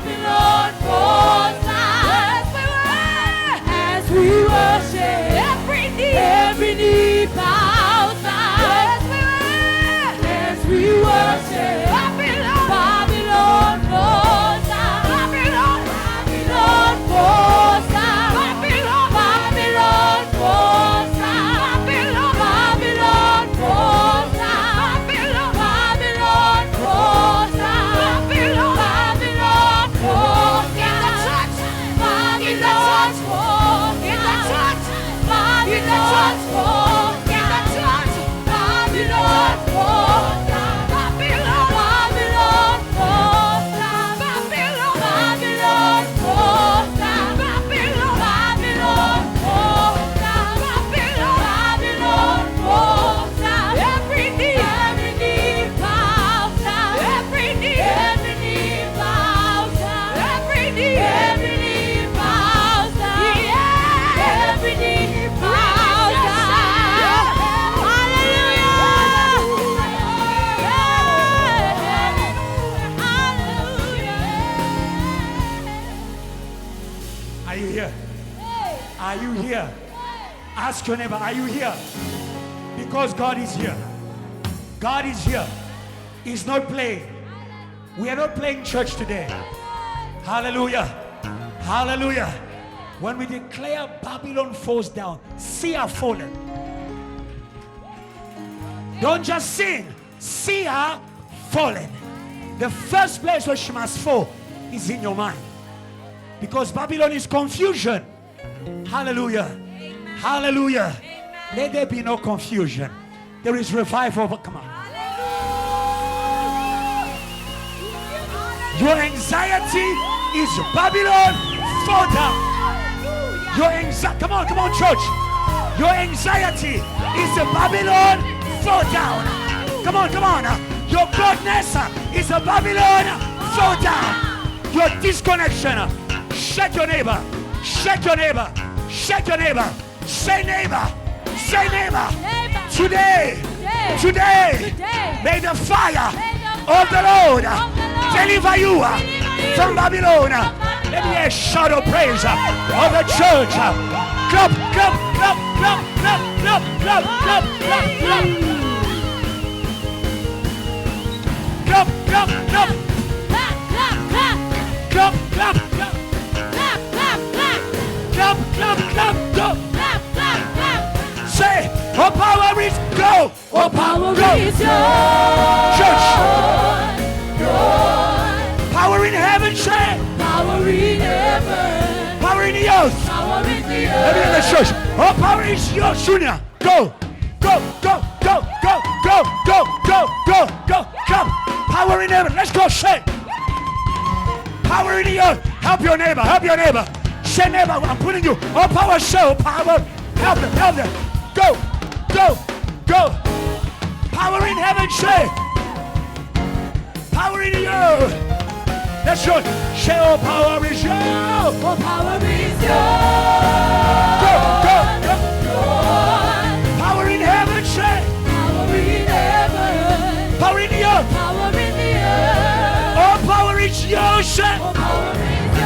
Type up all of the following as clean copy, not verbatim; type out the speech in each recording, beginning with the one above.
Babylon falls down. As we worship, every knee bows down. As we worship, Babylon falls down. Babylon falls down. Babylon falls down. Babylon falls down. Babylon falls down. Babylon falls down. In the church, in the church, in the church, in the church, Babylon falls down. Babylon falls down. Babylon falls down. Babylon falls down. Babylon falls down. Every knee bows down. Every knee bows down. Every knee bows down. Every knee bows down. Hallelujah. Are you here? Are you here? Ask your neighbor, are you here? Because God is here. God is here. He's not playing. We are not playing church today. Hallelujah. Hallelujah. When we declare Babylon falls down, see her fallen. Don't just sing, see her fallen. The first place where she must fall is in your mind. Because Babylon is confusion. Hallelujah. Hallelujah. Let there be no confusion. There is revival. Come on. Your anxiety is Babylon fall down. Your anxiety, come on, church. Your anxiety is a Babylon fall down. Come on. Your godness is a Babylon fall down. Your disconnection. Shake your neighbor. Shake your neighbor. Shake your neighbor. Say neighbor. Say neighbor. Today, may the fire of the Lord deliver you from Babylon. Let me hear a shout of praise of the church. Clap, clap, clap, clap, clap, clap, clap, clap, clap, clap. Clap, clap, clap. Clap, clap, clap. Clap, clap, clap. Clap, clap, clap. Clap, clap, clap. Go. Clap, clap, clap. Say, oh power is go. Oh power is yours. Church. Power in heaven, say. Power in heaven. Power in the earth. Power in the Let me in the earth. church. Oh, power is yours, Junior. Go. Go, go, go, go, go, go, go, go, go. Come. Power in heaven. Let's go, say. Power in the earth. Help your neighbor. Help your neighbor. Say, neighbor, I'm putting you. Oh, power, show. Power. Help them. Help them. Go. Go. Go. Power in heaven, say. Power in the earth. Let's go. Say, oh, power is yours. Oh, power is yours. Go, go, go. Power in heaven, say. Power in heaven. Power in the earth. Power in the earth. Oh, power is yours, say. Oh, power is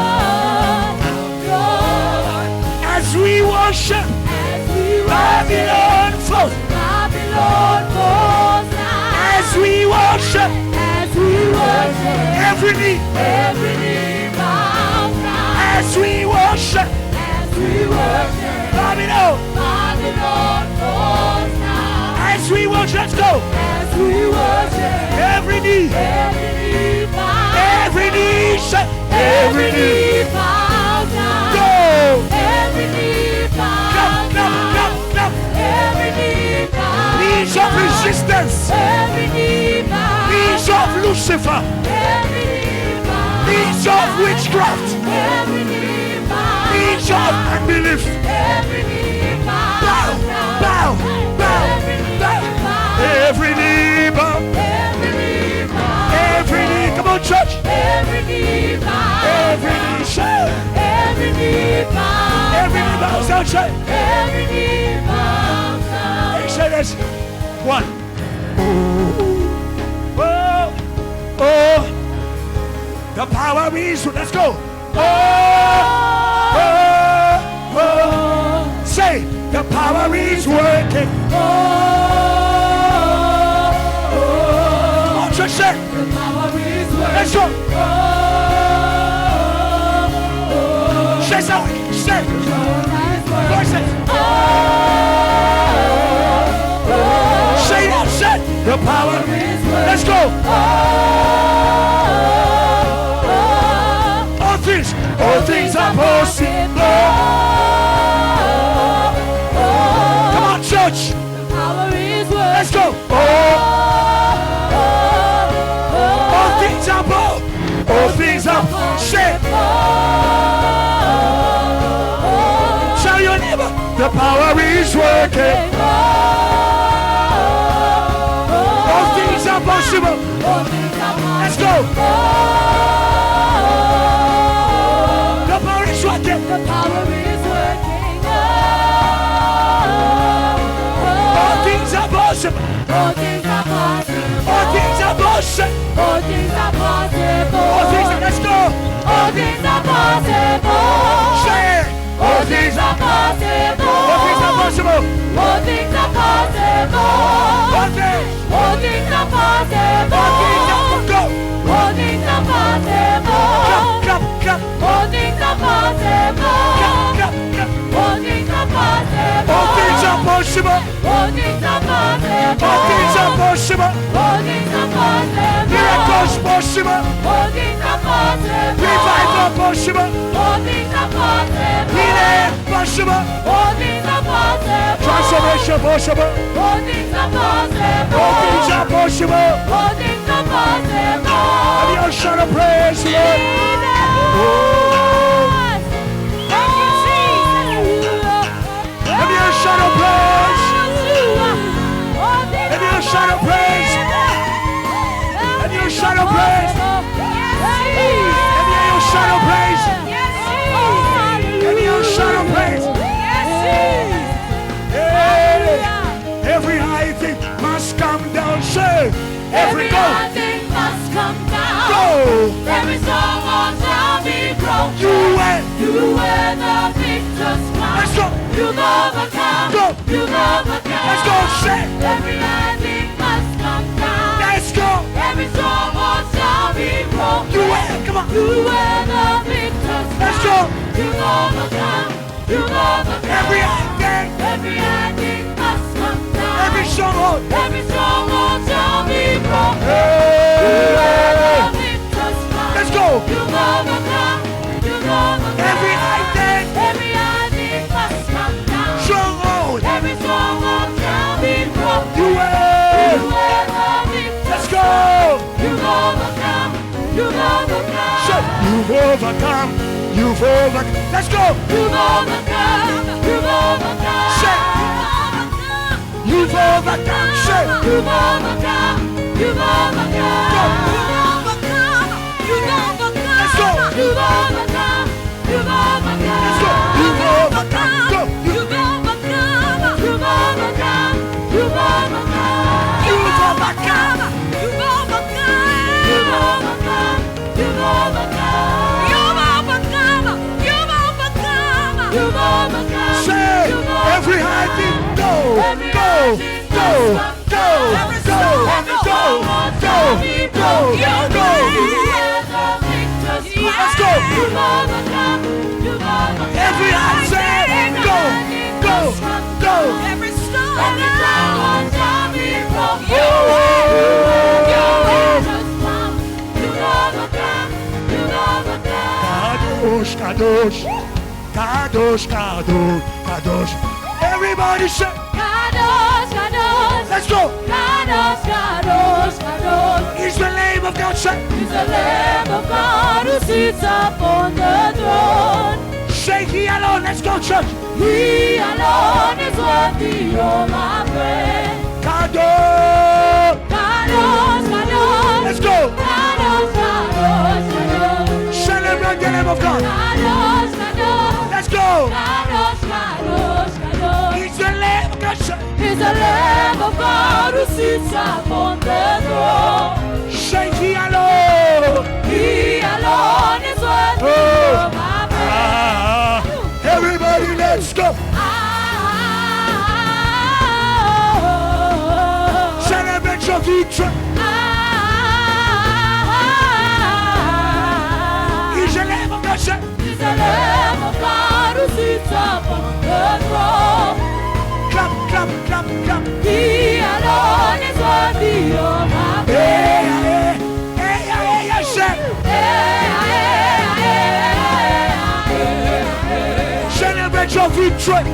yours. Yours. As we worship, As we Babylon falls. Babylon falls down. As we worship, As we worship. every knee. Every knee bows down. As we worship, As we worship. Babylon. Babylon falls down. As we worship, let's go. As we worship. Every knee. Every knee bows. Every knee. Say, Every knee bows down. Go. Every knee bows Clap, clap, clap, clap. Every knee bows Knees of resistance. Every knee bows Knees of Lucifer. Every knee bows Knees of witchcraft. Every knee bows Knees of unbelief. Every knee bows Bow, bow, bow, bow. Every knee bow. Every knee bows Every knee. Come on, church. Every knee bows Every knee. Say. Every knee bows Every knee bows down. Say. Every knee bows down. Hey, say this. One. Oh. Oh. The power is, let's go. Say, the power is working. Come on, church, say. The power is working. Let's go. Say something. Say. Voices. Say that. Say. The power is working. Let's go. All things are possible. Come on, church. The power is working. Let's go. All things are possible. All things are possible. Tell your neighbor, the power is working. All things are possible. Let's go. The power is working. The power is working. All things are possible. All things are possible. All things are possible. All things are possible. All things are, let's go. All things are possible. Say it. All things are possible. All things are possible. All things are possible. All things. All things are possible. All things are, go. All things are possible. Clap, clap, clap. All things are possible. Clap, clap, clap. All things are possible. All things are possible. All things are possible. All things are possible. All things are possible. Miracles possible. All things are possible. Revival possible. All things are possible. Healing possible. All things are possible. Transformation possible. All things are possible. All things are possible. All things are possible. And you shout a praise, Lord. Thank you, Jesus. And you shout a praise. And you shout a praise. And you shout a praise. And you shout a praise. And you shout a praise. Hey, every high thing must come down. Say, every high thing must come down. go. Every stronghold shall be broken. You win. You wear the victor's crown. Let's go. You've overcome. Go. You've overcome. Let's go. Say, Every high thing must come down. let's go. Every stronghold shall be broken. You win. Come on. You wear the victor's crown. Let's go. You've overcome. You've overcome. Every high thing. Every high thing must come down. Every stronghold. Every stronghold shall be broken. You wear the Hey. victor's crown. Let's go. You've overcome. You've overcome. Every high thing. Every high thing must come down. Stronghold. Every stronghold shall be broken. You You win. wear the victor's Let's go. You've overcome. You've overcome. Say, you've overcome. You've overcome. Let's go. You've overcome. You've overcome. Say, you've overcome. Say, You've overcome. You've overcome. Go. You've overcome. Let's go. You've overcome. You've overcome. Let's go. You've overcome. Go. You've overcome. You've overcome. You've overcome. You've overcome. You've overcome. You've overcome. You've overcome. You've overcome. You've overcome. You've overcome. Say, every high thing. Go. Go. Go. Go. Go. Go. Go. Go. Go. Let's go. Every high thing. Go. Go. Go. Every stronghold shall be broken. Kadosh, Kadosh. Kadosh, Kadosh, Kadosh. Everybody say, Kadosh, Kadosh, let's go. Kadosh, Kadosh, Kadosh. Is the name of God. Say, He's the Lamb of God who sits upon the throne. say He alone. Let's go, church. He alone is worthy of my praise. Kadosh. Kadosh, Kadosh, Let's go. Kadosh, Kadosh, Kadosh. Celebrate the name of God. Kadosh, Kadosh, Let's go. Kadosh, Kadosh, Kadosh. He's the name of God. Say, He's is the Lamb of God who sits upon the throne. Shake He alone. He alone is worthy of our praise. Everybody, let's go. Celebrate your victory. He's the Lamb of God. He's the Lamb of God who sits upon the throne. Clap, clap, clap, clap. He alone is worthy of our praise. Celebrate your victory.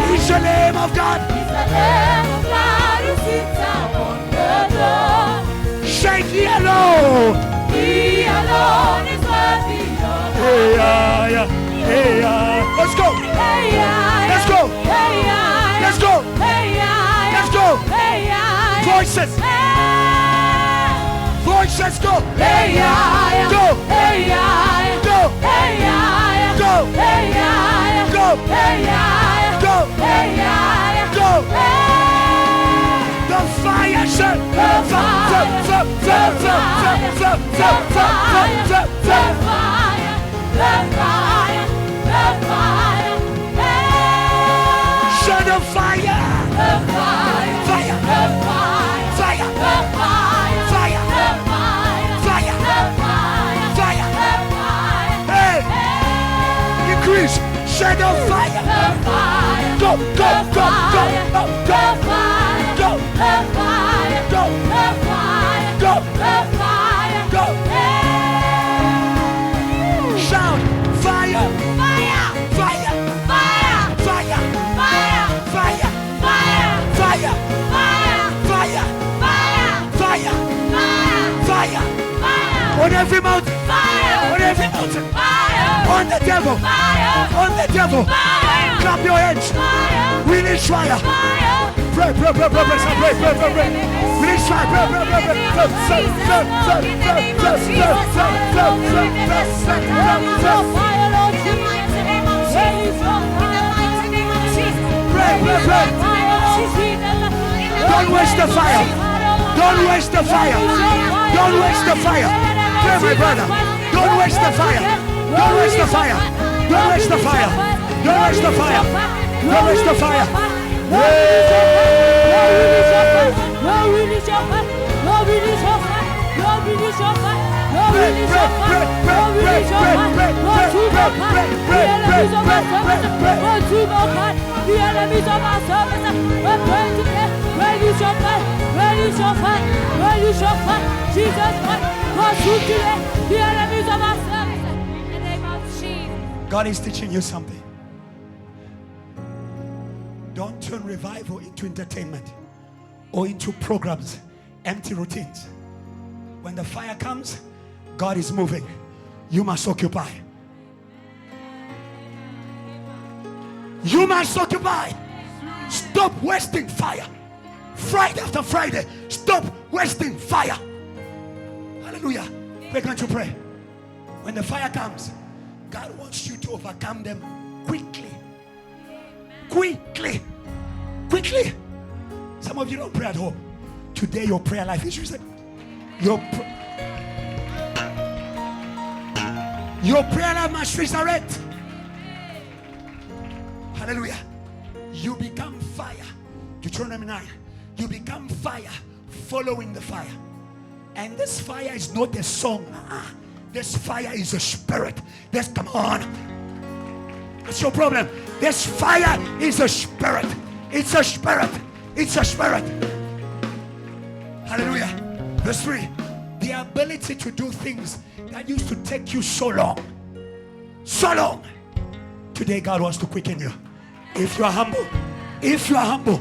He's the Lamb of God. He's the Lamb of God who sits upon the throne. Shake He alone. He alone is worthy of our praise. Let's go. Let's go. Let's go. Let's go. Voices. Voices go. Go. Go. Go. Go. Go. Go. The fire shut. The shut the fire. Increase. Shut the fire. Go. Shout fire. On every mountain. On every mountain. On the devil. On the devil. Clap your hands. Release fire. Pray. Release fire. Don't waste the fire. Don't waste the fire. Don't waste the fire. Pray, my brother. Don't waste the fire. Don't waste the fire. Don't waste the fire. Don't waste the fire. Don't waste the fire. The enemies of our service are going to get release your fire, release your fire, release your fire. Jesus Christ, God shoot today. The enemies of our service in the name of Jesus. God is teaching you something. Don't turn revival into entertainment or into programs, empty routines. When the fire comes, God is moving. You must occupy. You must occupy. Stop wasting fire. Friday after Friday, stop wasting fire. Hallelujah. We're going to pray. When the fire comes, God wants you to overcome them quickly. Quickly. Some of you don't pray at home. Today your prayer life is reset. Your prayer life must resurrect. Hallelujah. You become fire. Deuteronomy 9. You become fire following the fire. And this fire is not a song. This fire is a spirit. Come on. What's your problem? This fire is a spirit. It's a spirit. It's a spirit. Hallelujah. Verse 3. The ability to do things that used to take you so long. So long. Today God wants to quicken you. If you are humble. If you are humble.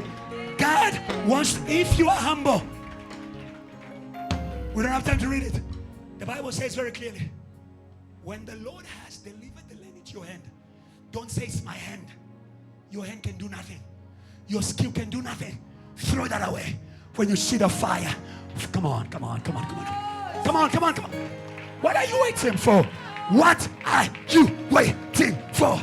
God wants, if you are humble. We don't have time to read it. The Bible says very clearly, when the Lord has delivered the land into your hand, don't say it's my hand. Your hand can do nothing. Your skill can do nothing. Throw that away. When you see the fire, come on. What are you waiting for? What are you waiting for?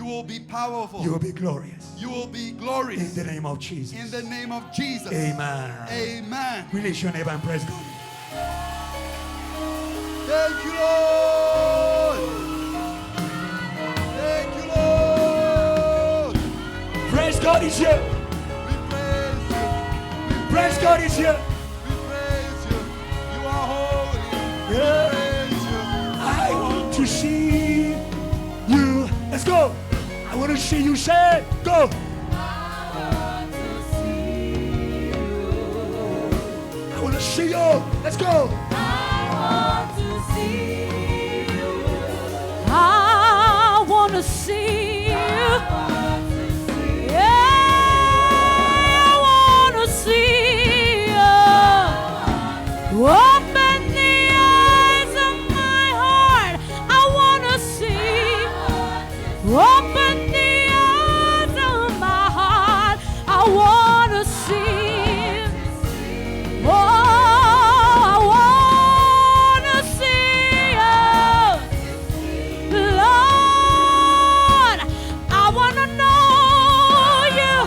You will be powerful. You will be glorious. You will be glorious. In the name of Jesus. In the name of Jesus. Amen. Amen. Release your neighbor and praise God. Thank you, Lord. Thank you, Lord. Praise God is here. We praise you. Praise God is here. We praise you. You are holy. Yeah. We praise you. I want to see you. Let's go. I want to see you say, go. I want to see you. Let's go. I want to see you. Yeah, I want to see you. Open the eyes of my heart. I want to see. Open the eyes of my heart. I want to see. Oh, I want to see you. Lord, I want to know you.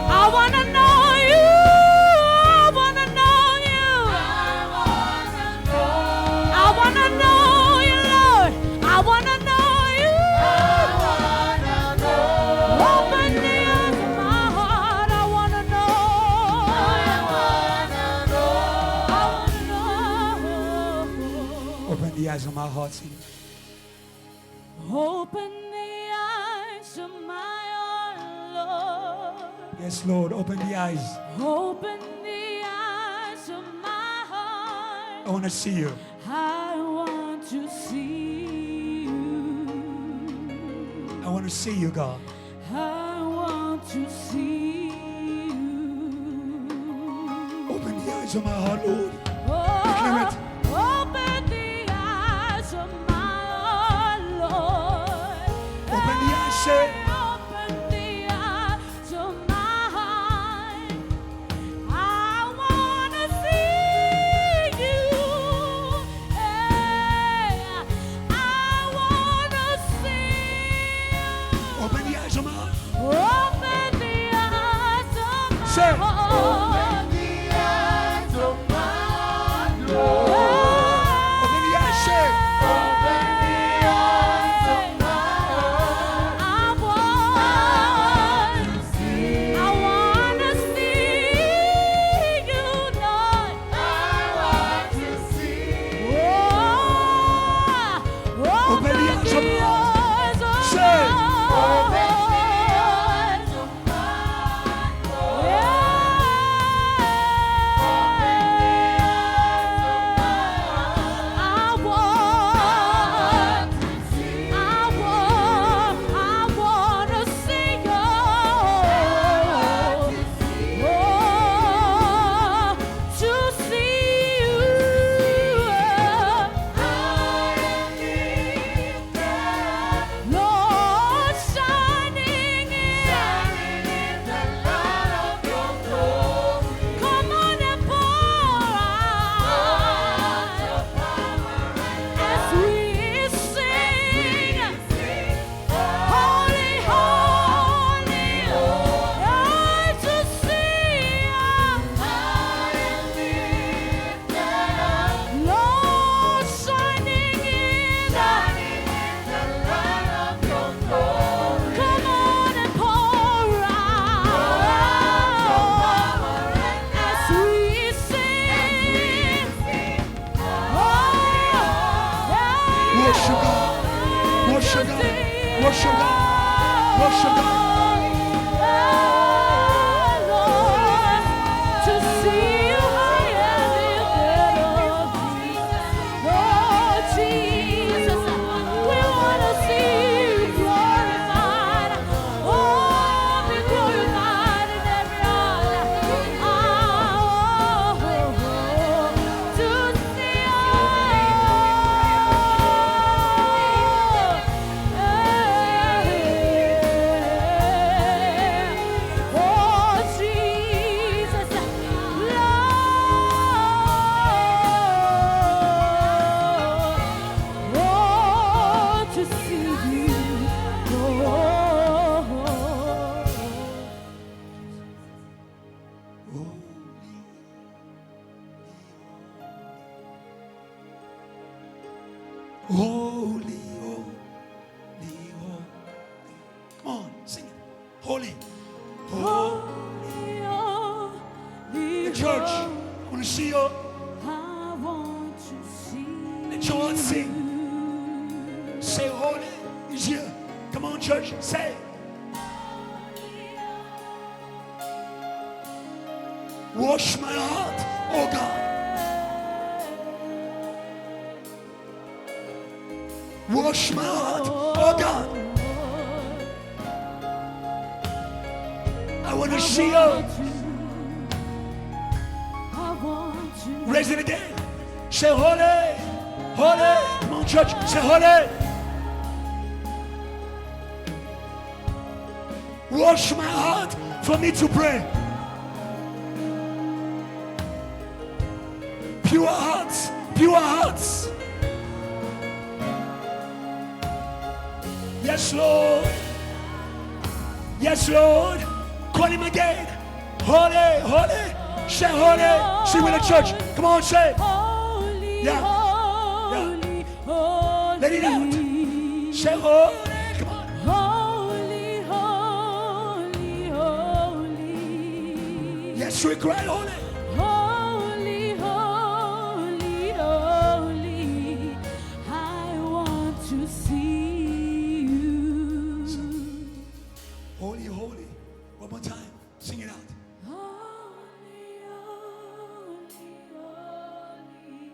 I want to know you. I want to know you. I want to know you, Lord. I want to know you. Open the eyes of my heart. I want to know you. I want to know. Open the eyes of my heart. Sing. Open the eyes of my heart, Lord. Yes, Lord. Open the eyes. Open the eyes of my heart. I want to see you. I want to see you. I want to see you, God. I want to see you. Open the eyes of my heart, Lord. Oh, Declare it. open the eyes of my heart, Lord. Open the eyes, say. Open the eyes of my heart. I want to see you. Hey, I want to see you. Open the eyes of my heart. Open the eyes of my Say. heart. Open the eyes, say. Open the eyes of my heart. Say. Lord, shining in the light of your glory. Come on and pour out your power as we sing. Holy, holy, Lord, to see Lord, shining in the light of your glory. Come on and pour out as we sing. Worship God. Worship God. Worship God. Worship God. Lord, to see you high and lifted up. Oh, Jesus, we want to see you glorified. Oh, be glorified in every heart. To see you. Holy, holy, holy. Come on, sing it. Holy. Holy, holy, The church, I want to see you. I want to see The church sing. Say holy is here. Come on, church, say it. Wash my heart, oh God. Wash my heart, oh God. I want to see you. I want to. Raise it again. Say holy, holy. Come on, church, say holy. Wash my heart for me to pray. Pure hearts, pure hearts. Yes, Lord. Yes, Lord. Call him again. Holy, holy. Say holy. Say with the church. Come on, say. Holy, Yeah. holy, holy. Let it out. Say holy. Come on. Holy, holy, holy. Yes, we cry holy. Holy, holy, holy. I want to see you. Holy, holy. One more time. Sing it out. Holy, holy, holy.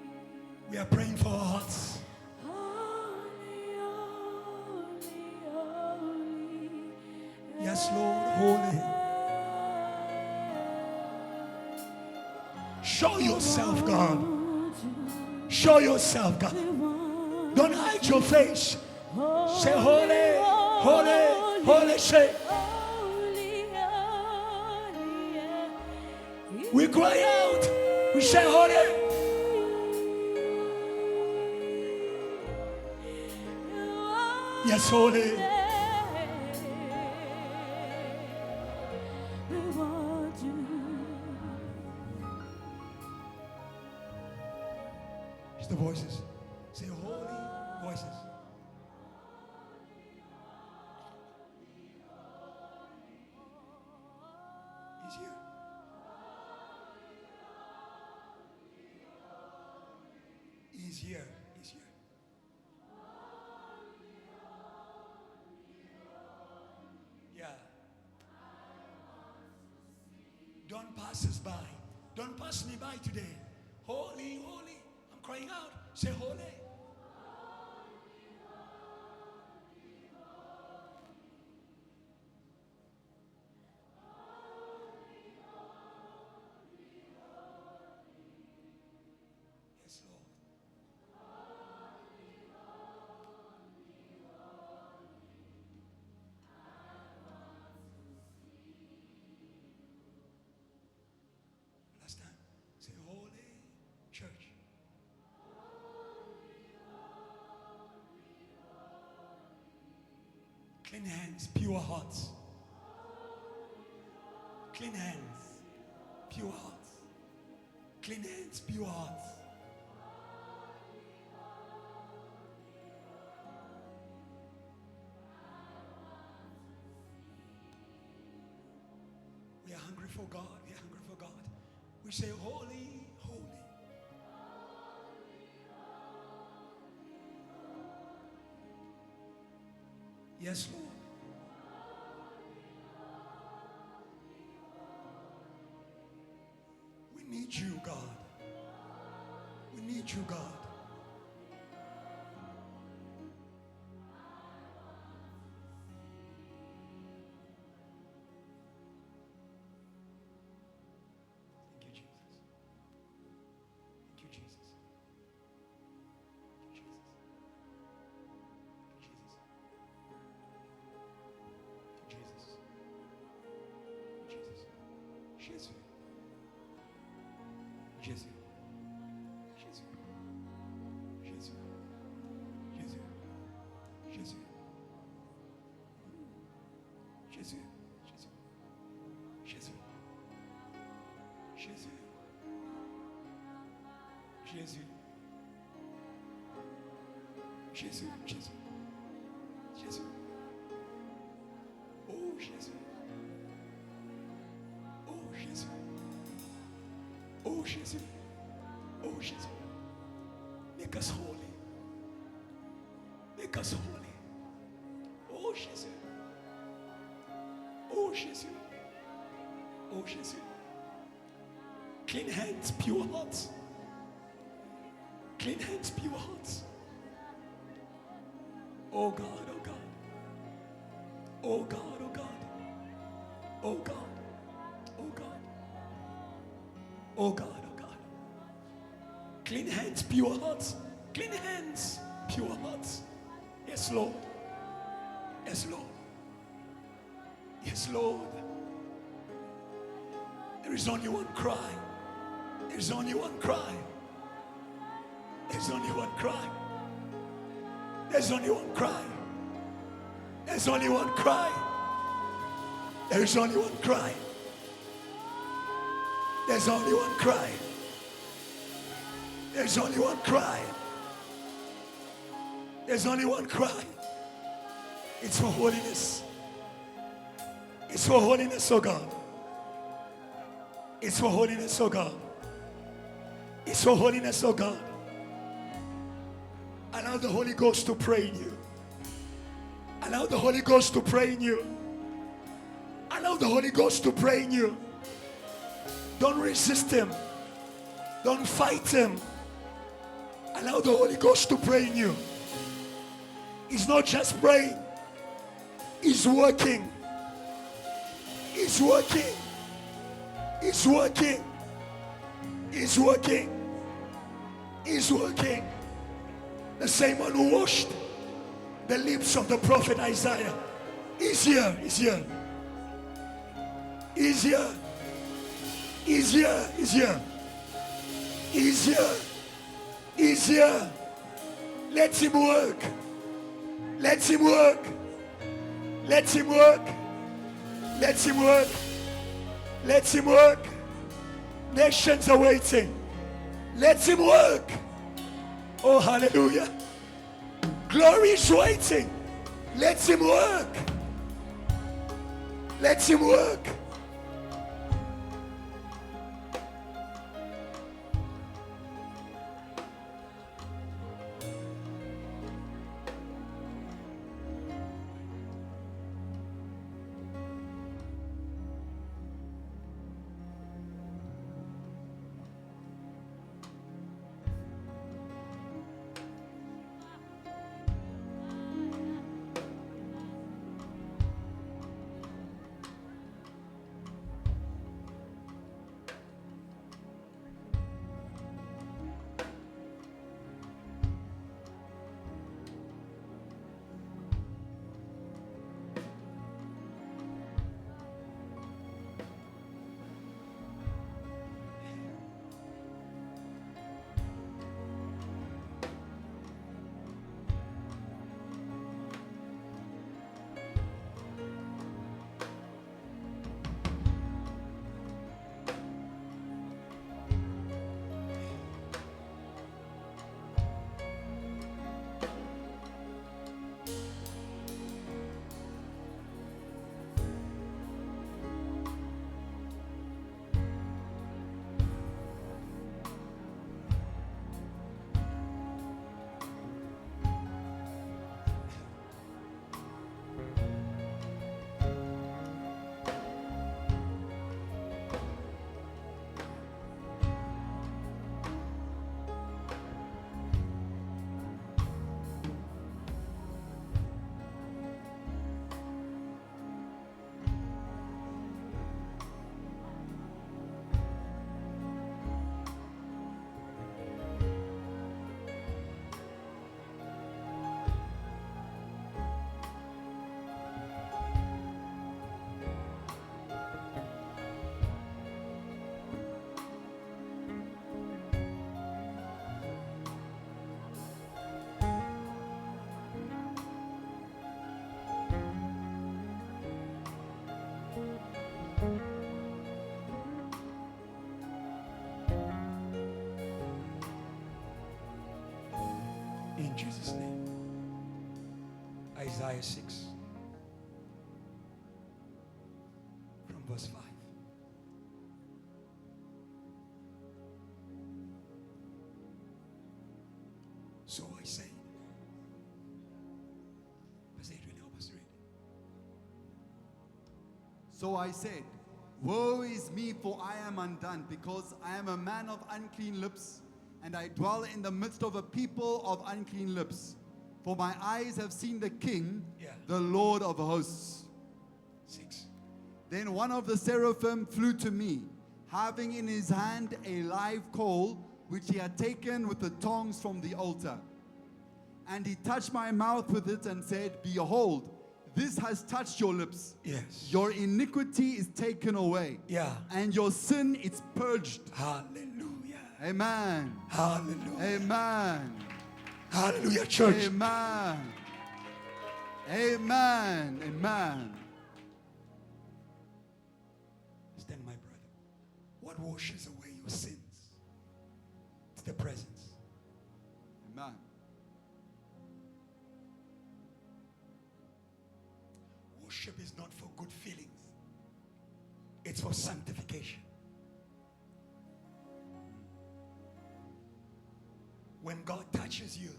We are praying for our hearts. Holy, holy, holy. Yes, Lord. Holy. Show yourself, God. Show yourself, God. Don't hide your face. Say holy, holy, holy. Say. We cry out. We say holy. Yes, holy. It's the voices. Say holy voices. He's here. He's here. He's here. Yeah. Don't pass us by. Don't pass me by today. Holy, holy. I'm crying out. Say holy. Yes, Lord. Last time. Say holy church. Clean hands, pure hearts. Clean hands, pure hearts. Clean hands, pure hearts. We are hungry for God. We are hungry for God. We say, holy, holy. Yes, Lord. We need you, God. We need you, God. Thank you, Jesus. Thank you, Jesus. Thank you, Jesus. Jesus. Jesus. Jesus. Jesus. Jesus. Jesus. Jesus. Jesus. Jesus. Jesus. Jésus, Jésus, Jésus. Oh Jésus. Oh Jésus. Oh Jésus. Oh Jésus. Make us holy. Make us holy. Oh Jésus. Oh Jésus. Oh Jésus. Clean hands, pure hearts. Clean hands, pure hearts. Oh God, oh God. Oh God, oh God. Oh God. Oh God. Oh God, oh God. Clean hands, pure hearts. Clean hands, pure hearts. Yes, Lord. Yes, Lord. Yes, Lord. There is only one cry. There is only one cry. There's only one cry. There's only one cry. There's only one cry. There's only one cry. There's only one cry. There's only one cry. There's only one cry. It's for holiness. It's for holiness, oh God. It's for holiness, oh God. It's for holiness, oh God. Allow the Holy Ghost to pray in you. Allow the Holy Ghost to pray in you. Allow the Holy Ghost to pray in you. Don't resist Him. Don't fight Him. Allow the Holy Ghost to pray in you. He's not just praying. He's working. He's working. He's working. He's working. He's working. The same one who washed the lips of the prophet Isaiah is here. He's here. He's here. He's here. He's here. He's here. He's here. Let Him work. Let Him work. Let Him work. Let Him work. Let Him work. Nations are waiting. Let Him work. Oh, hallelujah. Glory is waiting. Let Him work. Let Him work. In Jesus' name. Isaiah 6 from verse 5. So I said, Pastor Adrian, help us read. So I said, woe is me, for I am undone, because I am a man of unclean lips, and I dwell in the midst of a people of unclean lips. For my eyes have seen the King, the Lord of hosts. 6. Then one of the seraphim flew to me, having in his hand a live coal, which he had taken with the tongs from the altar. And he touched my mouth with it and said, behold, this has touched your lips. Yes. Your iniquity is taken away. Yeah. And your sin is purged. Hallelujah. Amen. Hallelujah. Amen. Hallelujah, church. Amen. Amen. Amen. Stand, my brother. What washes away your sins? It's the presence. Amen. Worship is not for good feelings. It's for sanctification. When God touches you,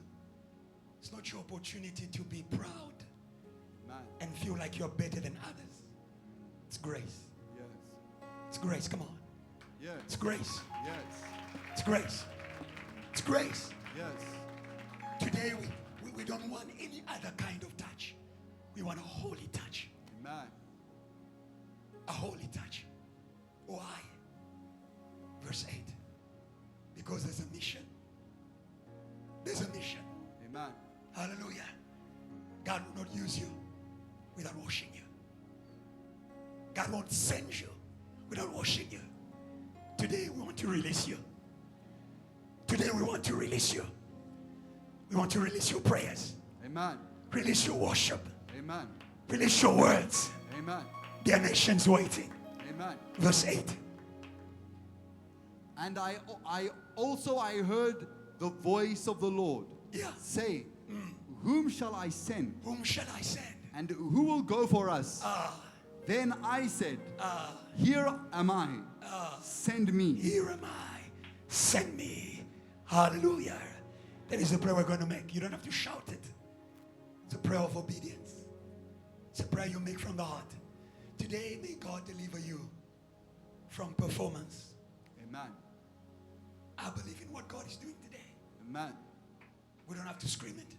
it's not your opportunity to be proud Amen. and feel like you're better than others. It's grace. Yes. It's grace. Come on. Yes. It's grace. Yes. It's grace. It's grace. Yes. Today we don't want any other kind of touch. We want a holy touch. Amen. A holy touch. Why? Verse 8. Because there's a mission. There's a mission. Amen. Hallelujah. God will not use you without washing you. God won't send you without washing you. Today we want to release you. Today we want to release you. We want to release your prayers. Amen. Release your worship. Amen. Release your words. Amen. There are nations waiting. Amen. Verse 8. And I heard the voice of the Lord say, whom shall I send? Whom shall I send? And who will go for us? Then I said, here am I. Send me. Here am I. Send me. Hallelujah. That is the prayer we're going to make. You don't have to shout it. It's a prayer of obedience. It's a prayer you make from the heart. Today, may God deliver you from performance. Amen. I believe in what God is doing today. Amen. We don't have to scream it.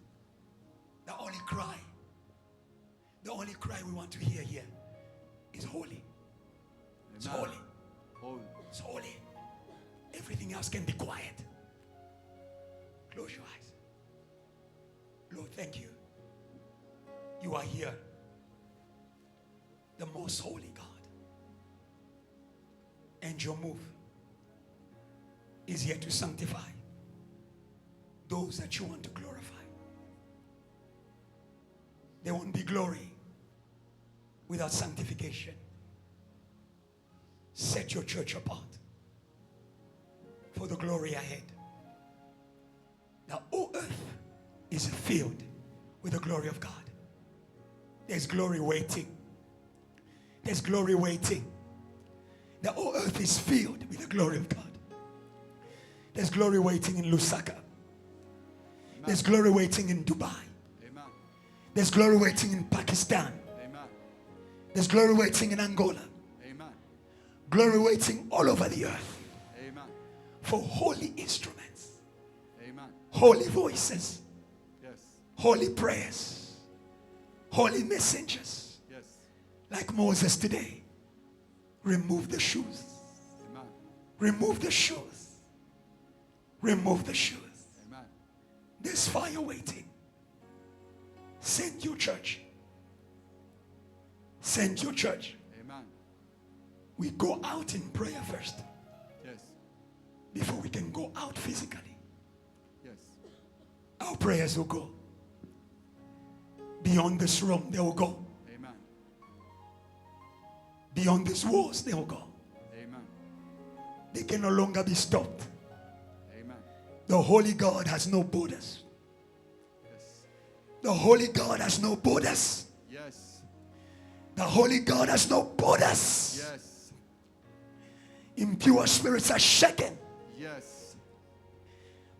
The only cry we want to hear here is holy. It's Amen. holy. Holy. It's holy. Everything else can be quiet. Close your eyes. Lord, thank you. You are here. The most holy God. And your move is here to sanctify those that you want to glorify. There won't be glory without sanctification. Set your church apart for the glory ahead. Now, all earth is filled with the glory of God. There's glory waiting. There's glory waiting. The whole earth is filled with the glory of God. There's glory waiting in Lusaka. Amen. There's glory waiting in Dubai. Amen. There's glory waiting in Pakistan. Amen. There's glory waiting in Angola. Amen. Glory waiting all over the earth Amen. for holy instruments, Amen. holy voices, Yes. holy prayers, holy messengers. Yes. Like Moses today. Remove the shoes. Amen. Remove the shoes. Remove the shoes. Amen. There's fire waiting. Send your church. Send your church. Amen. We go out in prayer first Yes. before we can go out physically. Yes. Our prayers will go. Beyond this room, they will go. Amen. Beyond these walls, they will go. Amen. They can no longer be stopped. Amen. The Holy God has no borders. Yes. The Holy God has no borders. Yes. The Holy God has no borders. Yes. Impure spirits are shaken. Yes.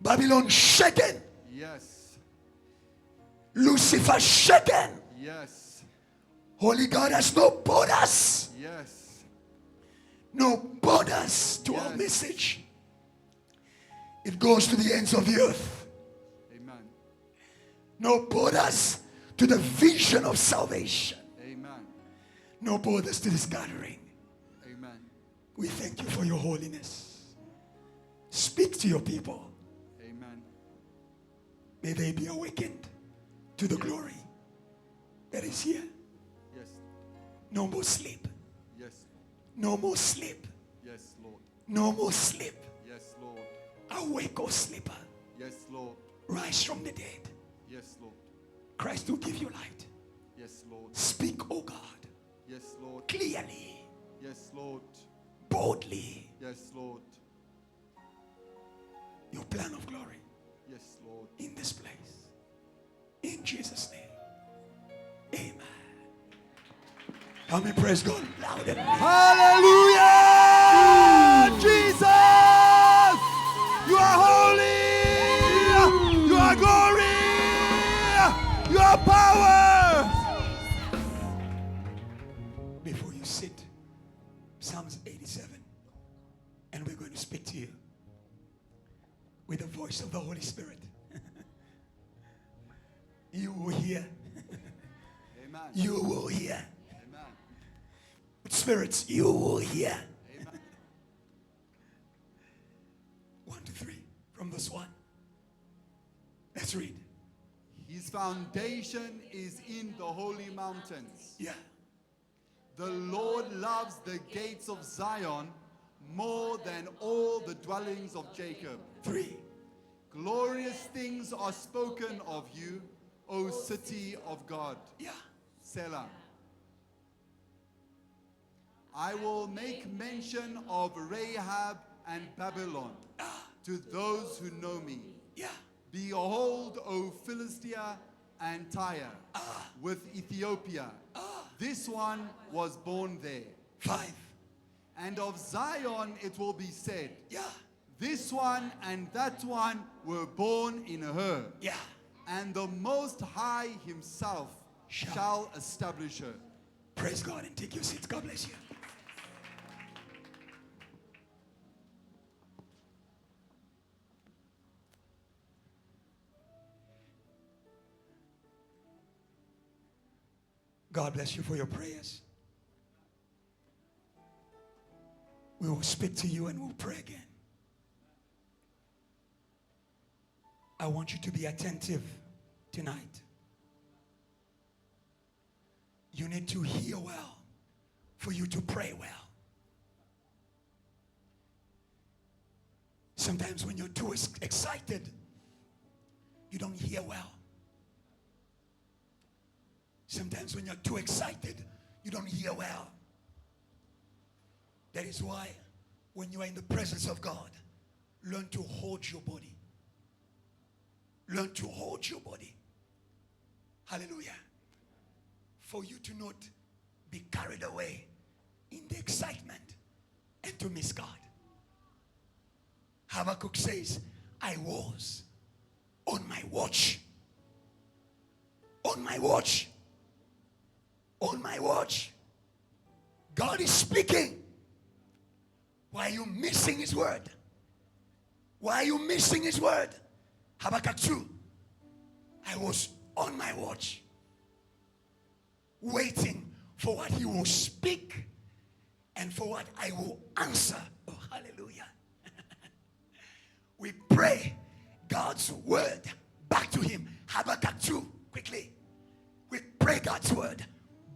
Babylon shaken. Yes. Lucifer shaken. Yes. Holy God has no borders. Yes. No borders to our Yes. message. It goes to the ends of the earth. Amen. No borders to the vision of salvation. Amen. No borders to this gathering. Amen. We thank you for your holiness. Speak to your people. Amen. May they be awakened to the glory that is here. Yes. No more sleep. Yes. No more sleep. Yes, Lord. No more sleep. Yes, Lord. Awake, O sleeper. Yes, Lord. Rise from the dead. Yes, Lord. Christ will give you light. Yes, Lord. Speak, O God, Yes, Lord. clearly, Yes, Lord. boldly, Yes, Lord. your plan of glory Yes, Lord. in this place. In Jesus' name. Amen. Help me praise God loud and clear. Hallelujah! Jesus! You are holy! You are glory! You are power! Before you sit, Psalms 87, and we're going to speak to you with the voice of the Holy Spirit. You will hear. Amen. You will hear. Amen. Spirits, you will hear. Amen. 1 to 3 from verse 1. Let's read. His foundation is in the holy mountains. Yeah. The Lord loves the gates of Zion more than all the dwellings of Jacob. 3. Glorious things are spoken of you, O city of God. Yeah. Selah. I will make mention of Rahab and Babylon to those who know me. Yeah. Behold, O Philistia and Tyre, with Ethiopia. This one was born there. 5. And of Zion it will be said, Yeah. this one and that one were born in her. Yeah. And the Most High himself shall establish her. Praise God and take your seats. God bless you. God bless you for your prayers. We will speak to you and we'll pray again. I want you to be attentive tonight. You need to hear well for you to pray well. Sometimes when you're too excited, you don't hear well. Sometimes when you're too excited, you don't hear well. That is why when you are in the presence of God, learn to hold your body. Learn to hold your body. Hallelujah. For you to not be carried away in the excitement and to miss God. Habakkuk says, I was on my watch. On my watch. On my watch. God is speaking. Why are you missing his word? Why are you missing his word? Habakkuk 2. I was on my watch, waiting for what he will speak and for what I will answer. Oh, hallelujah. We pray God's word back to him. Habakkuk 2, quickly. We pray God's word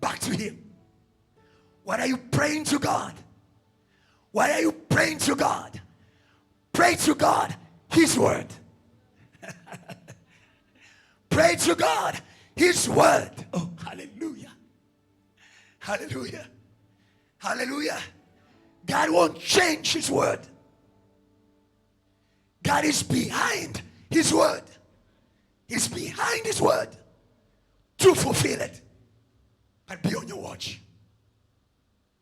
back to him. What are you praying to God? What are you praying to God? Pray to God his word. Pray to God his word. Oh, hallelujah. Hallelujah. Hallelujah. God won't change his word. God is behind his word. He's behind his word. to fulfill it. But be on your watch.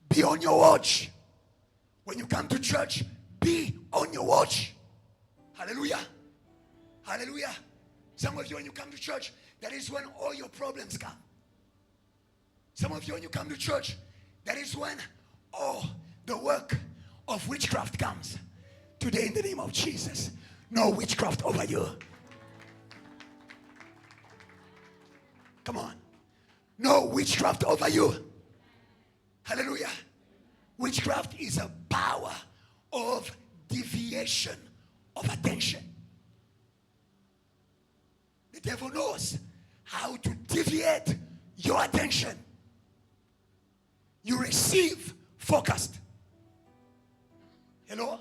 Be on your watch. When you come to church, be on your watch. Hallelujah. Hallelujah. Some of you, when you come to church, that is when all your problems come. Some of you, when you come to church, that is when all the work of witchcraft comes. Today, in the name of Jesus, no witchcraft over you. Come on. No witchcraft over you. Hallelujah. Witchcraft is a power of deviation of attention. The devil knows how to deviate your attention. You receive focused. Hello?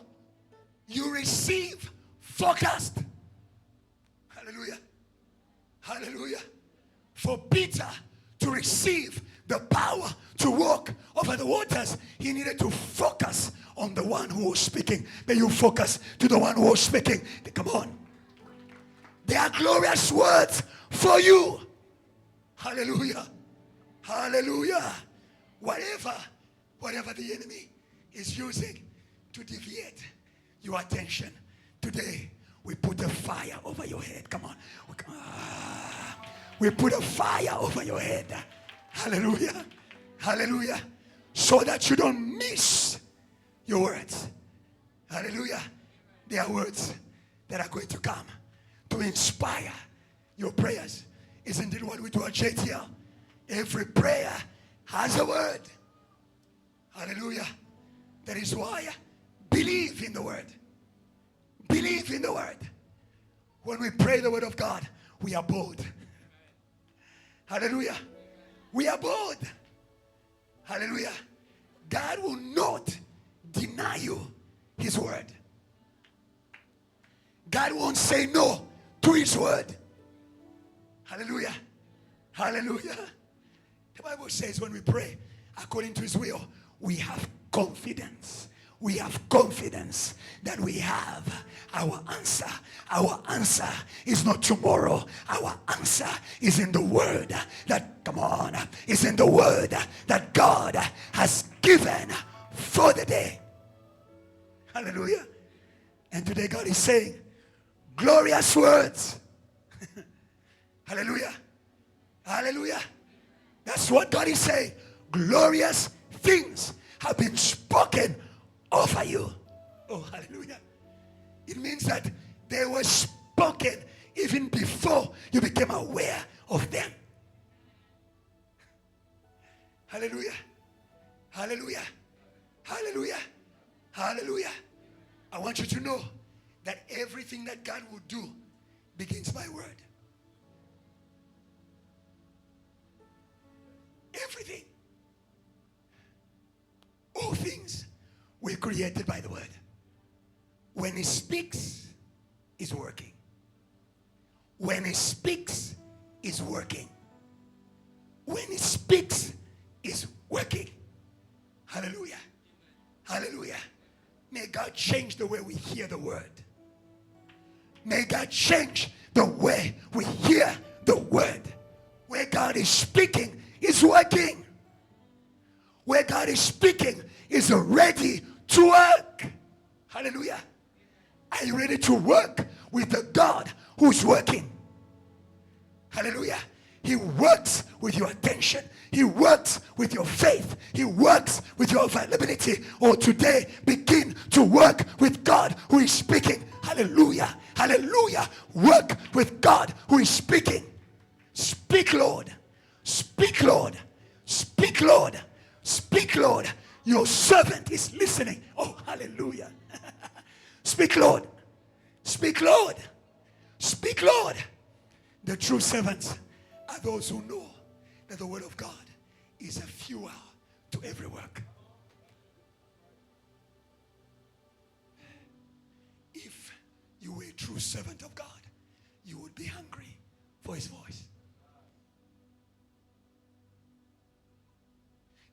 You receive focused. Hallelujah. Hallelujah. For Peter to receive the power to walk over the waters, he needed to focus on the one who was speaking. May you focus to the one who was speaking. Come on. There are glorious words for you. Hallelujah. Hallelujah. Whatever the enemy is using to deviate your attention, today we put a fire over your head. Come on. We put a fire over your head. Hallelujah. Hallelujah. So that you don't miss your words. Hallelujah. There are words that are going to come to inspire your prayers. Isn't it what we do at JTL? Every prayer has a word. Hallelujah. That is why believe in the word. Believe in the word. When we pray the word of God, we are bold. Hallelujah. We are bold. Hallelujah. God will not deny you his word. God won't say no to his word. Hallelujah. Hallelujah. The Bible says when we pray according to his will, we have confidence. We have confidence that we have our answer. Our answer is not tomorrow. Our answer is in the word that, come on, is in the word that God has given for the day. Hallelujah. And today God is saying, glorious words. Hallelujah. Hallelujah. That's what God is saying. Glorious things have been spoken over you. Oh, hallelujah. It means that they were spoken even before you became aware of them. Hallelujah. Hallelujah. Hallelujah. Hallelujah. I want you to know that everything that God will do begins by word. Everything. All things were created by the word. When he speaks, he's working. When he speaks, he's working. When he speaks, he's working. Hallelujah. Hallelujah. May God change the way we hear the word. May God change the way we hear the word. Where God is speaking, is working. Where God is speaking, is ready to work. Hallelujah. Are you ready to work with the God who's working? Hallelujah. He works with your attention. He works with your faith. He works with your availability. Or today, begin to work with God who is speaking. Hallelujah. Hallelujah. Work with God who is speaking. Speak, Lord. Speak, Lord. Speak, Lord. Speak, Lord. Your servant is listening. Oh, hallelujah. Speak, Lord. Speak, Lord. Speak, Lord. The true servants are those who know that the word of God is a fuel to every work. If you were a true servant of God, you would be hungry for his voice.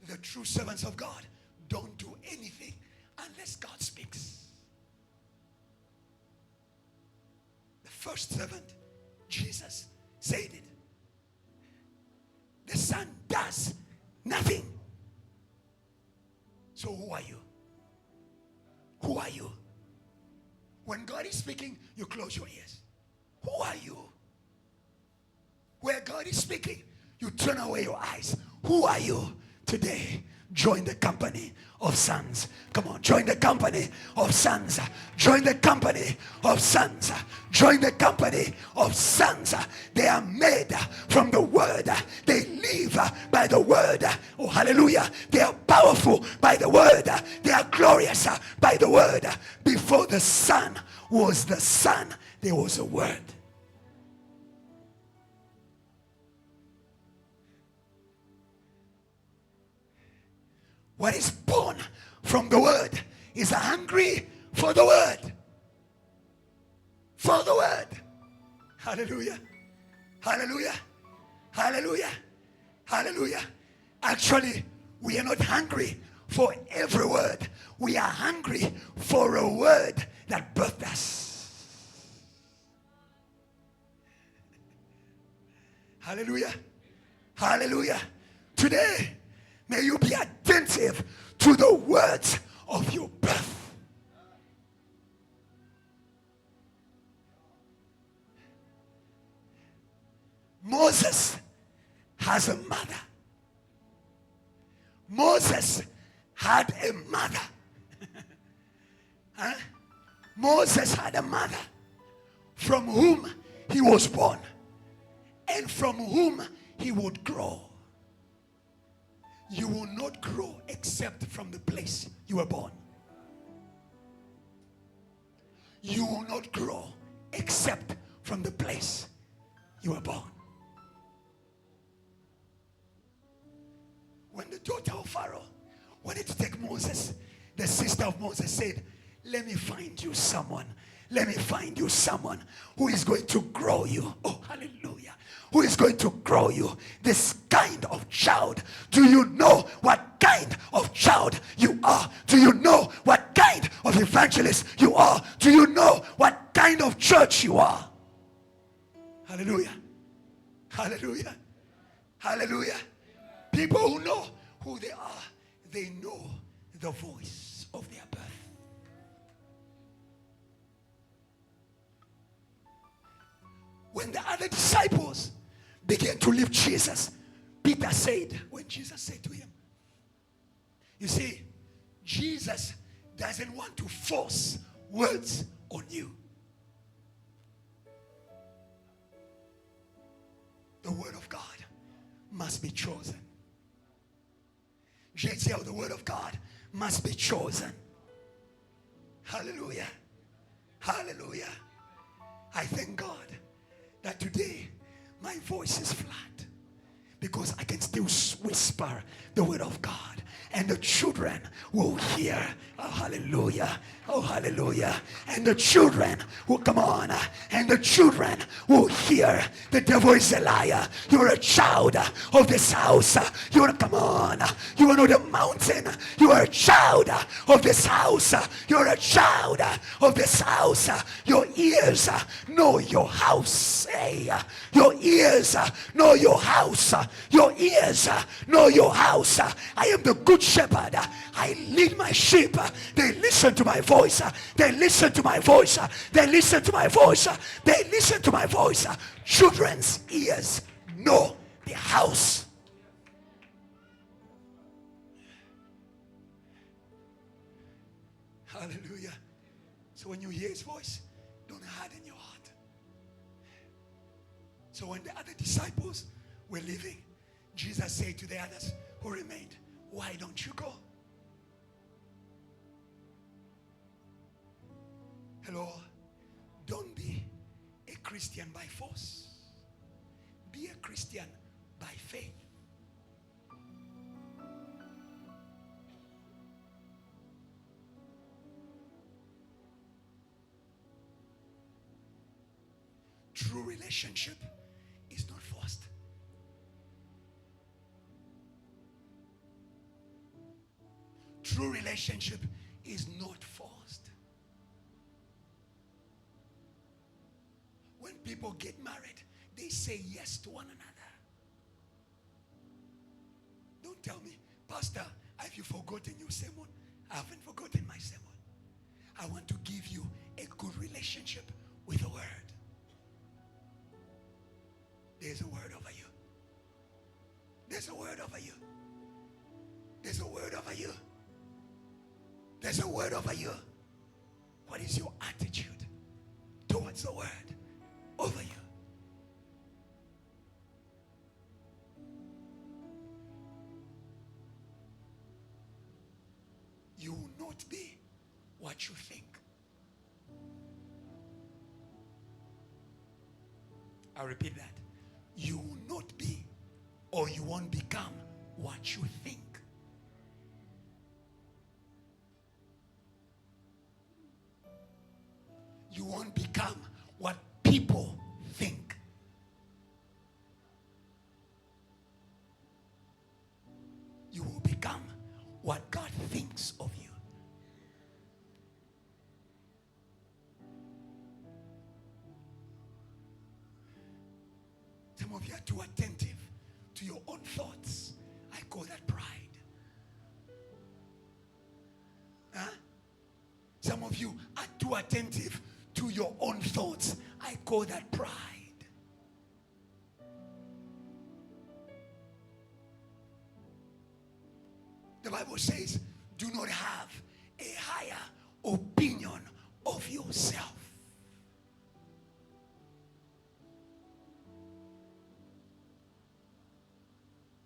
The true servants of God don't do anything unless God speaks. The first servant, Jesus, said it. Nothing. So who are you? Who are you? When God is speaking, you close your ears. Who are you? Where God is speaking, you turn away your eyes. Who are you? Today, join the company of sons. Come on, join the company of sons. Join the company of sons. Join the company of sons. They are made from the word. They live by the word. Oh, hallelujah. They are powerful by the word. They are glorious by the word. Before the Son was the Son, there was a word. What is born from the word is hungry for the word. For the word. Hallelujah. Hallelujah. Hallelujah. Hallelujah. Actually, we are not hungry for every word. We are hungry for a word that birthed us. Hallelujah. Hallelujah. Today, may you be attentive to the words of your birth. Moses has a mother. Moses had a mother. Huh? Moses had a mother from whom he was born and from whom he would grow. You will not grow except from the place you were born. You will not grow except from the place you were born. When the daughter of Pharaoh wanted to take Moses, the sister of Moses said, let me find you someone. Let me find you someone who is going to grow you. Oh, hallelujah. Who is going to grow you. This kind of child. Do you know what kind of child you are? Do you know what kind of evangelist you are? Do you know what kind of church you are? Hallelujah. Hallelujah. Hallelujah. People who know who they are, they know the voice of their birth. When the other disciples began to leave Jesus, Peter said, when Jesus said to him, you see, Jesus doesn't want to force words on you. The word of God must be chosen. JTL, the word of God must be chosen. Hallelujah. Hallelujah. I thank God that today my voice is flat because I can still whisper the word of God and the children will hear. Oh, hallelujah. Oh, hallelujah. And the children will come on and the children will hear. The devil is a liar. You're a child of this house. You want to come on. You want to know the mountain. You are a child of this house. You're a child of this house. Your ears know your house. Hey, your ears know your house. Your ears know your house. I am the good shepherd. I lead my sheep. They listen to my voice. They listen to my voice. They listen to my voice. They listen to my voice. Children's ears know the house. Hallelujah. So when you hear his voice, don't harden your heart. So when the other disciples were leaving, Jesus said to the others who remained, why don't you go? Hello. Don't be a Christian by force. Be a Christian by faith. True relationship is not forced. True relationship is not forced. When people get married, they say yes to one another. Don't Don't tell me, Pastor, have you forgotten your sermon? I haven't forgotten my sermon. I want to give you a good relationship with the word. There's a word over you. There's a word over you. There's a word over you. There's a word over you. What is your attitude towards the word over you? You will not be what you think. I repeat that. You will not be, or you won't become what you think. You won't become what people think. You will become what God thinks of you. Some of you are too attentive to your own thoughts. I call that pride. Huh? Some of you are too attentive to your own thoughts. I call that pride. The Bible says, do not have a higher opinion of yourself.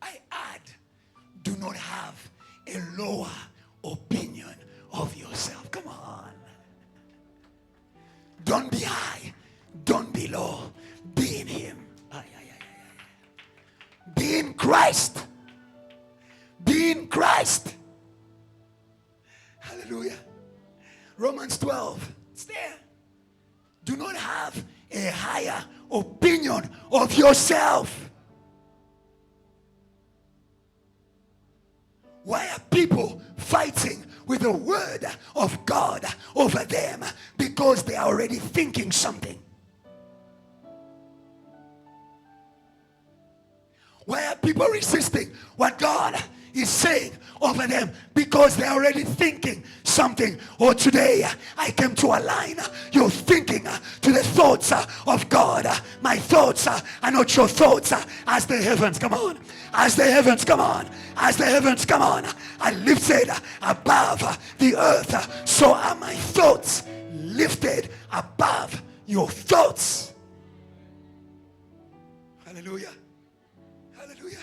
I add, do not have a lower opinion of yourself. Come on. Don't be high. Don't be low. Be in him. Be in Christ. Be in Christ. Hallelujah. Romans 12. It's there. Do not have a higher opinion of yourself. Why are people fighting with the word of God over them? Because they are already thinking something. Why are people resisting what God is saying over them? Because they're already thinking something. Or today I came to align your thinking to the thoughts of God. My thoughts are not your thoughts. As the heavens, come on. As the heavens, come on. As the heavens, come on. I lifted above the earth. So are my thoughts lifted above your thoughts. Hallelujah. Hallelujah.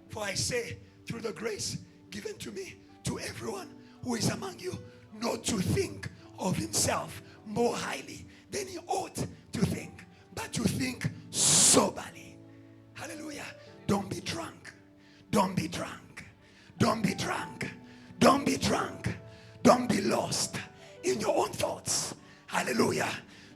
For I say, through the grace given to me, to everyone who is among you, not to think of himself more highly than he ought to think, but to think soberly. Hallelujah. Don't be drunk. Don't be drunk. Don't be drunk. Don't be drunk. Don't be lost in your own thoughts. Hallelujah.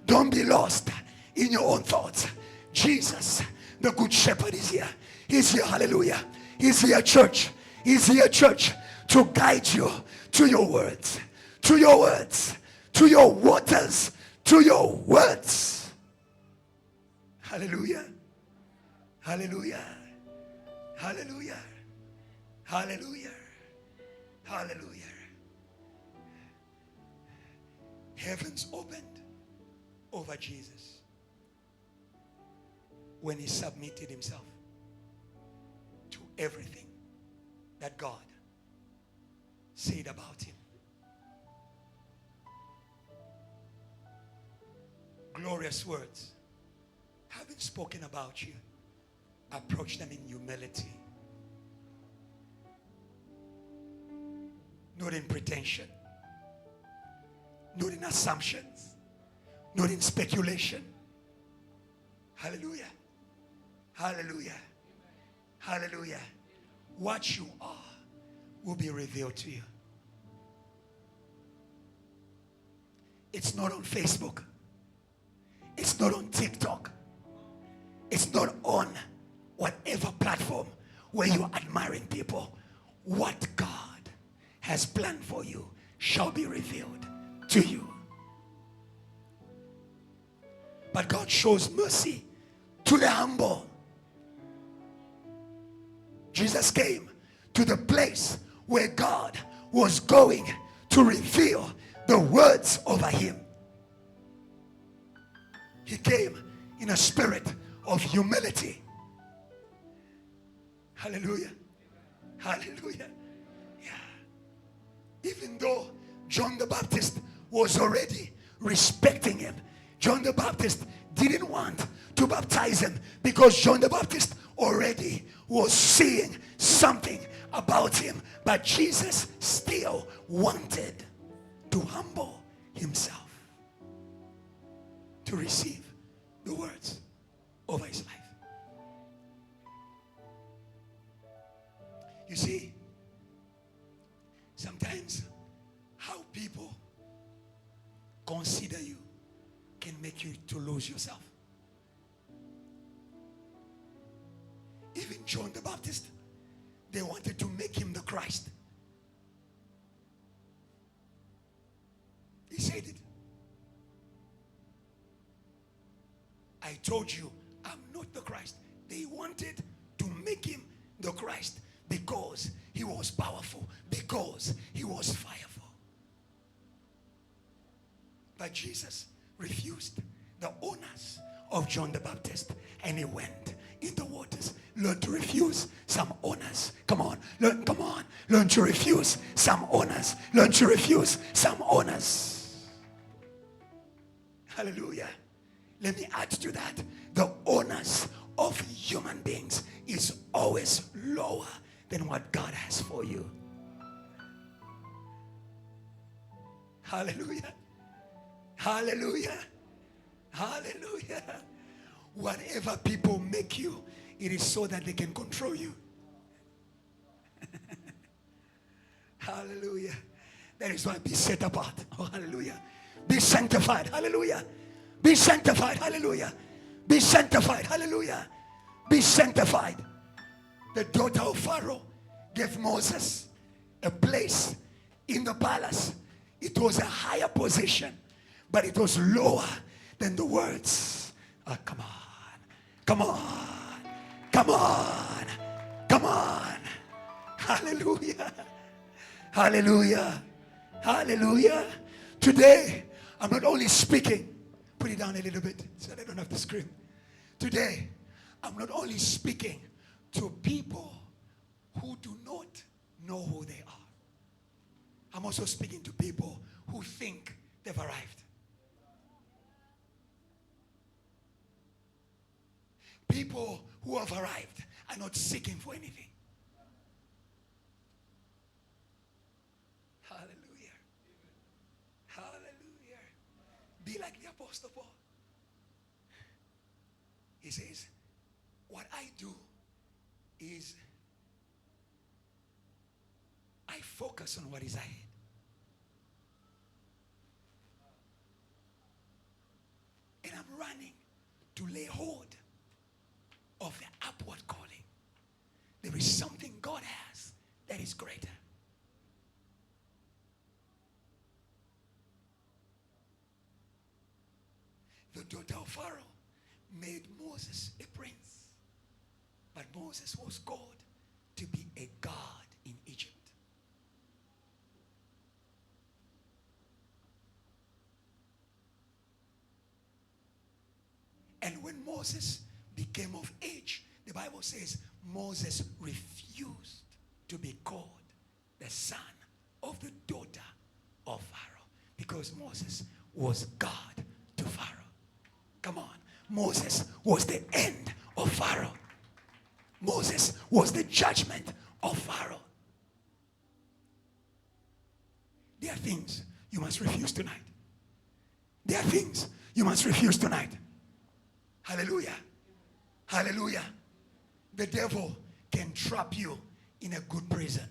Don't be lost in your own thoughts. Jesus, the good shepherd, is here. He's here. Hallelujah. He's here, church. He's here, church, to guide you to your words, to your words, to your waters, to your words. Hallelujah. Hallelujah. Hallelujah. Hallelujah. Hallelujah. Heavens opened over Jesus when he submitted himself to everything that God said about him. Glorious words have been spoken about you. Approach them in humility, not in pretension, not in assumptions, not in speculation. Hallelujah. Hallelujah. Hallelujah. What you are will be revealed to you. It's not on Facebook. It's not on TikTok. It's not on whatever platform where you're admiring people. What God has planned for you shall be revealed to you. But God shows mercy to the humble. Jesus came to the place where God was going to reveal the words over him. He came in a spirit of humility. Hallelujah. Hallelujah. Yeah. Even though John the Baptist was already respecting him, John the Baptist didn't want to baptize him because John the Baptist already was seeing something about him. But Jesus still wanted to humble himself to receive the words over his life. You see, sometimes how people consider you can make you to lose yourself. Even John the Baptist, they wanted to make him the Christ. He said it. I told you, I'm not the Christ. They wanted to make him the Christ because he was powerful, because he was fireful. But Jesus refused the honors of John the Baptist, and he went in the waters. Learn to refuse some honors. Come on, learn to refuse some honors. Learn to refuse some honors. Hallelujah. Let me add to that. The honors of human beings is always lower than what God has for you. Hallelujah. Hallelujah. Hallelujah. Whatever people make you, it is so that they can control you. Hallelujah. That is why be set apart. Oh, hallelujah. Be sanctified. Hallelujah. Be sanctified. Hallelujah. Be sanctified. Hallelujah. Be sanctified. The daughter of Pharaoh gave Moses a place in the palace. It was a higher position, but it was lower than the words. Oh, come on. Come on. Come on. Come on. Hallelujah. Hallelujah. Hallelujah. Today, I'm not only speaking. Put it down a little bit so that I don't have to scream. Today, I'm not only speaking to people who do not know who they are. I'm also speaking to people who think they've arrived. People who have arrived are not seeking for anything. Hallelujah. Hallelujah. Be like the Apostle Paul. He says, what I do is I focus on what is ahead. And I'm running to lay hold of the upward calling. There is something God has that is greater. The daughter of Pharaoh made Moses a prince. But Moses was called to be a god in Egypt. And when Moses became of age, the Bible says Moses refused to be called the son of the daughter of Pharaoh, because Moses was God to Pharaoh. Come on. Moses was the end of Pharaoh. Moses was the judgment of Pharaoh. There are things you must refuse tonight. There are things you must refuse tonight. Hallelujah. Hallelujah. The devil can trap you in a good prison.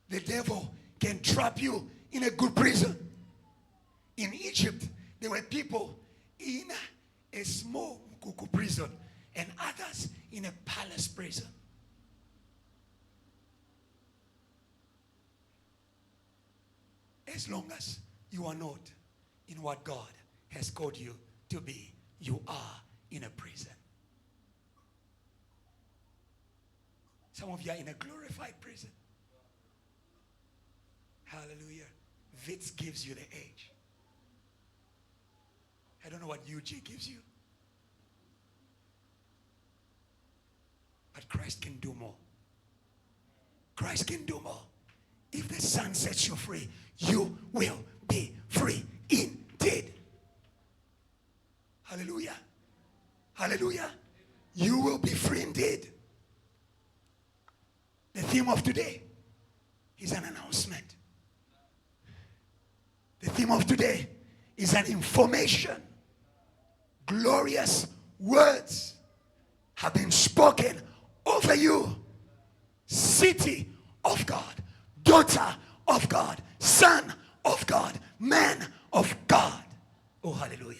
The devil can trap you in a good prison. In Egypt, there were people in a small prison and others in a palace prison. As long as you are not in what God has called you to be, you are in a prison. Some of you are in a glorified prison. Hallelujah. Vitz gives you the age. I don't know what UG gives you. But Christ can do more. Christ can do more. If the Son sets you free, you will be free indeed. Hallelujah. Hallelujah. You will be free indeed. The theme of today is an announcement. The theme of today is an information. Glorious words have been spoken over you. City of God, daughter of God, son of God, man of God. Oh, hallelujah.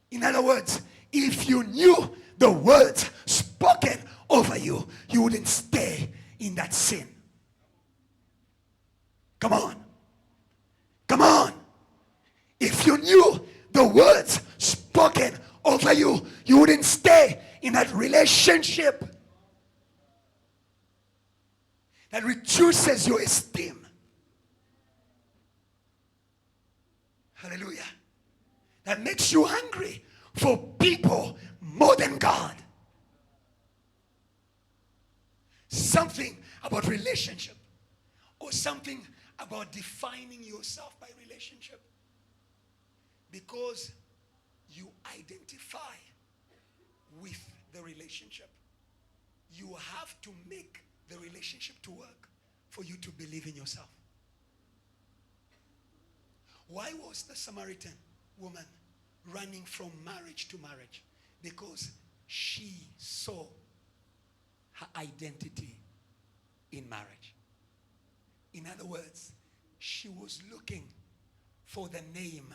In other words, if you knew the words spoken over you, you wouldn't stay in that sin. Come on. Come on. If you knew the words spoken over you, you wouldn't stay in that relationship that reduces your esteem. Hallelujah. That makes you hungry for people more than God. Something about relationship, or something about defining yourself by relationship, because you identify with the relationship. You have to make the relationship to work for you to believe in yourself. Why was the Samaritan woman running from marriage to marriage? Because she saw her identity in marriage. In other words, she was looking for the name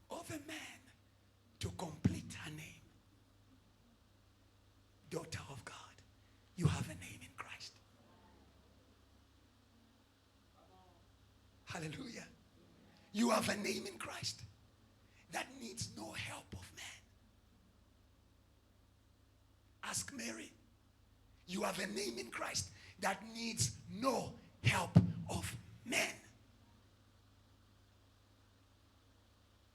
of a man to complete her name. Daughter of God, you have a name in Christ. Hallelujah. You have a name in Christ that needs no help of man. Ask Mary. You have a name in Christ that needs no help of man.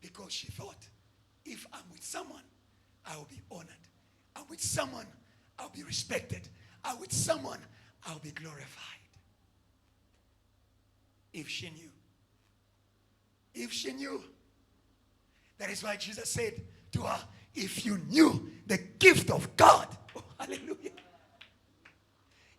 Because she thought, if I'm with someone, I will be honored. I'm with someone, I'll be respected. I'm with someone, I'll be glorified. If she knew. If she knew. That is why Jesus said to her, if you knew the gift of God, oh, hallelujah.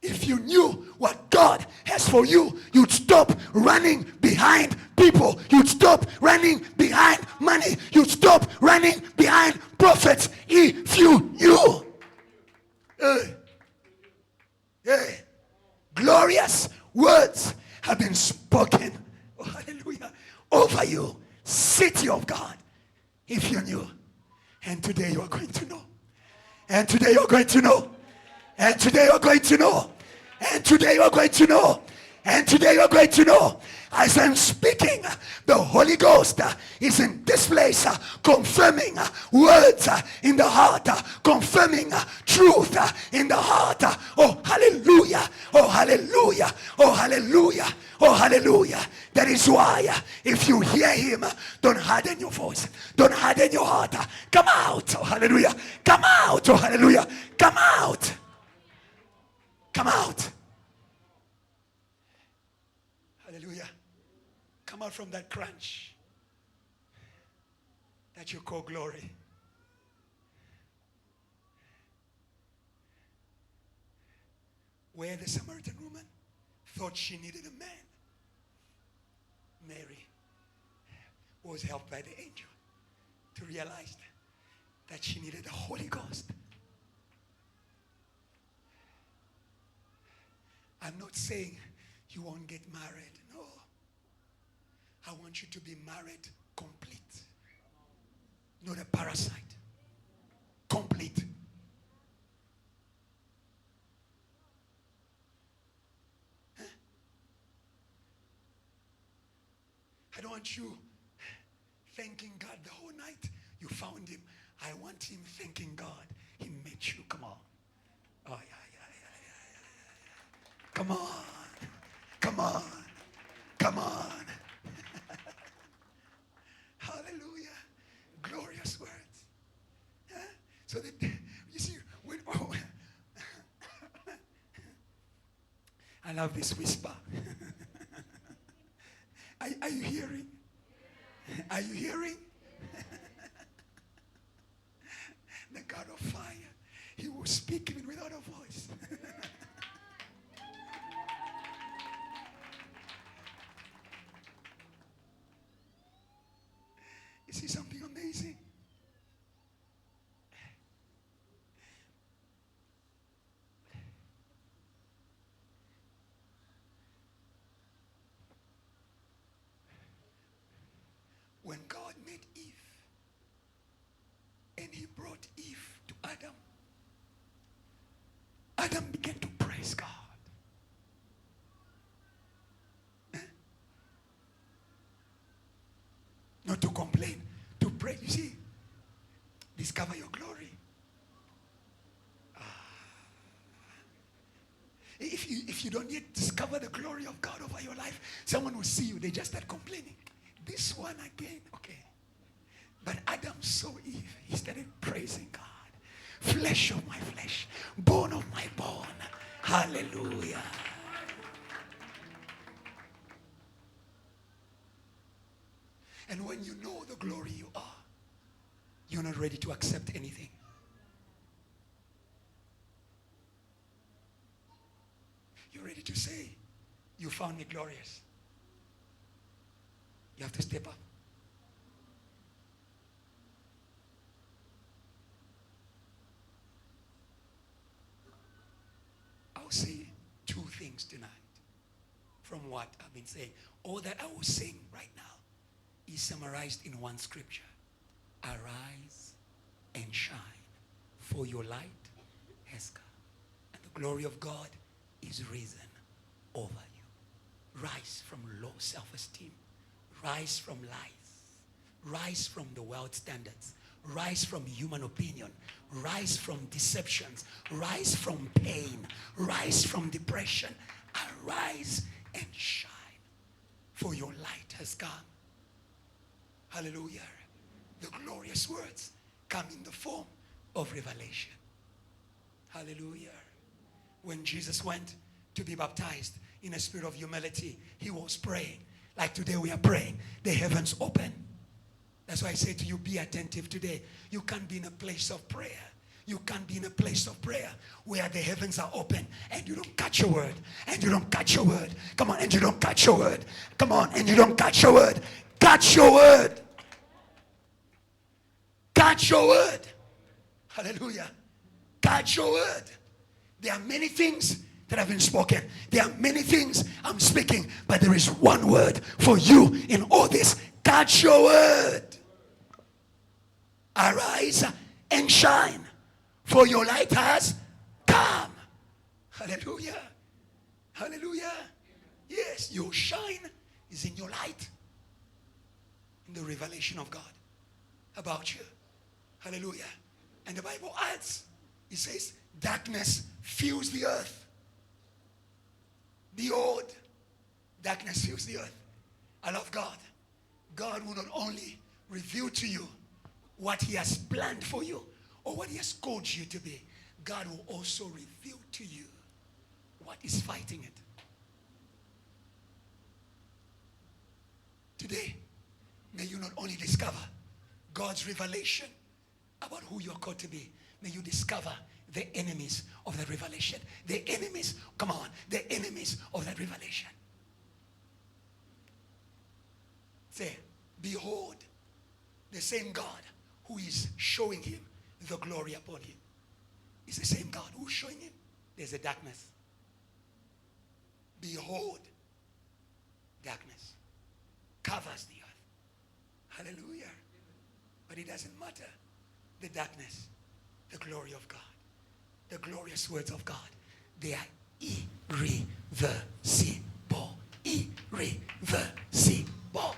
If you knew what God has for you, you'd stop running behind people. You'd stop running behind money. You'd stop running behind prophets if you knew. Glorious words have been spoken, oh, hallelujah, over you, city of God, if you knew. And today you are going to know. And today you are going to know. And today you are going to know. And today you are going to know. And today you are going to know. As I'm speaking, the Holy Ghost is in this place, confirming words in the heart, confirming truth in the heart. Oh, hallelujah. Oh, hallelujah. Oh, hallelujah. Oh, hallelujah. That is why, if you hear him, don't harden your voice. Don't harden your heart. Come out. Oh, hallelujah. Come out. Oh, hallelujah. Come out. Come out. Hallelujah. Come out from that crunch that you call glory. Where the Samaritan woman thought she needed a man, Mary was helped by the angel to realize that she needed the Holy Ghost. I'm not saying you won't get married. No. I want you to be married complete. Not a parasite. Complete. Huh? I don't want you thanking God the whole night. You found him. I want him thanking God. He met you. Come on. Oh, yeah. Come on. Come on. Come on. Hallelujah. Glorious words. Huh? So that, you see, when, oh, I love this whisper. Are you hearing? Are you hearing? The God of fire, he will speak even without a voice. You see something amazing? When God made Eve and he brought Eve to Adam, Adam began to praise God. Not to complain, to pray. You see, discover your glory. If you don't yet discover the glory of God over your life, someone will see you, they just start complaining. This one again, okay. But Adam saw Eve, he started praising God. Flesh of my flesh, bone of my bone. Hallelujah. And when you know the glory you are, you're not ready to accept anything. You're ready to say, you found me glorious. You have to step up. I'll say two things tonight from what I've been saying. All that I will sing right now is summarized in one scripture. Arise and shine, for your light has come, and the glory of God is risen over you. Rise from low self-esteem. Rise from lies. Rise from the world standards. Rise from human opinion. Rise from deceptions. Rise from pain. Rise from depression. Arise and shine, for your light has come. Hallelujah. The glorious words come in the form of revelation. Hallelujah. When Jesus went to be baptized in a spirit of humility, he was praying. Like today we are praying, the heavens open. That's why I say to you, be attentive today. You can't be in a place of prayer. You can't be in a place of prayer where the heavens are open and you don't catch a word. And you don't catch a word. Come on, and you don't catch a word. Come on, and you don't catch a word. Catch your word. Catch your word. Hallelujah. Catch your word. There are many things that have been spoken. There are many things I'm speaking, but there is one word for you in all this. Catch your word. Arise and shine, for your light has come. Hallelujah. Hallelujah. Yes, your shine is in your light, in the revelation of God about you. Hallelujah. And the Bible adds, it says, darkness fills the earth. Behold, darkness fills the earth. I love God. God will not only reveal to you what he has planned for you or what he has called you to be, God will also reveal to you what is fighting it. Today, may you not only discover God's revelation about who you're called to be, may you discover the enemies of that revelation. The enemies, come on, the enemies of that revelation. Say, behold, the same God who is showing him the glory upon him is the same God who's showing him there's a darkness. Behold, darkness covers the earth. Hallelujah. But it doesn't matter. The darkness, the glory of God, the glorious words of God, they are irreversible. Irreversible.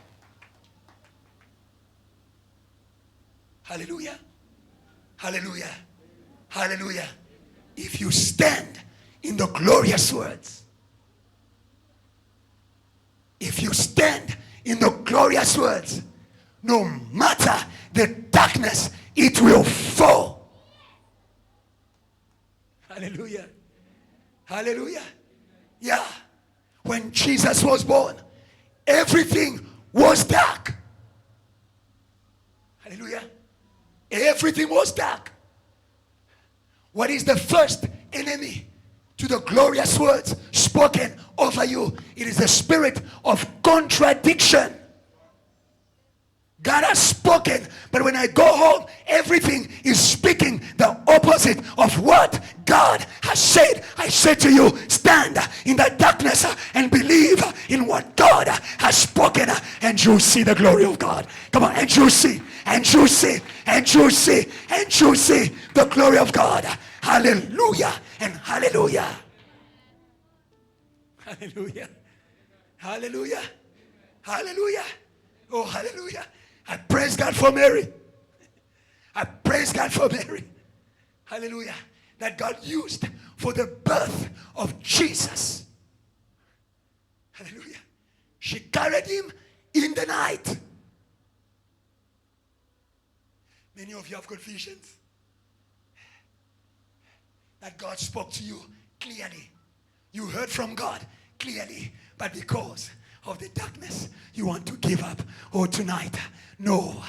Hallelujah. Hallelujah. Hallelujah. If you stand in the glorious words If you stand in the glorious words, no matter the darkness, it will fall. Hallelujah. Hallelujah. Yeah. When Jesus was born, everything was dark. Hallelujah. Everything was dark. What is the first enemy to the glorious words spoken over you? It is the spirit of contradiction. God has spoken, but when I go home, everything is speaking the opposite of what God has said. I say to you, stand in the darkness and believe in what God has spoken, and you'll see the glory of God. Come on, and you'll see, and you'll see, and you'll see, and you'll see the glory of God. Hallelujah and hallelujah. Hallelujah. Hallelujah. Hallelujah. Oh, hallelujah. I praise God for Mary. I praise God for Mary. Hallelujah. That God used for the birth of Jesus. Hallelujah. She carried him in the night. Many of you have got visions that God spoke to you clearly. You heard from God clearly, but because of the darkness, you want to give up. Oh, tonight, no.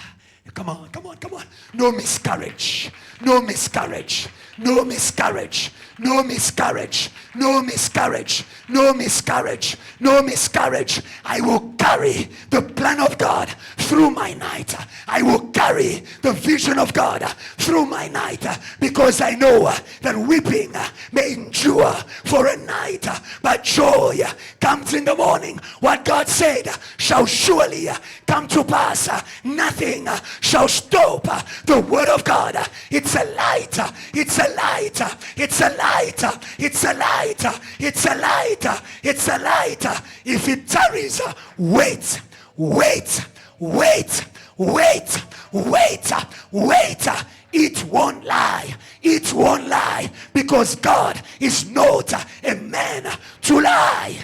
Come on, come on, come on. No miscarriage. No miscarriage. No miscarriage. No miscarriage. No miscarriage. No miscarriage. No miscarriage. I will carry the plan of God through my night. I will carry the vision of God through my night, because I know that weeping may endure for a night, but joy comes in the morning. What God said shall surely come to pass. Nothing shall stop the word of God. It's a light. It's a light. It's a light. It's a light. It's a light. It's a light. If it tarries, wait. Wait. Wait. Wait. Wait. Wait. It won't lie. It won't lie, because God is not a man to lie,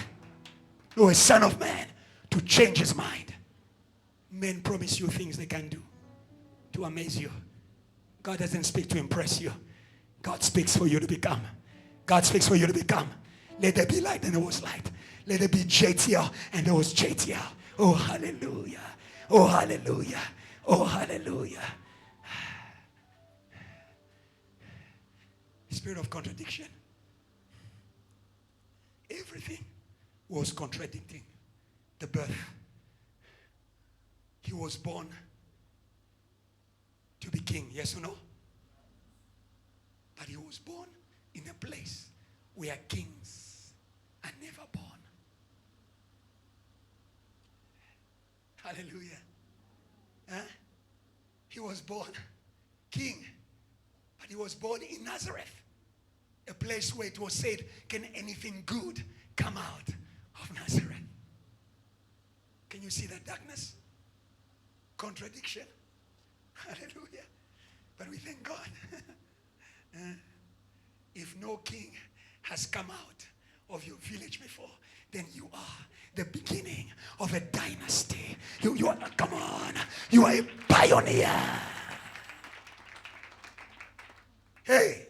nor a son of man to change his mind. Men promise you things they can do to amaze you. God doesn't speak to impress you. God speaks for you to become. God speaks for you to become. Let there be light, and there was light. Let there be JTL, and there was JTL. Oh, hallelujah. Oh, hallelujah. Oh, hallelujah. Spirit of contradiction. Everything was contradicting the birth. He was born to be king, yes or no? But he was born in a place where kings are never born. Hallelujah. Huh? He was born king, but he was born in Nazareth, a place where it was said, can anything good come out of Nazareth? Can you see that darkness? Contradiction. Hallelujah. But we thank God. If no king has come out of your village before, then you are the beginning of a dynasty. You are, come on, you are a pioneer. Hey,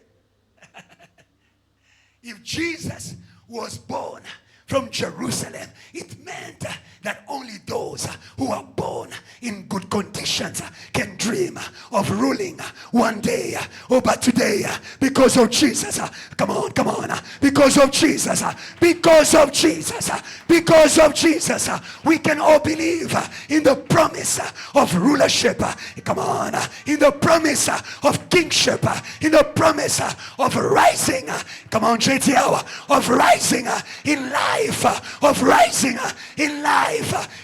if Jesus was born from Jerusalem, it meant that only those who are born in good conditions can dream of ruling one day. Oh, but today, because of Jesus, come on, come on, because of Jesus, because of Jesus, because of Jesus, we can all believe in the promise of rulership. Come on, in the promise of kingship, in the promise of rising. Come on, JTL, of rising in life, of rising in life.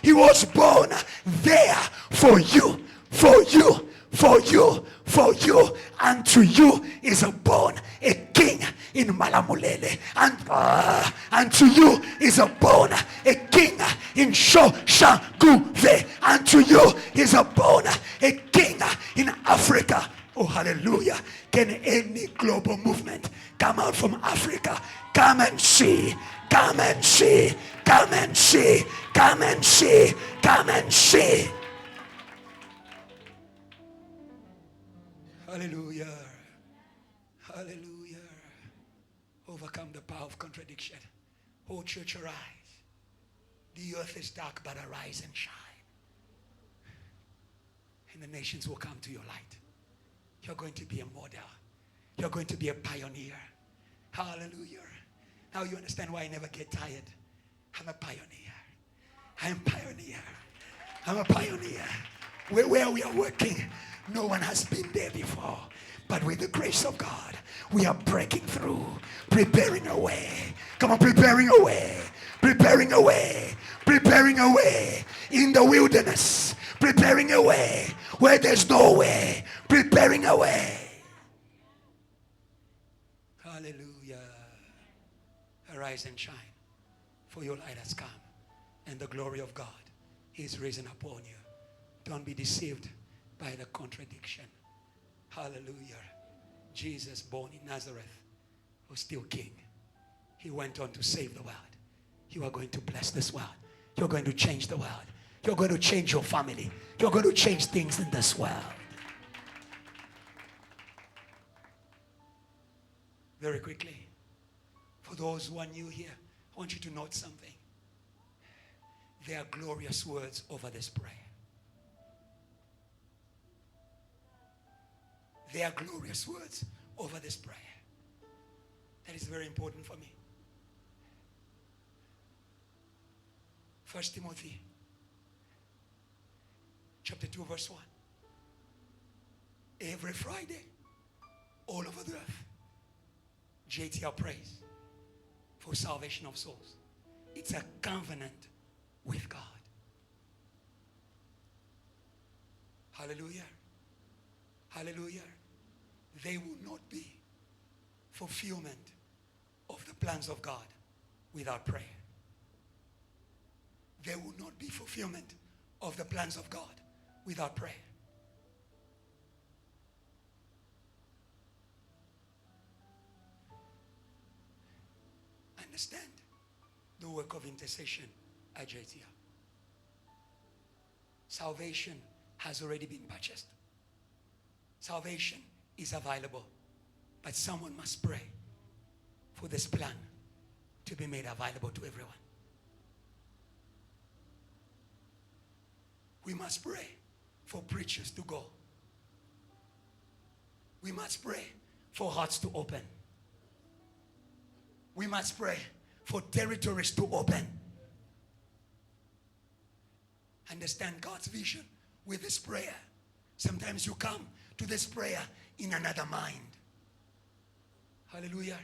He was born there for you, for you, for you, for you. And to you is born a king in Malamulele. And to you is born a king in Shoshaguve. And to you is born a king in Africa. Oh, hallelujah. Can any global movement come out from Africa? Come and see. Come and see. Come and see. Come and see. Come and see. Hallelujah. Hallelujah. Overcome the power of contradiction. Oh, church, arise. The earth is dark, but arise and shine. And the nations will come to your light. You're going to be a model. You're going to be a pioneer. Hallelujah. Now you understand why I never get tired. I'm a pioneer. I am pioneer. I'm a pioneer. Where we are working, no one has been there before. But with the grace of God, we are breaking through, preparing a way. Come on, preparing a way. Preparing a way. Preparing a way in the wilderness. Preparing a way where there's no way. Preparing a way. Hallelujah. Arise and shine, for your light has come, and the glory of God is risen upon you. Don't be deceived by the contradiction. Hallelujah. Jesus, born in Nazareth, was still king. He went on to save the world. You are going to bless this world. You're going to change the world. You're going to change your family. You're going to change things in this world. Very quickly, for those who are new here, I want you to note something. There are glorious words over this prayer. There are glorious words over this prayer. That is very important for me. 1 Timothy chapter 2 verse 1. Every Friday, all over the earth, JTR prays for salvation of souls. It's a covenant with God. Hallelujah. Hallelujah. There will not be fulfillment of the plans of God without prayer. There will not be fulfillment of the plans of God without prayer. Understand the work of intercession at JTR. Salvation has already been purchased. Salvation is available, but someone must pray for this plan to be made available to everyone. We must pray for preachers to go. We must pray for hearts to open. We must pray for territories to open. Understand God's vision with this prayer. Sometimes you come to this prayer in another mind. Hallelujah.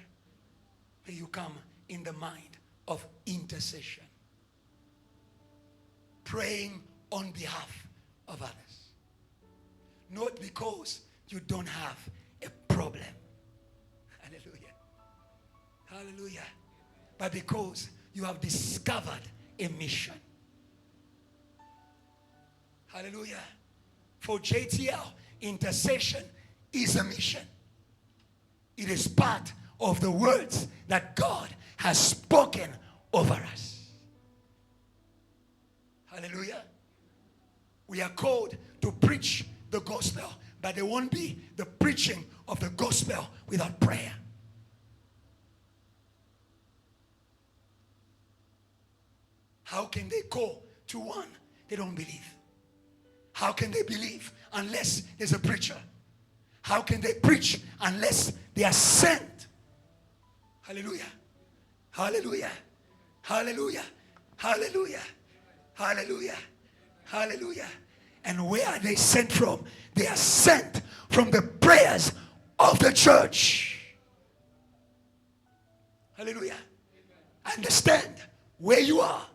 May you come in the mind of intercession. Praying on behalf of others. Not because you don't have a problem. Hallelujah. Hallelujah. But because you have discovered a mission. Hallelujah. For JTL, intercession is a mission. It is part of the words that God has spoken over us. Hallelujah. We are called to preach the gospel, but there won't be the preaching of the gospel without prayer. How can they call to one they don't believe? How can they believe unless there's a preacher? How can they preach unless they are sent? Hallelujah. Hallelujah. Hallelujah. Hallelujah. Hallelujah. Hallelujah. And where are they sent from? They are sent from the prayers of the church. Hallelujah. Understand where you are.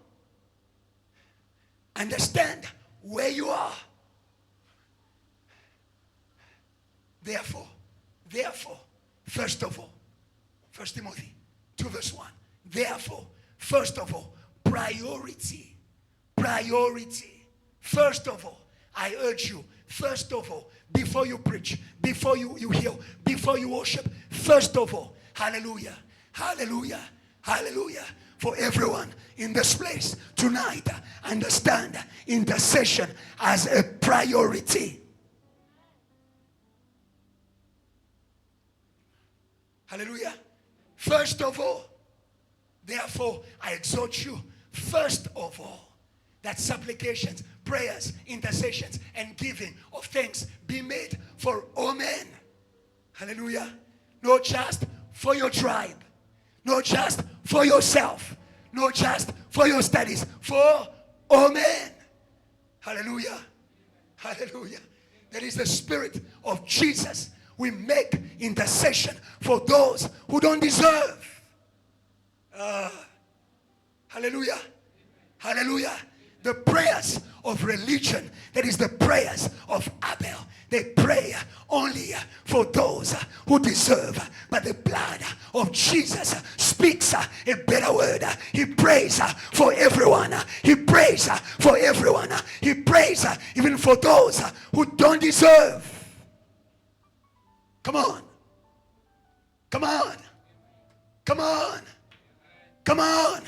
Understand where you are. Therefore, first of all, 1 Timothy 2 verse 1. Therefore, first of all, priority. First of all, I urge you, first of all, before you preach, before you heal, before you worship, first of all, hallelujah, hallelujah, hallelujah. for everyone in this place tonight understand intercession as a priority. Hallelujah. First of all, therefore, I exhort you, first of all, that supplications, prayers, intercessions, and giving of thanks be made for all men. Hallelujah. Not just for your tribe, not just for yourself, not just for your studies, for all men. Hallelujah. Hallelujah. That is the spirit of Jesus. We make intercession for those who don't deserve. Hallelujah. Hallelujah. The prayers of religion, that is the prayers of Abel, they pray only for those who deserve. But the blood of Jesus speaks a better word. He prays for everyone. He prays for everyone. He prays even for those who don't deserve. Come on. Come on. Come on. Come on.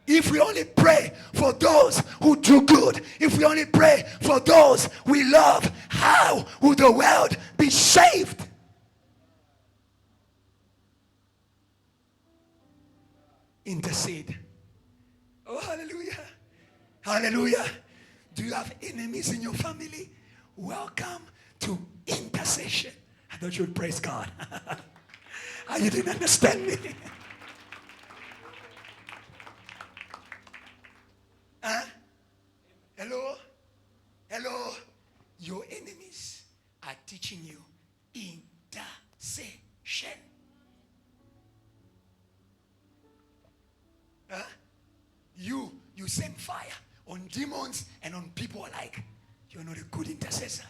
If we only pray for those who do good, if we only pray for those we love, how will the world be saved? Intercede. Oh, hallelujah. Hallelujah. Do you have enemies in your family? Welcome to intercession. I thought you would praise God. You didn't understand me. Hello? Hello? Your enemies are teaching you intercession. You send fire on demons and on people alike. You're not a good intercessor.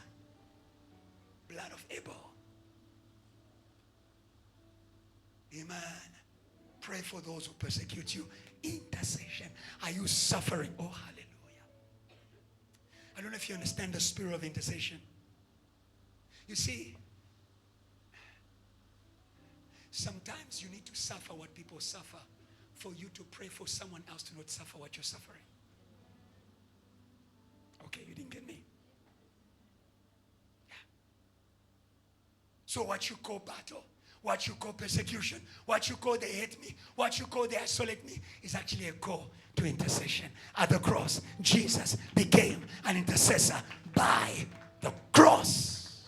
Blood of Abel. Amen. Pray for those who persecute you. Intercession. Are you suffering? Oh, hallelujah. I don't know if you understand the spirit of intercession. You see, sometimes you need to suffer what people suffer for you to pray for someone else to not suffer what you're suffering. Okay, you didn't get me. Yeah. So what you call battle, what you call persecution, what you call they hate me, what you call they isolate me, is actually a call to intercession. At the cross, Jesus became an intercessor by the cross.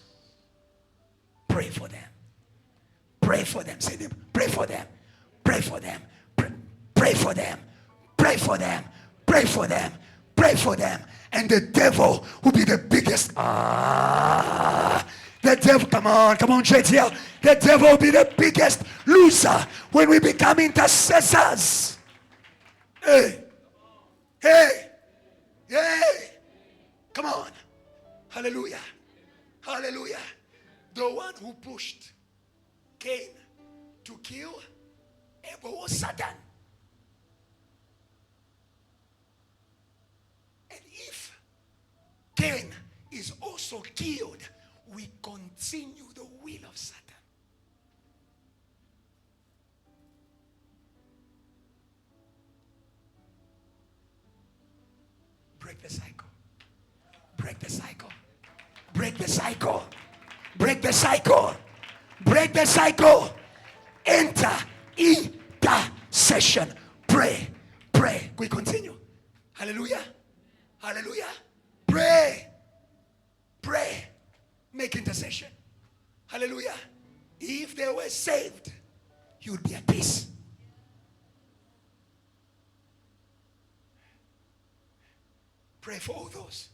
Pray for them. Pray for them. Say them. Pray for them. Pray for them. Pray for them. Pray for them. Pray for them. Pray for them. And the devil will be the biggest. The devil, come on, JTL. The devil will be the biggest loser when we become intercessors. Hey. Hey. Hey. Come on. Hallelujah. Hallelujah. The one who pushed Cain to kill Abel was Satan. And if Cain is also killed, we continue the will of Satan. Break the cycle. Break the cycle. Break the cycle. Break the cycle. Break the cycle. Enter intercession. Pray. Pray. We continue. Hallelujah. Hallelujah. Pray. Pray. Make intercession. Hallelujah. If they were saved, you would be at peace. Pray for all those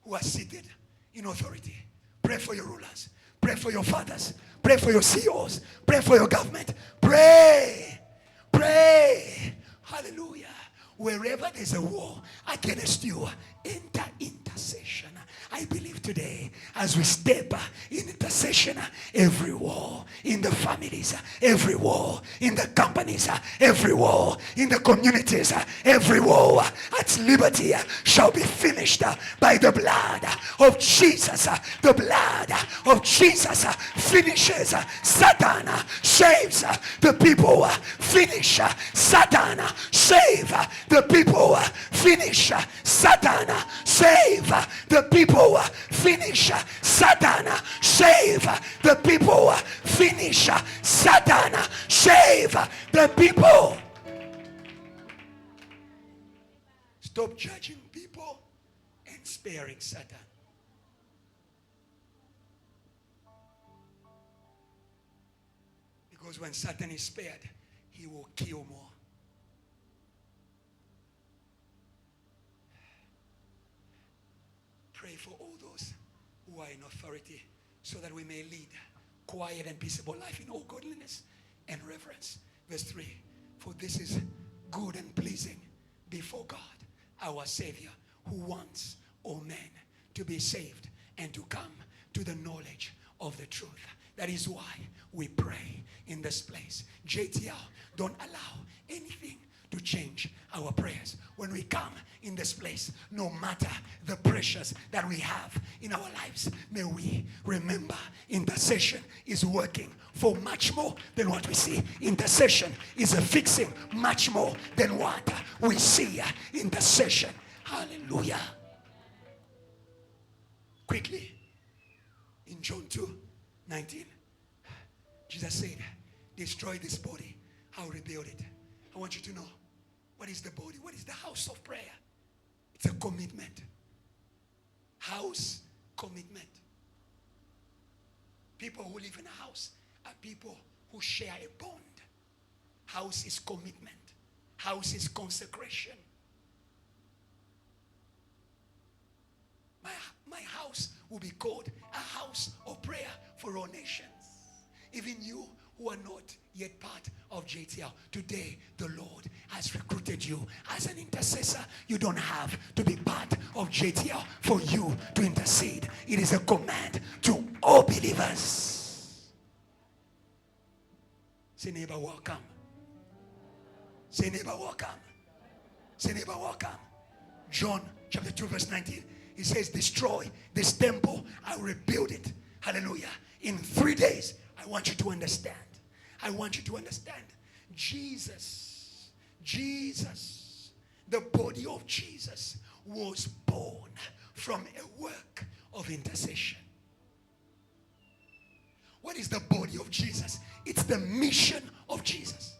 who are seated in authority. Pray for your rulers. Pray for your fathers. Pray for your CEOs. Pray for your government. Pray. Pray. Hallelujah. Wherever there's a war against you, enter intercession. I believe today, as we step in intercession, every war in the families, every war in the companies, every war in the communities, every war at liberty shall be finished by the blood of Jesus. The blood of Jesus finishes Satan saves the people. Finish Satan. Save the people. Finish Satan. Save the people. Finish Satan. Save the people. Finish Satan. Save the people. Stop judging people and sparing Satan. Because when Satan is spared, he will kill more. Pray for all those who are in authority so that we may lead quiet and peaceable life in all godliness and reverence. Verse 3, for this is good and pleasing before God, our Savior, who wants all men to be saved and to come to the knowledge of the truth. That is why we pray in this place. JTL, don't allow anything to change our prayers. When we come in this place, no matter the pressures that we have in our lives, may we remember intercession is working for much more than what we see. Intercession is fixing much more than what we see. Intercession. Hallelujah. Quickly, in John 2:19, Jesus said, destroy this body, I'll rebuild it. I want you to know, what is the body? What is the house of prayer? It's a commitment. House, commitment. People who live in a house are people who share a bond. House is commitment. House is consecration. My house will be called a house of prayer for all nations. Even you who are not yet part of JTL, today the Lord has recruited you as an intercessor. You don't have to be part of JTL for you to intercede. It is a command to all believers. Say neighbor, welcome. Say neighbor, welcome. Say neighbor, welcome. John chapter 2 verse 19. He says, destroy this temple, I will rebuild it. Hallelujah. In 3 days, I want you to understand. I want you to understand. Jesus, the body of Jesus was born from a work of intercession. What is the body of Jesus? It's the mission of Jesus.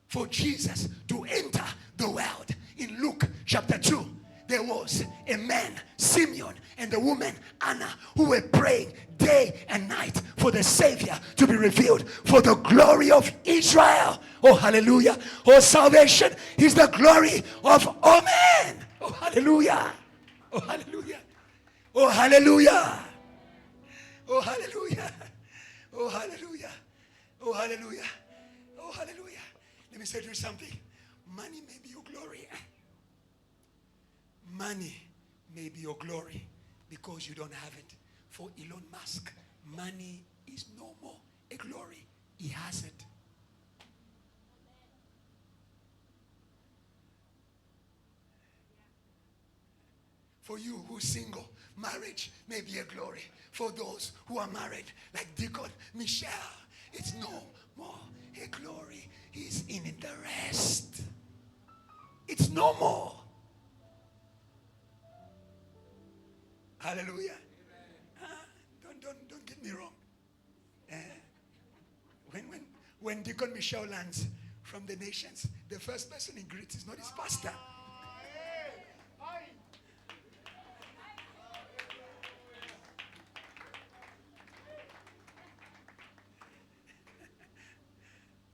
For Jesus to enter the world. In Luke chapter 2, there was a man, Simeon, and the woman, Anna, who were praying day and night for the Savior to be revealed, for the glory of Israel. Oh, hallelujah. Oh, salvation is the glory of all men. Oh, hallelujah. Oh, hallelujah. Oh, hallelujah. Oh, hallelujah. Oh, hallelujah. Oh, hallelujah. Oh, hallelujah. Let me say to you something. Money may be your glory. Money may be your glory because you don't have it. For Elon Musk, money is no more a glory. He has it. For you who's single, marriage may be a glory. For those who are married, like Deacon Michelle, it's no more a glory. He's in the rest. It's no more. Hallelujah. Don't get me wrong. When Deacon Michelle lands from the nations, the first person he greets is not his pastor.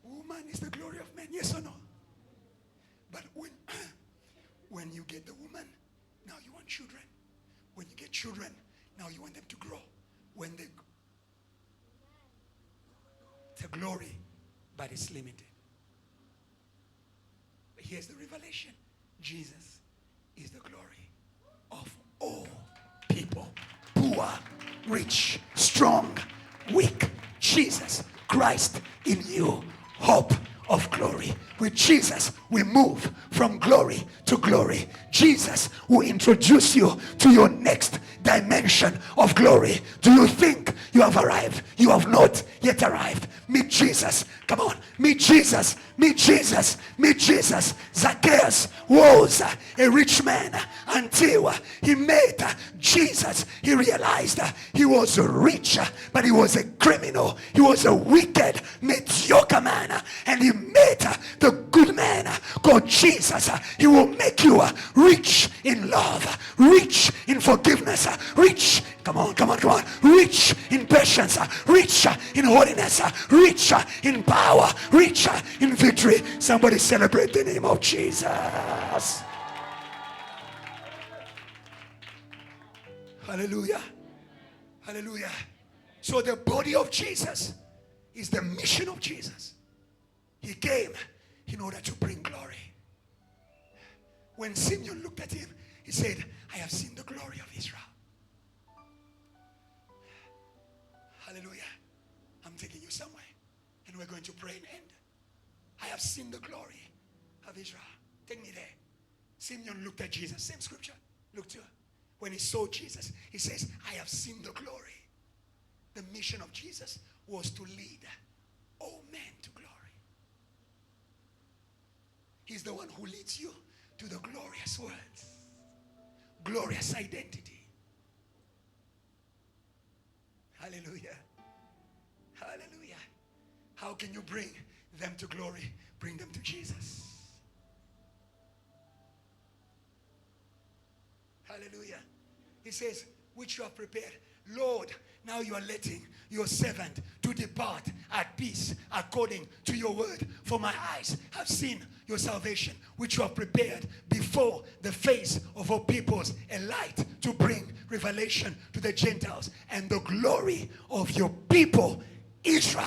Woman is the glory of men, yes or no? But when you get the woman, now you want children. When you get children, now you want them to grow. When they, it's a glory, but it's limited. But here's the revelation. Jesus is the glory of all people. Poor, rich, strong, weak. Jesus Christ in you. Hope of glory. With Jesus, we move from glory to glory. Jesus will introduce you to your next dimension of glory. Do you think you have arrived? You have not yet arrived. Meet Jesus. Come on. Meet Jesus. Meet Jesus. Meet Jesus. Zacchaeus was a rich man until he met Jesus. He realized he was rich, but he was a criminal. He was a wicked, mediocre man. And he met the good man called Jesus. He will make you rich in love, rich in forgiveness, rich, come on, rich in patience, rich in holiness, rich in power, rich in victory. Somebody celebrate the name of Jesus. Hallelujah. Hallelujah. So the body of Jesus is the mission of Jesus. He came in order to bring glory. When Simeon looked at him, he said, I have seen the glory of Israel. Hallelujah. I'm taking you somewhere, and we're going to pray and end. I have seen the glory of Israel. Take me there. Simeon looked at Jesus. Same scripture. Look to her. When he saw Jesus, he says, I have seen the glory. The mission of Jesus was to lead all men to glory. He's the one who leads you to the glorious words, glorious identity. Hallelujah. Hallelujah. How can you bring them to glory? Bring them to Jesus. Hallelujah. He says, which you have prepared. Lord, now you are letting your servant to depart at peace according to your word. For my eyes have seen your salvation, which you have prepared before the face of all peoples, a light to bring revelation to the Gentiles and the glory of your people, Israel.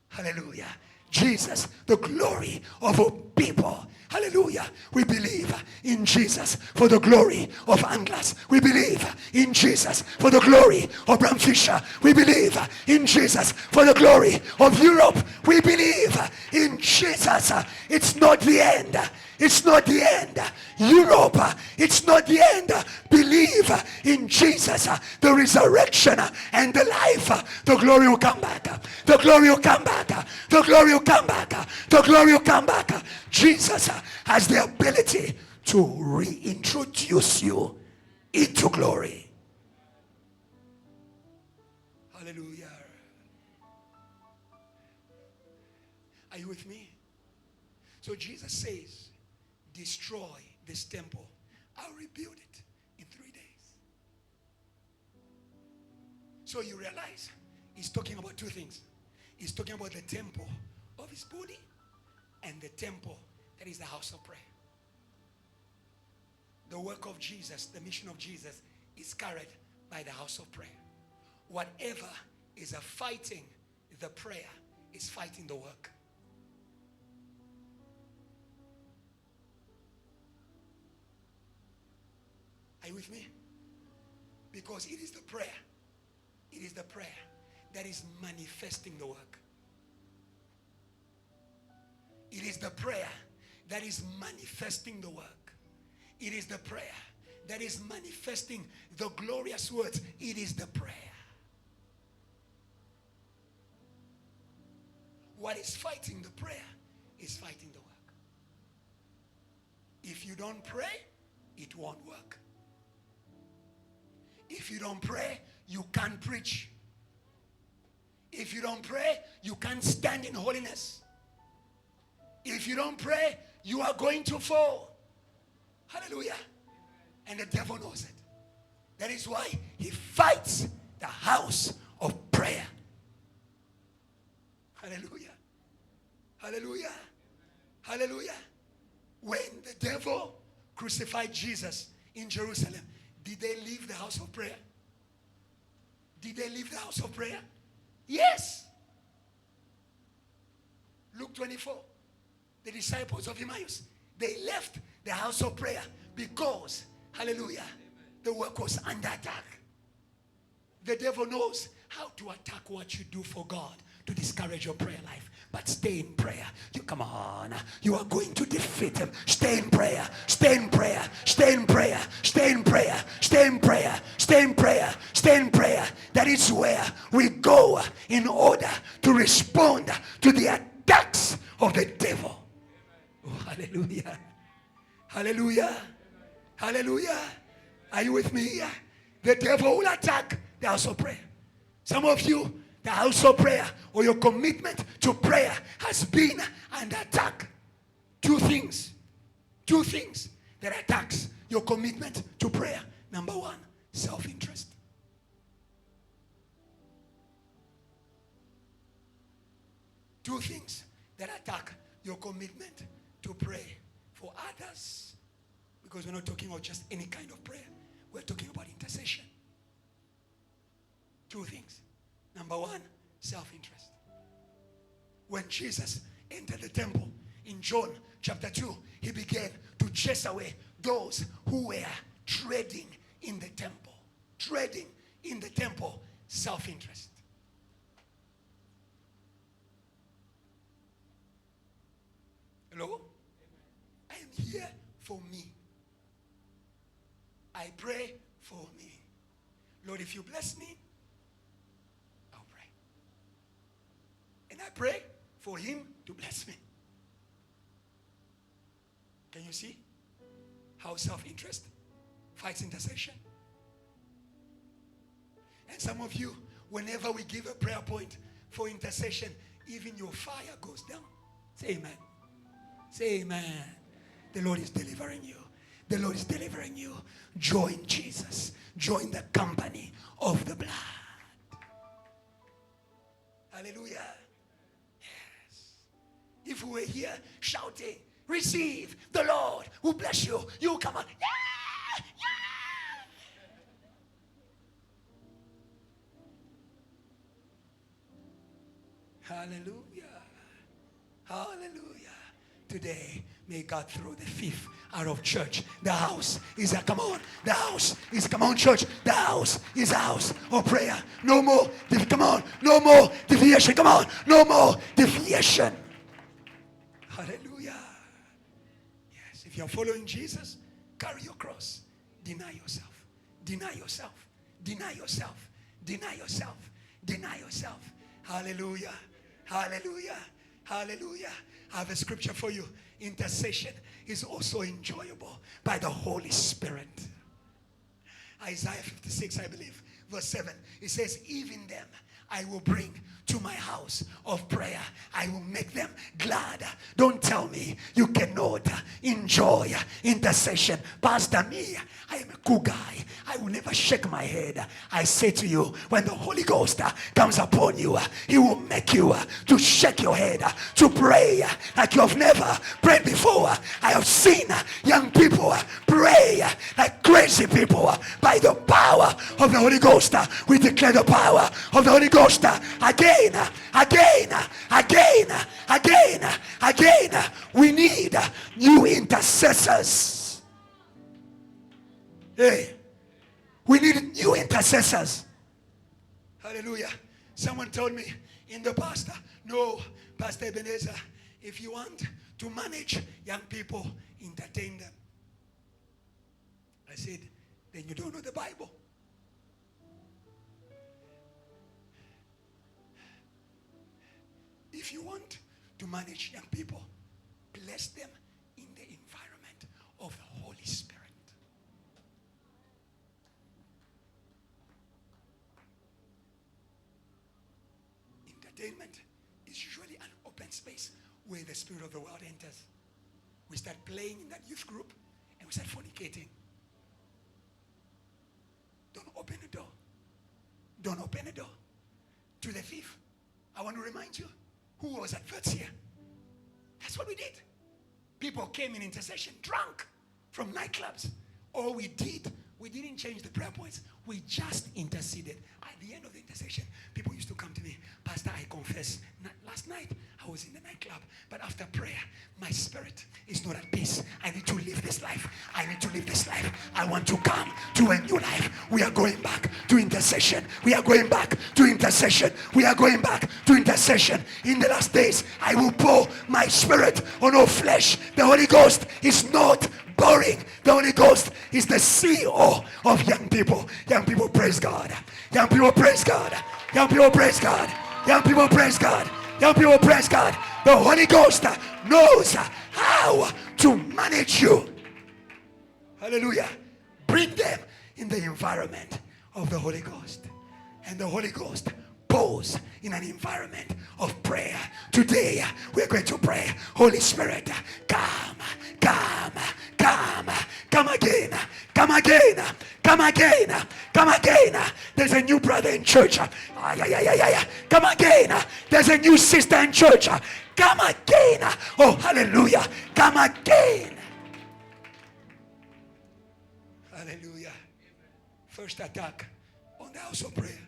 Hallelujah. Jesus, the glory of our people. Hallelujah. We believe in Jesus for the glory of Anglas. We believe in Jesus for the glory of Bram Fisher. We believe in Jesus for the glory of Europe. We believe in Jesus. It's not the end. It's not the end. Europe, it's not the end. Believe in Jesus, the resurrection and the life. The glory will come back. The glory will come back. The glory will come back. The glory will come back. Jesus has the ability to reintroduce you into glory. Hallelujah. Are you with me? So Jesus says, destroy this temple. I'll rebuild it in 3 days. So you realize he's talking about two things. He's talking about the temple of his body and the temple that is the house of prayer. The work of Jesus, the mission of Jesus is carried by the house of prayer. Whatever is a fighting the prayer is fighting the work. Are you with me? Because it is the prayer. It is the prayer that is manifesting the work. It is the prayer that is manifesting the work. It is the prayer that is manifesting the glorious words. It is the prayer. What is fighting the prayer is fighting the work. If you don't pray, it won't work. If you don't pray, you can't preach. If you don't pray, you can't stand in holiness. If you don't pray, you are going to fall. Hallelujah. And the devil knows it. That is why he fights the house of prayer. Hallelujah. Hallelujah. Hallelujah. When the devil crucified Jesus in Jerusalem, did they leave the house of prayer? Did they leave the house of prayer? Yes. Luke 24. The disciples of Emmaus, they left the house of prayer because, hallelujah, the work was under attack. The devil knows how to attack what you do for God to discourage your prayer life. but stay in prayer. You come on. You are going to defeat him. Stay in prayer. Stay in prayer. Stay in prayer. Stay in prayer. Stay in prayer. Stay in prayer. Stay in prayer. That is where we go in order to respond to the attacks of the devil. Oh, hallelujah. Hallelujah. Hallelujah. Are you with me? The devil will attack the house of prayer. Some of you, the house of prayer or your commitment to prayer has been under attack. Two things that attacks your commitment to prayer. Number one, self-interest. Two things that attack your commitment to pray for others. Because we're not talking about just any kind of prayer. We're talking about intercession. Two things. Number one, self-interest. When Jesus entered the temple in John chapter 2, he began to chase away those who were trading in the temple. Trading in the temple, self-interest. Hello? I am here for me. I pray for me. Lord, if you bless me, I'll pray. And I pray for him to bless me. Can you see how self-interest fights intercession? And some of you, whenever we give a prayer point for intercession, even your fire goes down. Say amen. Say amen. The Lord is delivering you. The Lord is delivering you. Join Jesus. Join the company of the blood. Hallelujah. Yes. If we were here shouting, receive the Lord who bless you, you come on. Yeah! Yeah! Hallelujah. Hallelujah. Today, may God throw the thief out of church. The house is a, come on. The house is, come on church. The house is a house of prayer. No more, come on. No more deviation. Come on. No more deviation. Hallelujah. Yes, if you're following Jesus, carry your cross. Deny yourself. Deny yourself. Deny yourself. Deny yourself. Deny yourself. Hallelujah. Hallelujah. Hallelujah. I have a scripture for you. Intercession is also enjoyable by the Holy Spirit. Isaiah 56, I believe, verse 7. It says, even them I will bring to my house of prayer. I will make them glad. Don't tell me you cannot enjoy intercession. Pastor, me, I am a cool guy. I will never shake my head. I say to you, when the Holy Ghost comes upon you, he will make you to shake your head, to pray like you have never prayed before. I have seen young people pray like crazy people by the power of the Holy Ghost. We declare the power of the Holy Ghost again. We need new intercessors. Hey. We need new intercessors. Hallelujah. Someone told me in the past, no, Pastor Ebenezer, if you want to manage young people, entertain them. I said, then you don't know the Bible. If you want to manage young people, bless them in the environment of the Holy Spirit. Entertainment is usually an open space where the spirit of the world enters. We start playing in that youth group and we start fornicating. Don't open the door. Don't open the door to the thief. I want to remind you who was at first here. That's what we did. People came in intercession drunk from nightclubs. All we did, we didn't change the prayer points. We just interceded. At the end of the intercession, people used to come to me, Pastor, I confess, last night I was in the nightclub, but after prayer, my spirit is not at peace. I need to live this life. I need to live this life. I want to come to a new life. We are going back to intercession. We are going back to intercession. We are going back to intercession. In the last days, I will pour my spirit on all flesh. The Holy Ghost is not boring. The Holy Ghost is the CEO of young people. Young people, praise God. Young people, praise God. Young people, praise God. Young people, praise God. Young people, praise God. The Holy Ghost knows how to manage you. Hallelujah. Bring them in the environment of the Holy Ghost. And the Holy Ghost pose in an environment of prayer. Today we're going to pray. Holy Spirit, come, come, come, come again, come again, come again, come again. There's a new brother in church. Come again. There's a new sister in church. Come again. Oh, hallelujah. Come again. Hallelujah. First attack on the house of prayer,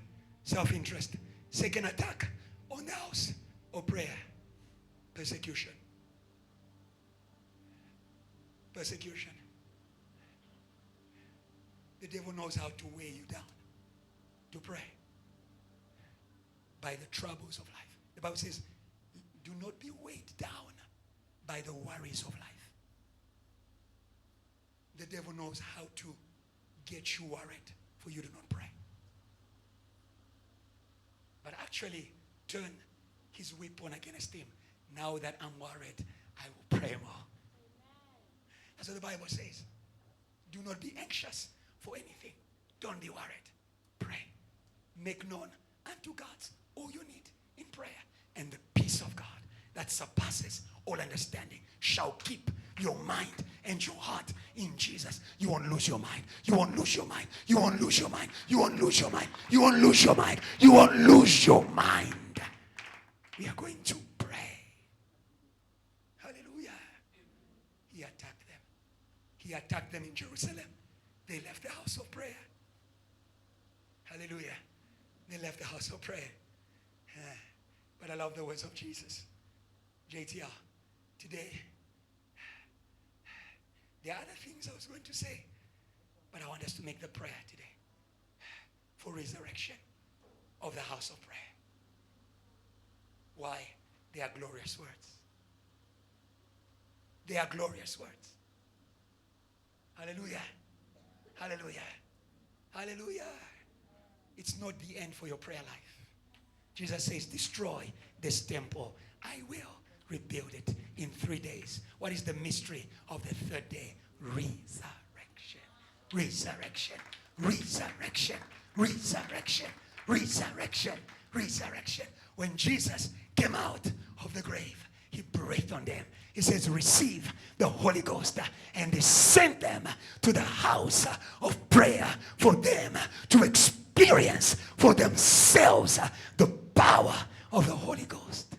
self-interest. Second attack on the house of prayer, persecution. Persecution. The devil knows how to weigh you down to pray by the troubles of life. The Bible says, do not be weighed down by the worries of life. The devil knows how to get you worried for you to not pray. But actually turn his weapon against him. Now that I'm worried, I will pray more. That's what the Bible says. Do not be anxious for anything. Don't be worried. Pray. Make known unto God all you need in prayer. And the peace of God that surpasses all understanding shall keep your mind and your heart in Jesus. You won't lose your mind. You won't lose your mind. You won't lose your mind. You won't lose your mind. You won't lose your mind. You won't lose your mind. We are going to pray. Hallelujah. He attacked them. He attacked them in Jerusalem. They left the house of prayer. Hallelujah. They left the house of prayer. But I love the words of Jesus. JTR, today, there are other things I was going to say, but I want us to make the prayer today for resurrection of the house of prayer. Why? They are glorious words. They are glorious words. Hallelujah. Hallelujah. Hallelujah. It's not the end for your prayer life. Jesus says, destroy this temple. I will rebuild it in 3 days. What is the mystery of the third day? Resurrection. Resurrection. Resurrection. Resurrection. Resurrection. Resurrection. When Jesus came out of the grave, he breathed on them. He says, receive the Holy Ghost. And they sent them to the house of prayer for them to experience for themselves the power of the Holy Ghost.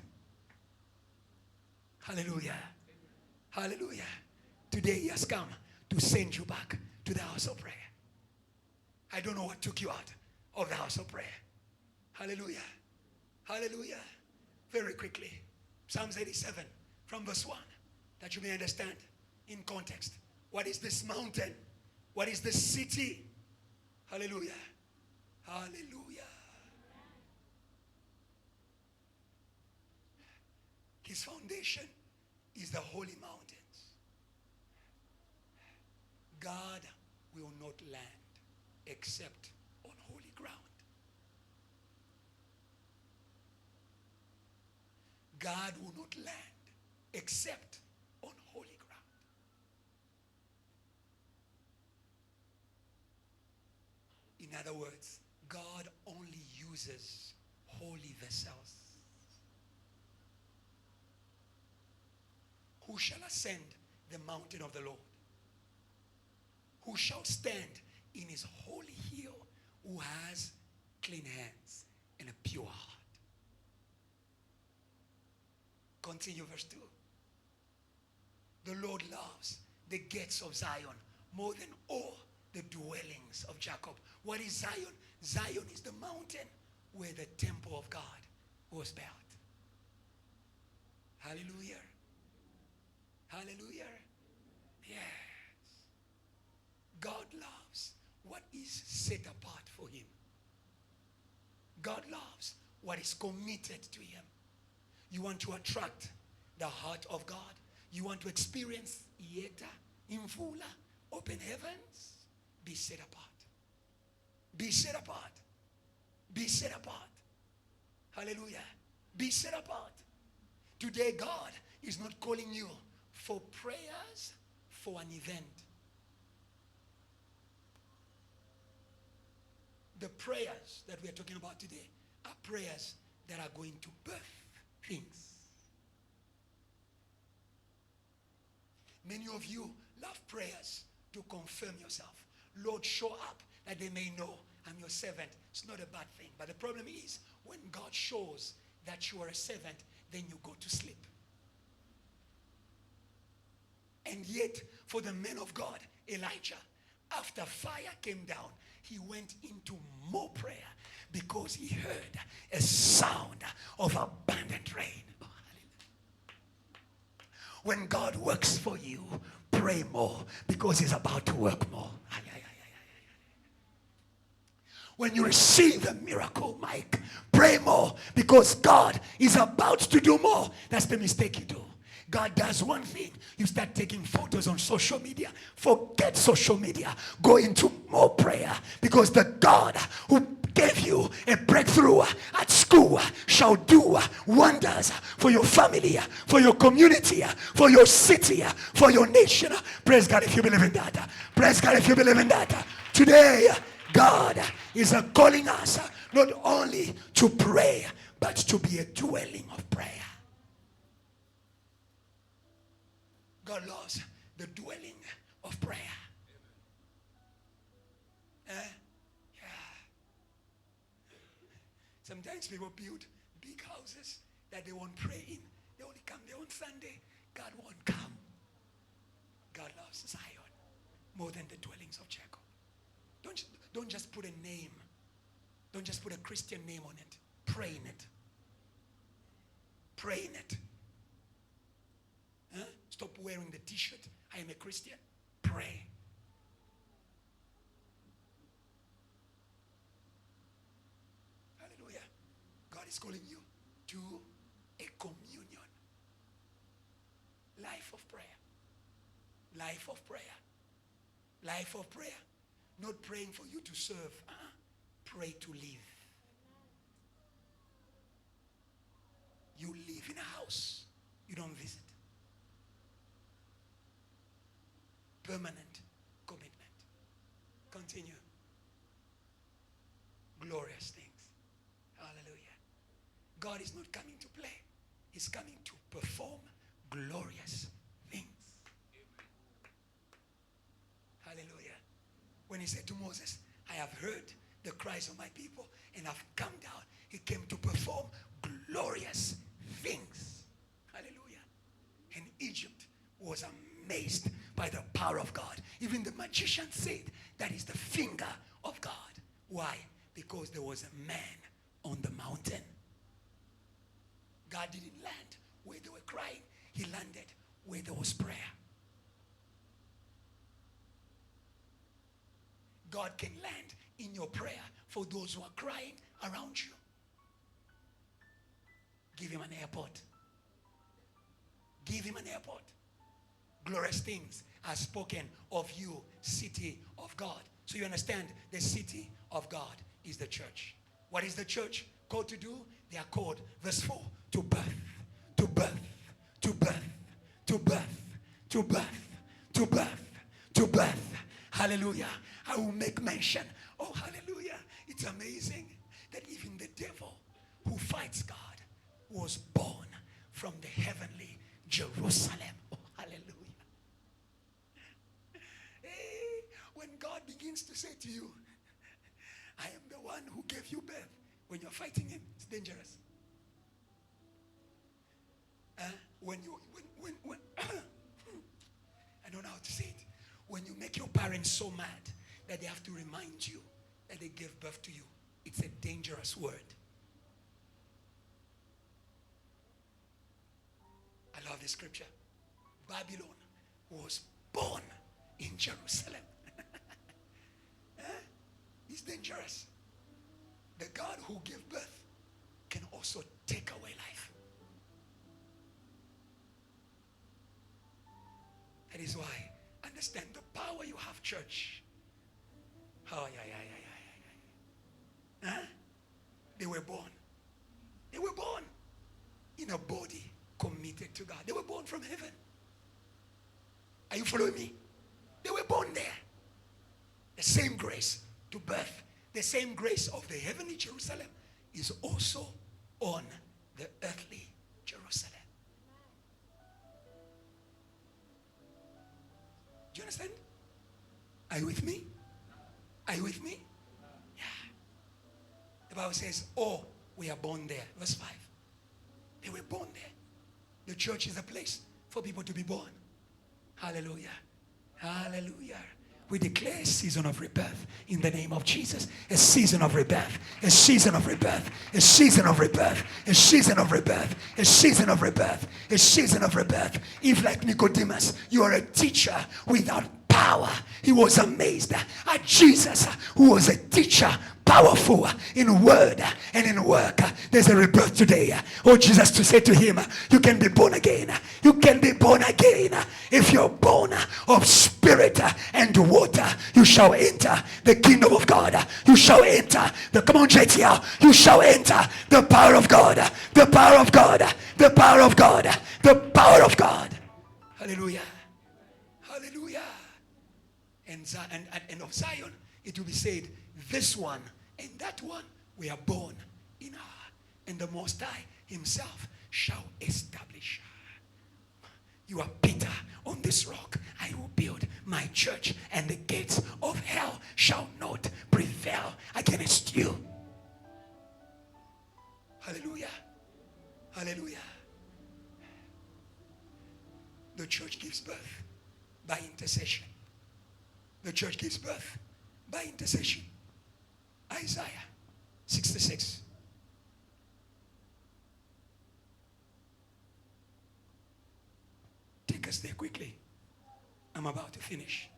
Hallelujah. Hallelujah. Today he has come to send you back to the house of prayer. I don't know what took you out of the house of prayer. Hallelujah. Hallelujah. Very quickly. Psalms 87 from verse 1. That you may understand in context. What is this mountain? What is this city? Hallelujah. Hallelujah. His foundation is the holy mountains. God will not land except on holy ground. God will not land except on holy ground. In other words, God only uses holy vessels. Who shall ascend the mountain of the Lord? Who shall stand in his holy hill? Who has clean hands and a pure heart? Continue verse 2. The Lord loves the gates of Zion more than all the dwellings of Jacob. What is Zion? Zion is the mountain where the temple of God was spared. Hallelujah. Hallelujah. Yes. God loves what is set apart for him. God loves what is committed to him. You want to attract the heart of God. You want to experience Yeta, Imvula, open heavens. Be set apart. Be set apart. Be set apart. Hallelujah. Be set apart. Today God is not calling you for prayers for an event. The prayers that we are talking about today are prayers that are going to birth things. Many of you love prayers to confirm yourself. Lord, show up that they may know I'm your servant. It's not a bad thing. But the problem is when God shows that you are a servant, then you go to sleep. And yet, for the man of God, Elijah, after fire came down, he went into more prayer because he heard a sound of abundant rain. Oh, when God works for you, pray more because he's about to work more. When you receive the miracle, Mike, pray more because God is about to do more. That's the mistake you do. God does one thing. You start taking photos on social media. Forget social media. Go into more prayer because the God who gave you a breakthrough at school shall do wonders for your family, for your community, for your city, for your nation. Praise God if you believe in that. Praise God if you believe in that. Today, God is calling us not only to pray, but to be a dwelling of prayer. God loves the dwelling of prayer. Yeah. Sometimes people build big houses that they won't pray in. They only come there on Sunday. God won't come. God loves Zion more than the dwellings of Jacob. Don't just put a name. Don't just put a Christian name on it. Pray in it. Pray in it. Huh? Stop wearing the t-shirt. I am a Christian. Pray. Hallelujah. God is calling you to a communion. Life of prayer. Life of prayer. Life of prayer. Not praying for you to serve. Pray to live. You live in a house. You don't visit. Permanent commitment. Continue. Glorious things. Hallelujah. God is not coming to play. He's coming to perform glorious things. Hallelujah. When he said to Moses, I have heard the cries of my people and I've come down. He came to perform glorious things. Hallelujah. And Egypt was amazed by the power of God. Even the magician said that is the finger of God. Why? Because there was a man on the mountain. God didn't land where they were crying. He landed where there was prayer. God can land in your prayer for those who are crying around you. Give him an airport. Give him an airport. Glorious things are spoken of you, city of God. So you understand the city of God is the church. What is the church called to do? They are called, verse 4, to birth, to birth, to birth, to birth, to birth, to birth, to birth. Hallelujah. I will make mention. Oh, hallelujah. It's amazing that even the devil who fights God was born from the heavenly Jerusalem. Oh, hallelujah. Hey, when God begins to say to you, I am the one who gave you birth. When you're fighting him, it's dangerous. When I don't know how to say it. When you make your parents so mad that they have to remind you that they gave birth to you, it's a dangerous word. the scripture. Babylon was born in Jerusalem. It's dangerous. The God who gave birth can also take away life. That is why, understand the power you have, church. Oh, yeah. They were born. They were born in a body committed to God. They were born from heaven. Are you following me? They were born there. The same grace to birth, the same grace of the heavenly Jerusalem is also on the earthly Jerusalem. Do you understand? Are you with me? Are you with me? Yeah. The Bible says, oh, we are born there. Verse 5. They were born there. The church is a place for people to be born. Hallelujah. Hallelujah. We declare a season of rebirth in the name of Jesus. A season of rebirth. A season of rebirth. A season of rebirth. A season of rebirth. A season of rebirth. A season of rebirth. If like Nicodemus, you are a teacher without power. He was amazed at Jesus, who was a teacher, powerful in word and in work. There's a rebirth today. Oh, Jesus, to say to him, you can be born again. You can be born again. If you're born of spirit and water, you shall enter the kingdom of God. You shall enter the, come on, JTL, you shall enter the power of God. The power of God. The power of God. The power of God. Hallelujah. Hallelujah. And of Zion, it will be said, this one and that one we are born in her, and the Most High himself shall establish her. You are Peter, on this rock I will build my church, and the gates of hell shall not prevail against you. Hallelujah. Hallelujah. The church gives birth by intercession. The church gives birth by intercession. Isaiah 66. Take us there quickly. I'm about to finish.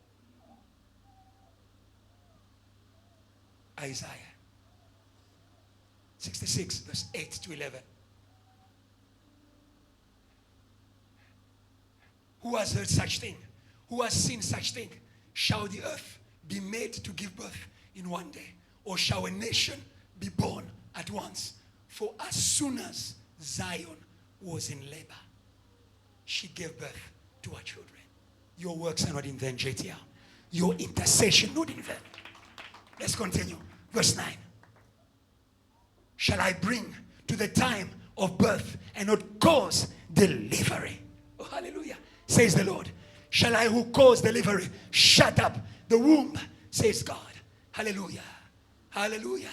Isaiah 66, verse 8 to 11. Who has heard such thing? Who has seen such thing? Shall the earth be made to give birth in one day? Or shall a nation be born at once? For as soon as Zion was in labor, she gave birth to her children. Your works are not in vain, JTL. Your intercession not in vain. Let's continue. Verse 9. Shall I bring to the time of birth and not cause delivery? Oh, hallelujah. Says the Lord. Shall I who cause delivery shut up the womb? Says God. Hallelujah. Hallelujah.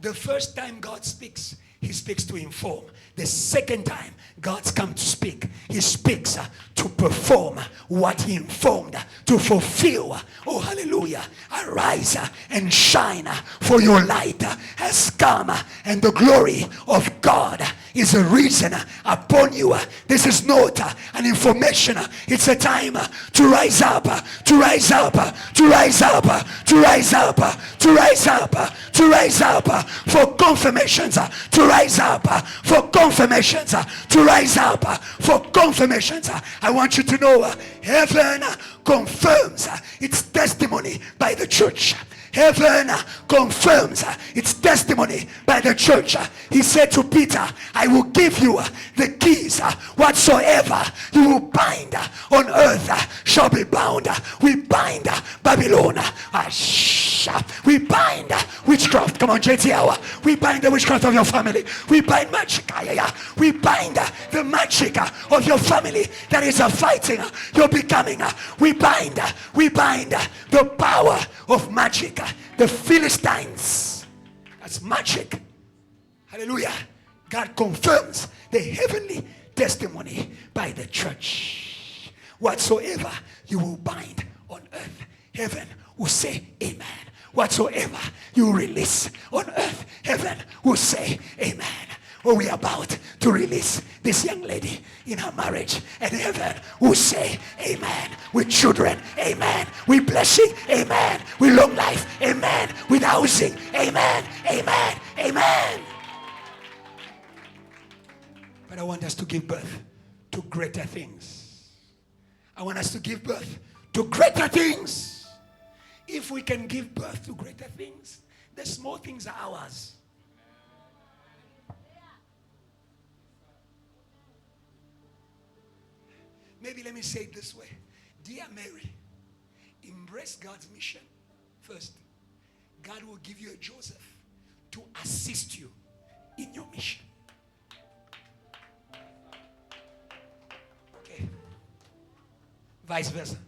The first time God speaks, he speaks to inform. The second time God's come to speak, he speaks to perform what he informed, to fulfill. Oh, hallelujah. Arise and shine, for your light has come, and the glory of God is risen upon you. This is not an information. It's a time to rise up, to rise up, to rise up, to rise up, to rise up, to rise up for confirmations, to rise up for confirmations, to rise up for confirmations. I want you to know, heaven confirms its testimony by the church. Heaven confirms its testimony by the church. He said to Peter, I will give you the keys. Whatsoever you will bind on earth shall be bound. We bind Babylon. We bind witchcraft. Come on, JTL. We bind the witchcraft of your family. We bind magic. We bind the magic of your family that is fighting your becoming. We bind the power of magic. The Philistines. That's magic. Hallelujah. God confirms the heavenly testimony by the church. Whatsoever you will bind on earth, heaven will say amen. Whatsoever you release on earth, heaven will say amen. Oh, we are about to release this young lady in her marriage, and heaven will say amen. With children, amen. With blessing, amen. With long life, amen. With housing, amen. Amen. Amen. But I want us to give birth to greater things. I want us to give birth to greater things. If we can give birth to greater things, the small things are ours. Maybe let me say it this way. Dear Mary, embrace God's mission first. God will give you a Joseph to assist you in your mission. Okay. Vice versa.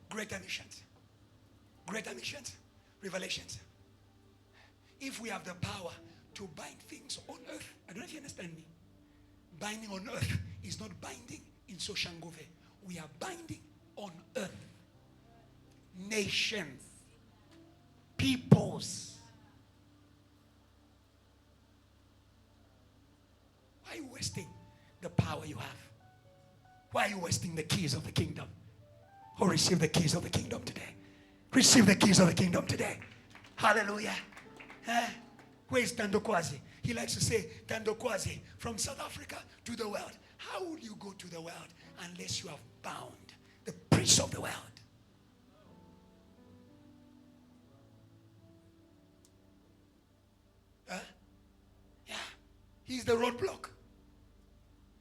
Greater missions. Greater missions. Revelations. If we have the power to bind things on earth, I don't know if you understand me. Binding on earth is not binding in Soshangove. We are binding on earth. Nations. Peoples. Why are you wasting the power you have? Why are you wasting the keys of the kingdom? Oh, receive the keys of the kingdom today. Receive the keys of the kingdom today. Hallelujah. Where's Tando Kwazi? He likes to say, Tando Kwazi, from South Africa to the world. How will you go to the world unless you have bound the prince of the world? Yeah. He's the roadblock.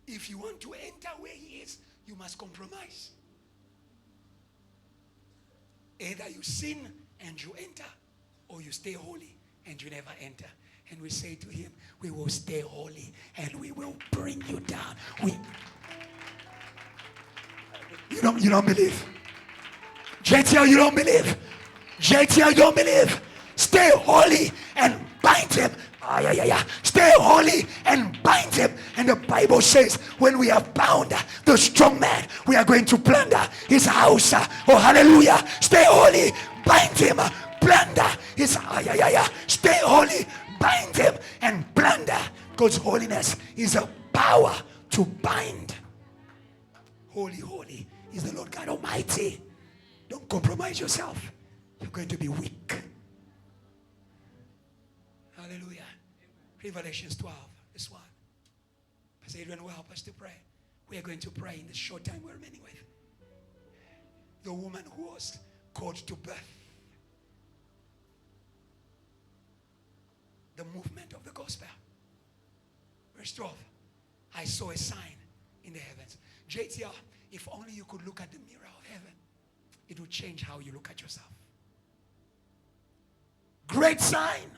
If you want to enter where he is, you must compromise. Either you sin and you enter, or you stay holy and you never enter. And we say to him, we will stay holy and we will bring you down. You don't believe. JTL, you don't believe. JTL, you don't believe. Stay holy and bind him. Stay holy and bind him. And the Bible says, when we have bound the strong man, we are going to plunder his house. Oh, hallelujah. Stay holy, bind him, plunder his house. Stay holy, bind him, and plunder. Because holiness is a power to bind. Holy, holy is the Lord God Almighty. Don't compromise yourself. You're going to be weak. Hallelujah. Revelations 12, this one. Pastor Adrian will help us to pray. We are going to pray in this short time we're remaining with. The woman who was called to birth. The movement of the gospel. Verse 12. I saw a sign in the heavens. JTR, if only you could look at the mirror of heaven, it would change how you look at yourself. Great sign.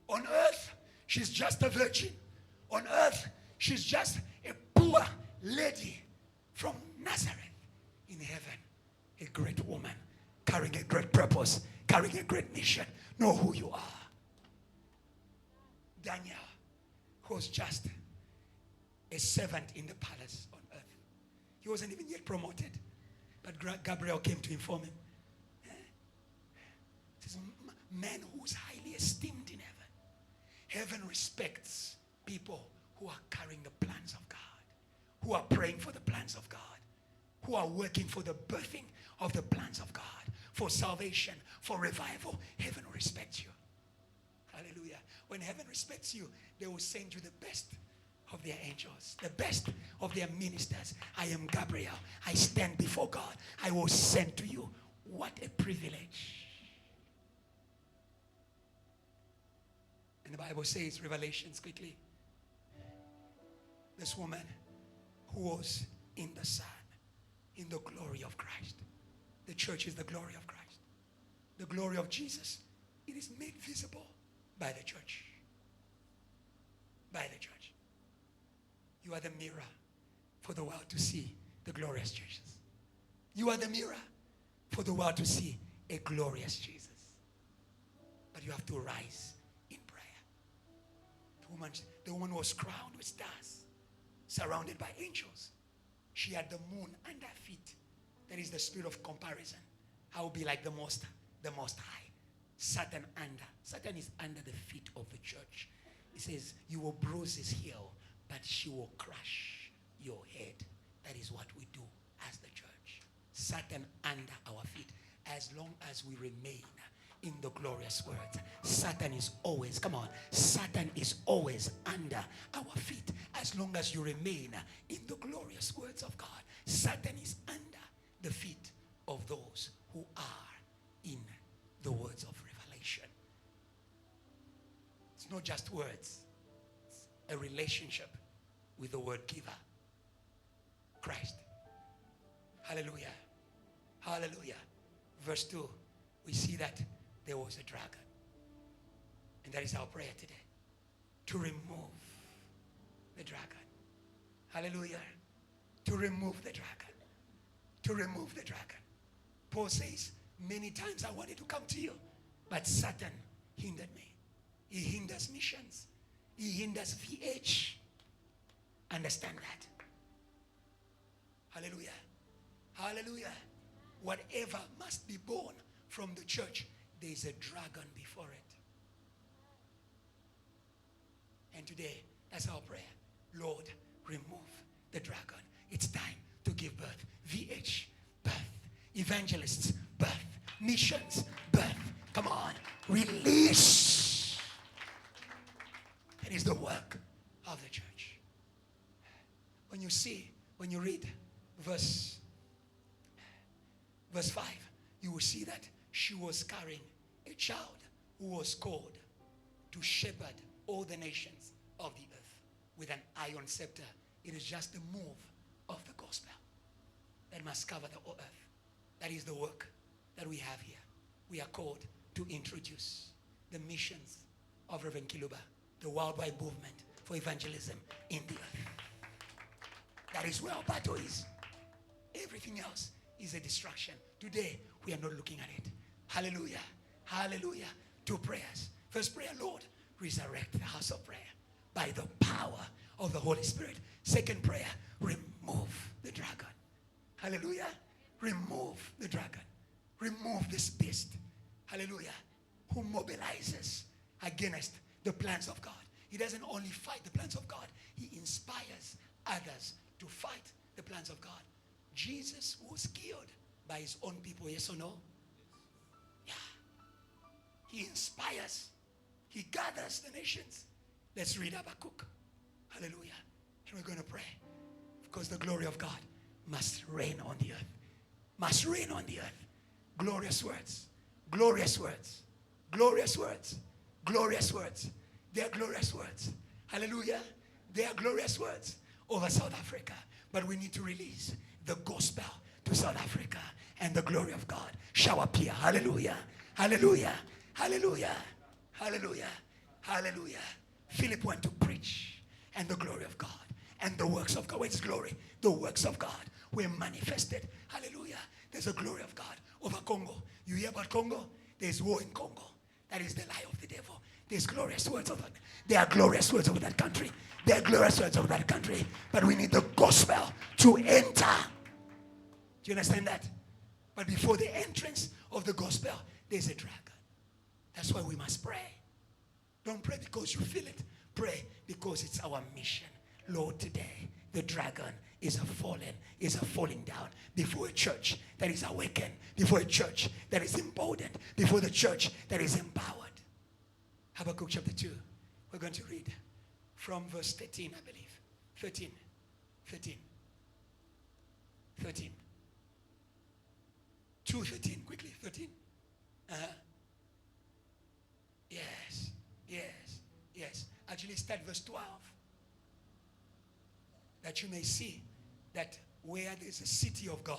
On earth, she's just a virgin. On earth, she's just a poor lady from Nazareth. In heaven, a great woman carrying a great purpose, carrying a great mission. Know who you are. Daniel was just a servant in the palace on earth. He wasn't even yet promoted. But Gabriel came to inform him. This man who's highly esteemed in heaven. Heaven respects people who are carrying the plans of God, who are praying for the plans of God, who are working for the birthing of the plans of God, for salvation, for revival. Heaven respects you. Hallelujah. When heaven respects you, they will send you the best of their angels, the best of their ministers. I am Gabriel. I stand before God. I will send to you. What a privilege. And the Bible says, Revelations quickly, this woman who was in the sun, in the glory of Christ. The church is the glory of Christ. The glory of Jesus, it is made visible by the church. By the church. You are the mirror for the world to see the glorious Jesus. You are the mirror for the world to see a glorious Jesus. But you have to rise in prayer. The woman was crowned with stars, surrounded by angels. She had the moon under her feet. That is the spirit of comparison. I will be like the most high. Satan under. Satan is under the feet of the church. He says, you will bruise his heel, but she will crush your head. That is what we do as the church. Satan under our feet. As long as we remain in the glorious words, Satan is always, come on, Satan is always under our feet. As long as you remain in the glorious words of God, Satan is under the feet of those who are in the words of revelation. It's not just words, it's a relationship with the word giver, Christ. Hallelujah. Hallelujah. Verse 2, we see that there was a dragon. And that is our prayer today. To remove the dragon. Hallelujah. To remove the dragon. To remove the dragon. Paul says, many times I wanted to come to you, but Satan hindered me. He hinders missions. He hinders VH. Understand that. Hallelujah. Hallelujah. Whatever must be born from the church, there is a dragon before it. And today, that's our prayer. Lord, remove the dragon. It's time to give birth. VH, birth. Evangelists, birth. Missions, birth. Come on, release. It is the work of the church. When you read verse 5, you will see that she was carrying a child who was called to shepherd all the nations of the earth with an iron scepter. It is just the move of the gospel that must cover the earth. That is the work that we have here. We are called to introduce the missions of Reverend Kiluba, the worldwide movement for evangelism in the earth. That is where our battle is. Everything else is a distraction. Today, we are not looking at it. Hallelujah. Hallelujah. 2 prayers. First prayer, Lord, resurrect the house of prayer by the power of the Holy Spirit. Second prayer, remove the dragon. Hallelujah. Remove the dragon. Remove this beast. Hallelujah. Who mobilizes against the plans of God. He doesn't only fight the plans of God, he inspires others to fight the plans of God. Jesus was killed by his own people, yes or no? Yeah. He inspires. He gathers the nations. Let's read Habakkuk. Hallelujah. And we're going to pray. Because the glory of God must reign on the earth. Must reign on the earth. Glorious words. Glorious words. Glorious words. Glorious words. They are glorious words. Hallelujah. They are glorious words over South Africa. But we need to release the gospel to South Africa, and the glory of God shall appear. Hallelujah. Hallelujah. Hallelujah. Hallelujah. Hallelujah. Philip went to preach, and the glory of God and the works of God. Where's glory? The works of God were manifested. Hallelujah. There's a glory of God over Congo. You hear about Congo? There's war in Congo. That is the lie of the devil. There's glorious words over that. There are glorious words over that country. There are glorious words over that country. But we need the gospel to enter. Do you understand that? But before the entrance of the gospel, there's a dragon. That's why we must pray. Don't pray because you feel it. Pray because it's our mission. Lord, today, the dragon is falling down before a church that is awakened, before a church that is emboldened, before the church that is empowered. Habakkuk chapter 2. We're going to read from verse 13, I believe. 13. 2:13, quickly, 13. Yes. Actually, start verse 12. That you may see that where there's a city of God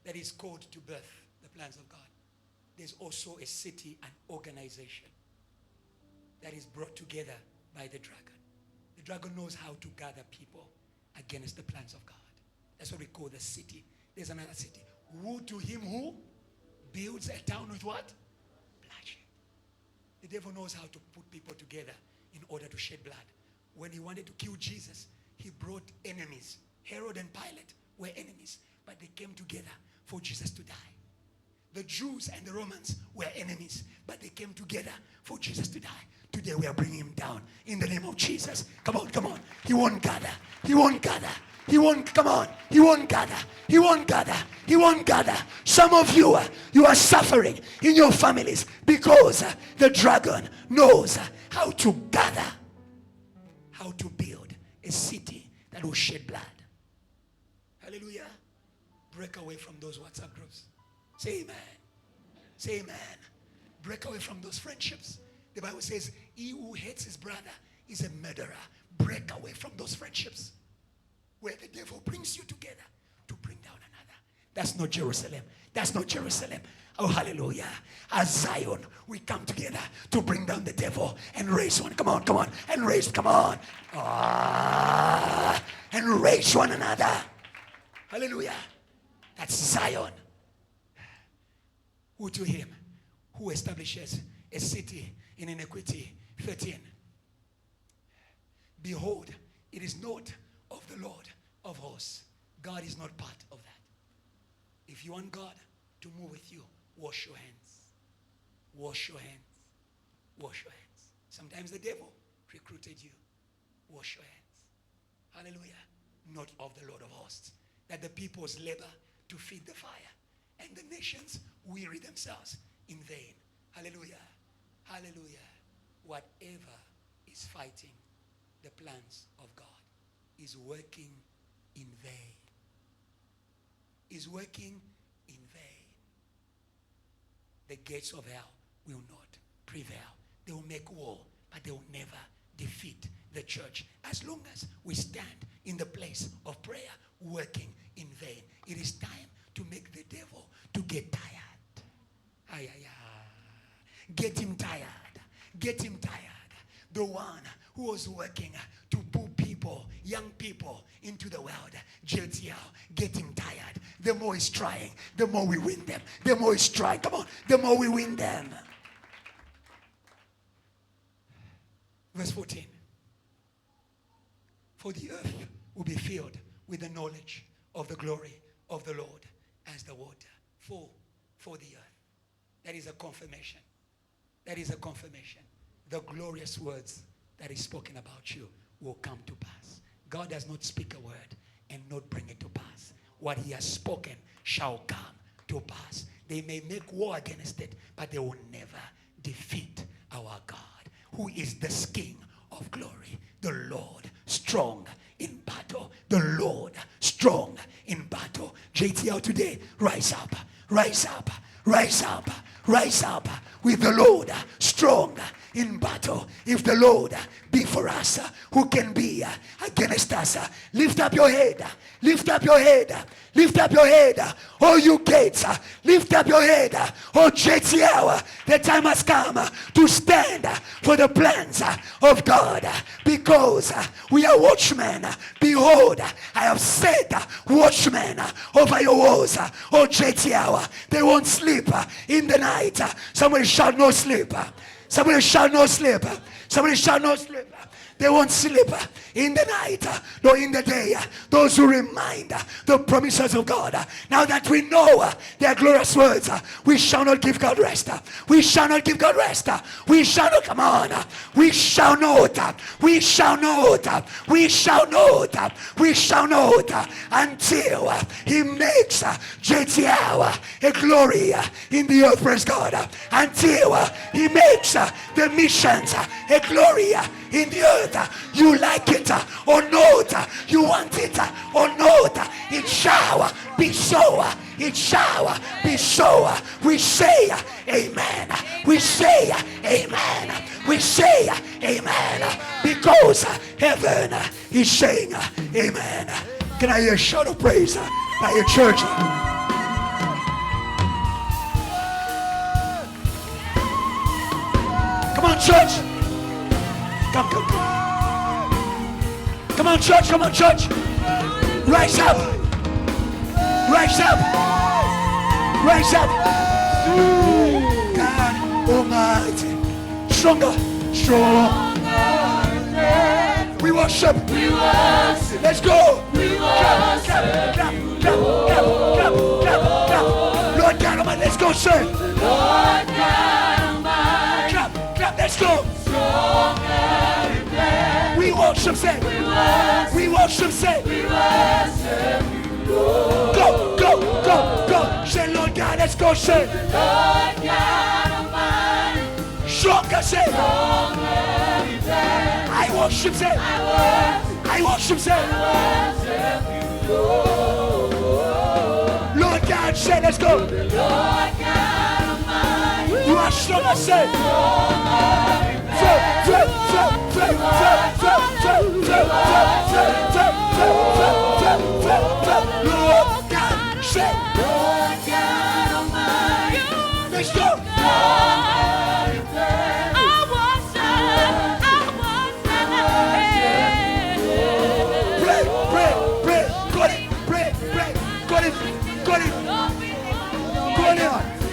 that is called to birth the plans of God, there's also a city and organization that is brought together by the dragon. The dragon knows how to gather people against the plans of God. That's what we call the city. There's another city. Woe to him who builds a town with what? Bloodshed. The devil knows how to put people together in order to shed blood. When he wanted to kill Jesus, he brought enemies. Herod and Pilate were enemies, but they came together for Jesus to die. The Jews and the Romans were enemies, but they came together for Jesus to die. Today we are bringing him down in the name of Jesus. Come on, come on. He won't gather. He won't gather. He won't, come on. He won't gather. He won't gather. He won't gather. Some of you, you are suffering in your families because the dragon knows how to gather, how to build a city that will shed blood. Hallelujah. Break away from those WhatsApp groups. Say amen. Say amen. Break away from those friendships. The Bible says, he who hates his brother is a murderer. Break away from those friendships where the devil brings you together to bring down another. That's not Jerusalem. That's not Jerusalem. Oh, hallelujah. As Zion, we come together to bring down the devil and raise one. Come on, come on. And raise, come on. And raise one another. Hallelujah. That's Zion. Who to him who establishes a city in iniquity. 13. Behold, it is not of the Lord of hosts. God is not part of that. If you want God to move with you, wash your hands. Wash your hands. Wash your hands. Sometimes the devil recruited you. Wash your hands. Hallelujah. Not of the Lord of hosts. That the peoples labor to feed the fire, and the nations weary themselves in vain. Hallelujah. Hallelujah. Whatever is fighting the plans of God is working in vain. Is working in vain. The gates of hell will not prevail. They will make war, but they will never defeat the church as long as we stand in the place of prayer working in vain. It is time to make the devil to get tired. Ay, ay, ay. Get him tired. Get him tired. The one who was working to pull people, young people, into the world. JTL, get him tired. The more he's trying, the more we win them. The more he's trying, come on, the more we win them. Verse 14. For the earth will be filled with the knowledge of the glory of the Lord as the water for the earth. That is a confirmation. That is a confirmation. The glorious words that is spoken about you will come to pass. God does not speak a word and not bring it to pass. What he has spoken shall come to pass. They may make war against it, but they will never defeat our God, who is the King of glory, the Lord strong in battle, the Lord strong in battle. JTL today, rise up, rise up, rise up, rise up with the Lord strong in battle. If the Lord be for us, who can be against us? Lift up your head, lift up your head, lift up your head, oh you gates, lift up your head, oh JTL. The time has come to stand for the plans of God, because we are watchmen. Behold, I have set watchmen over your walls, oh JTL. They won't sleep in the night. Somebody shout no sleep. Somebody shout no sleep. Somebody shout no sleep. They won't sleep in the night nor in the day. Those who remind the promises of God. Now that we know their glorious words, we shall not give God rest. We shall not give God rest. We shall not, come on. We shall not. We shall not. We shall not. We shall not until he makes JTL a glory in the earth, praise God. Until he makes the missions a glory in the earth. You like it or not, you want it or not, it shall be so. It shall be so. We say amen. We say amen. We say amen. Because heaven is saying amen. Can I hear a shout of praise by your church? Come on, church. Come, come, come. Come on, church. Come on, church. Rise up. Rise up. Rise up. God Almighty. Stronger. Stronger. We worship. We worship. Let's go. We worship. Clap, clap, clap, clap, clap, clap, clap. Lord God Almighty, let's Let's go, sir. Lord God Almighty. Clap, let's go. Stronger in prayer. We worship, say. We worship, say. We worship you, Lord. Go. Say, Lord God, let's go, say. Lord God Almighty. Stronger, say. Stronger in prayer. I worship, say. I worship, say. Worship you, Lord. Lord God, say, let's go. Lord God Almighty. You are stronger, say. Lord God, say. Lord God Almighty. Let's go.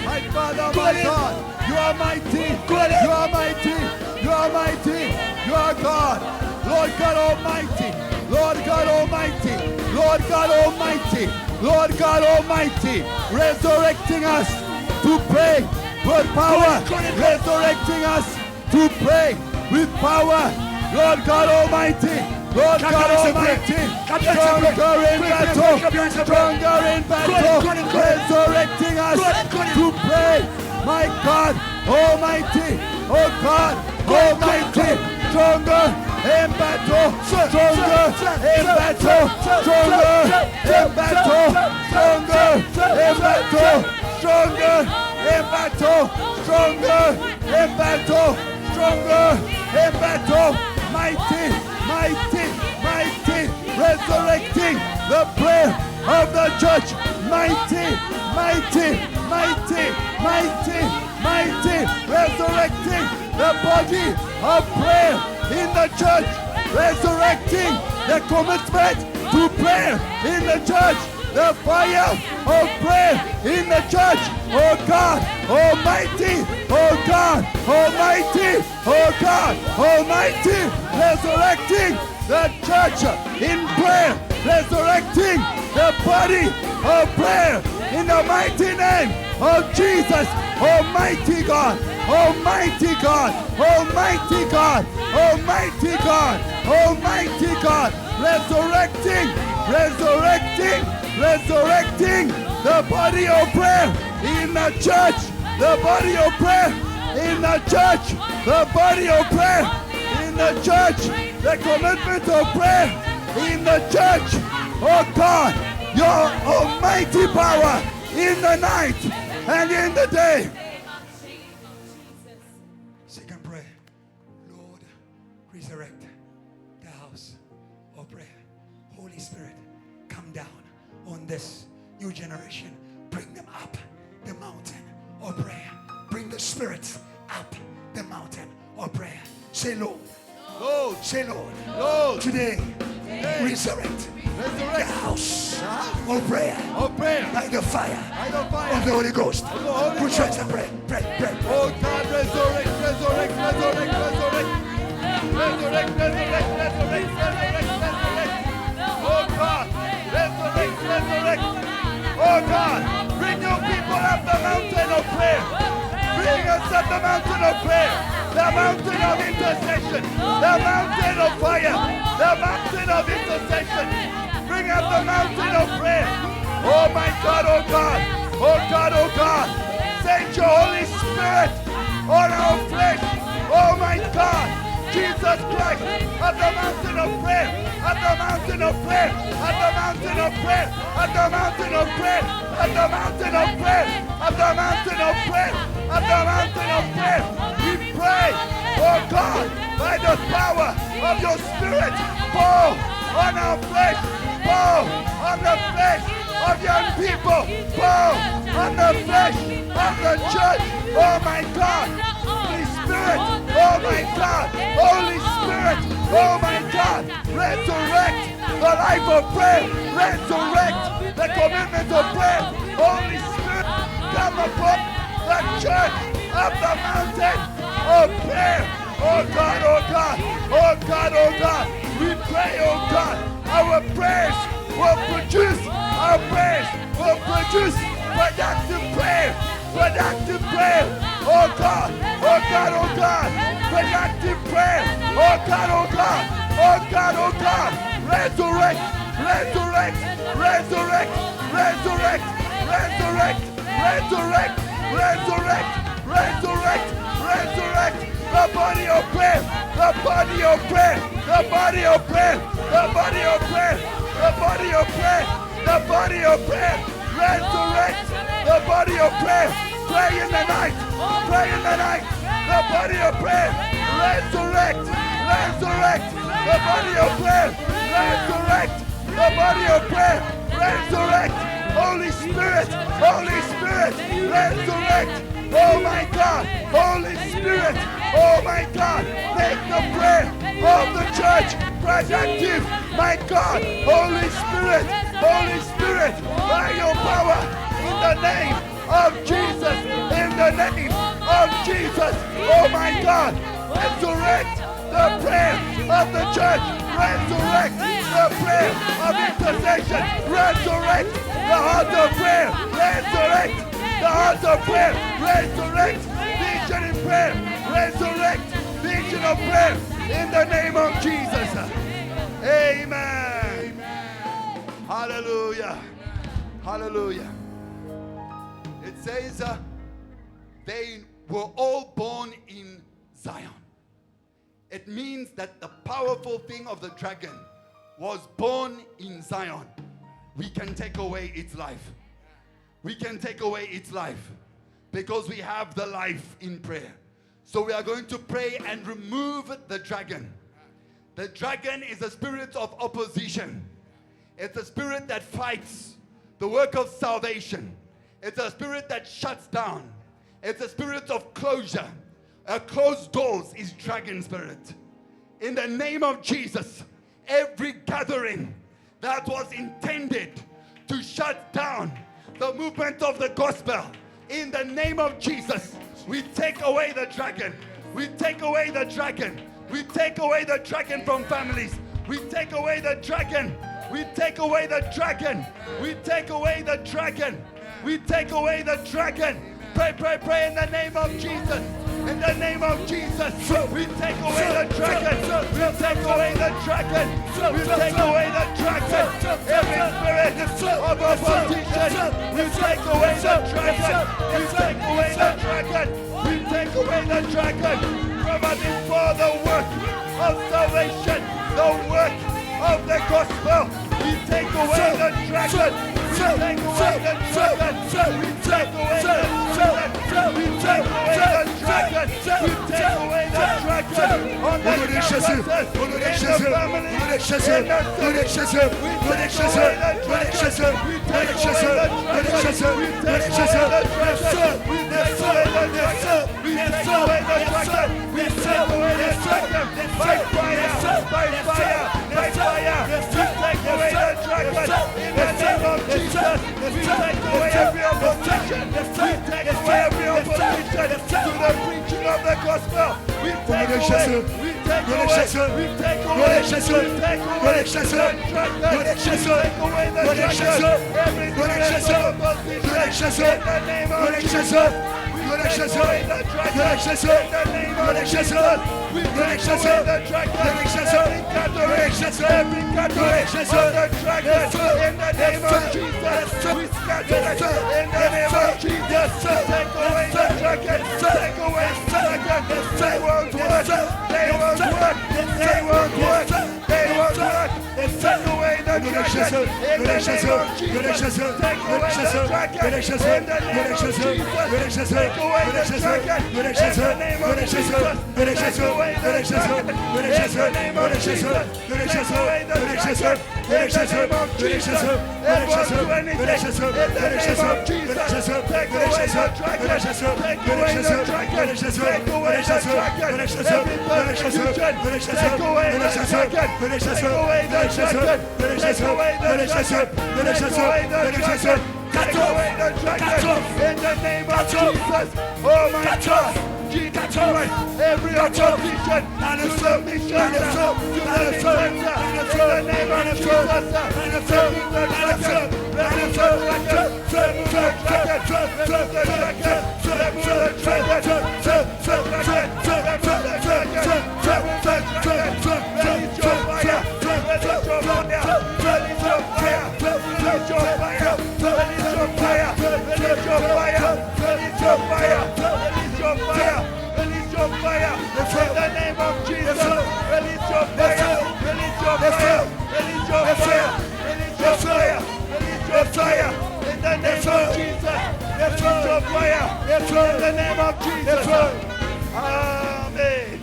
My Father, my God, you are mighty, you are mighty, you are mighty, you are God, Lord God Almighty, Lord God Almighty, Lord God Almighty, Lord God Almighty, resurrecting us to pray with power, resurrecting us to pray with power, Lord God Almighty. Lord God Almighty, stronger in battle, resurrecting us to pray. My God Almighty, oh God Almighty, stronger in battle, stronger in battle, stronger in battle, stronger in battle, stronger in battle, stronger in battle, stronger in battle, mighty. Mighty, resurrecting the prayer of the church. Mighty, resurrecting the body of prayer in the church. Resurrecting the commitment to prayer in the church. The fire of prayer in the church. Oh God Almighty, oh God Almighty, oh God Almighty, resurrecting the church in prayer, resurrecting the body of prayer in the mighty name of Jesus. Almighty God, Almighty God, Almighty God, Almighty God, Almighty God, resurrecting the body of prayer in the church, the body of prayer in the church, the body of prayer in the church, the commitment of prayer in the church. Oh God, your almighty power in the night and in the day. Second prayer. Lord, resurrect the house of prayer. Holy Spirit, come down on this new generation. Bring them up the mountain of prayer. Bring the spirits up the mountain of prayer. Say, Lord. Lord, Say, Lord. Lord, Today, resurrect the house of prayer. By the fire of the Holy Ghost. Put your hands and pray. Pray. Oh God, resurrect. Oh God, resurrect. Oh God, bring your people up the mountain of prayer. Bring us up the mountain of prayer. The mountain of intercession. The mountain of fire. The mountain of intercession. Bring up the mountain of prayer. Oh my God, oh God. Oh God, oh God. Send your Holy Spirit on our flesh. Oh my God. Jesus Christ at the mountain of prayer. At the mountain of prayer. At the mountain of prayer. At the mountain of prayer. At the mountain of prayer. At the mountain of prayer. At the mountain of prayer. We pray, oh God, by the power of your Spirit, pour on our flesh, pour on the flesh of young people, pour on the flesh of the church. Oh my God, Holy Spirit, oh my God, Holy Spirit, oh my God, resurrect the life of prayer, resurrect the commitment of prayer. Holy Spirit, come upon the church of the mountain of prayer. Oh God, oh God, oh God, oh God. We pray, oh God, our prayers will produce productive prayer Productive prayer. Oh God. Oh God. Oh God. Productive prayer. Oh God. Oh God. Oh God. Oh God. Resurrect. Resurrect. Resurrect. Resurrect. Resurrect. Resurrect. Resurrect. Resurrect. Resurrect. The body of prayer. The body of prayer. The body of prayer. The body of prayer. The body of prayer. The body of prayer. Resurrect. The body of prayer. Pray in the night. Pray in the night. The body of prayer. Resurrect. Resurrect. The body of prayer. Resurrect. The body of prayer. Resurrect. Holy Spirit. Holy Spirit. Resurrect. Oh my God. Holy Spirit. Oh my God. Make the prayer of the church productive. My God. Holy Spirit. Holy Spirit. By your power. In the name of Jesus. In the name of Jesus. Oh my God. Resurrect the prayer of the church. Resurrect the prayer of intercession. Resurrect the heart of prayer. Resurrect the heart of prayer. Resurrect vision in prayer. Resurrect vision of prayer in the name of Jesus. Amen. Hallelujah. Hallelujah. It says they were all born in Zion. It means that the powerful thing of the dragon was born in Zion. We can take away its life. We can take away its life because we have the life in prayer. So we are going to pray and remove the dragon. The dragon is a spirit of opposition. It's a spirit that fights the work of salvation. It's a spirit that shuts down. It's a spirit of closure. Closed doors is dragon spirit. In the name of Jesus, every gathering that was intended to shut down the movement of the gospel, in the name of Jesus, we take away the dragon. We take away the dragon. We take away the dragon from families. We take away the dragon. We take away the dragon. We take away the dragon. We take away the dragon. Pray, pray, pray in the name of Jesus. In the name of Jesus, we take away the dragon. We take away the dragon. We take away the dragon. Every spirit of opposition, we take away the dragon. We take away the dragon. We take away the dragon. From before the work of salvation, the work of the gospel, we take away the dragon. We take away the dragon. We take away the dragon. We take away the dragon. We take away the dragon on the campuses, in the families, in the churches. We take away the dragon. We take away the dragon. We take away the dragon. We take away the dragon. We take away the dragon. We take away the dragon. By fire, by fire, by fire. We take away the dragon in the name of Jesus. We take away every opposition. We take away every opposition to the preaching of the gospel. We take away. We take away. We take away. We take away the dragon. We take away the dragon. Every spirit of opposition in the name of Jesus. We take away the dragon in the name of Jesus. We take away the dragon. Every gathering of the dragon in the name of Jesus. We scatter it in the name of Jesus. Take away the dragon. Take away the dragon. They won't work. They won't work. They won't work. They won't work. Take away the dragon in the name of Jesus. Take away the dragon in the name of Jesus. Take away the dragon in the name of Jesus. Take away the dragon in the name of Jesus. Take away the dragon in the name of Jesus. It won't do anything in the name of Jesus. Take away the dragon. Take away the dragon. Take away the dragon. Every persecution. Take away the dragon. Take away the dragon. Take away the dragon. Take away the dragon. Take away the dragon in the name of Jesus. Oh my God. Jesus. right. Every opposition to the mission, to the center, in the name of Amen.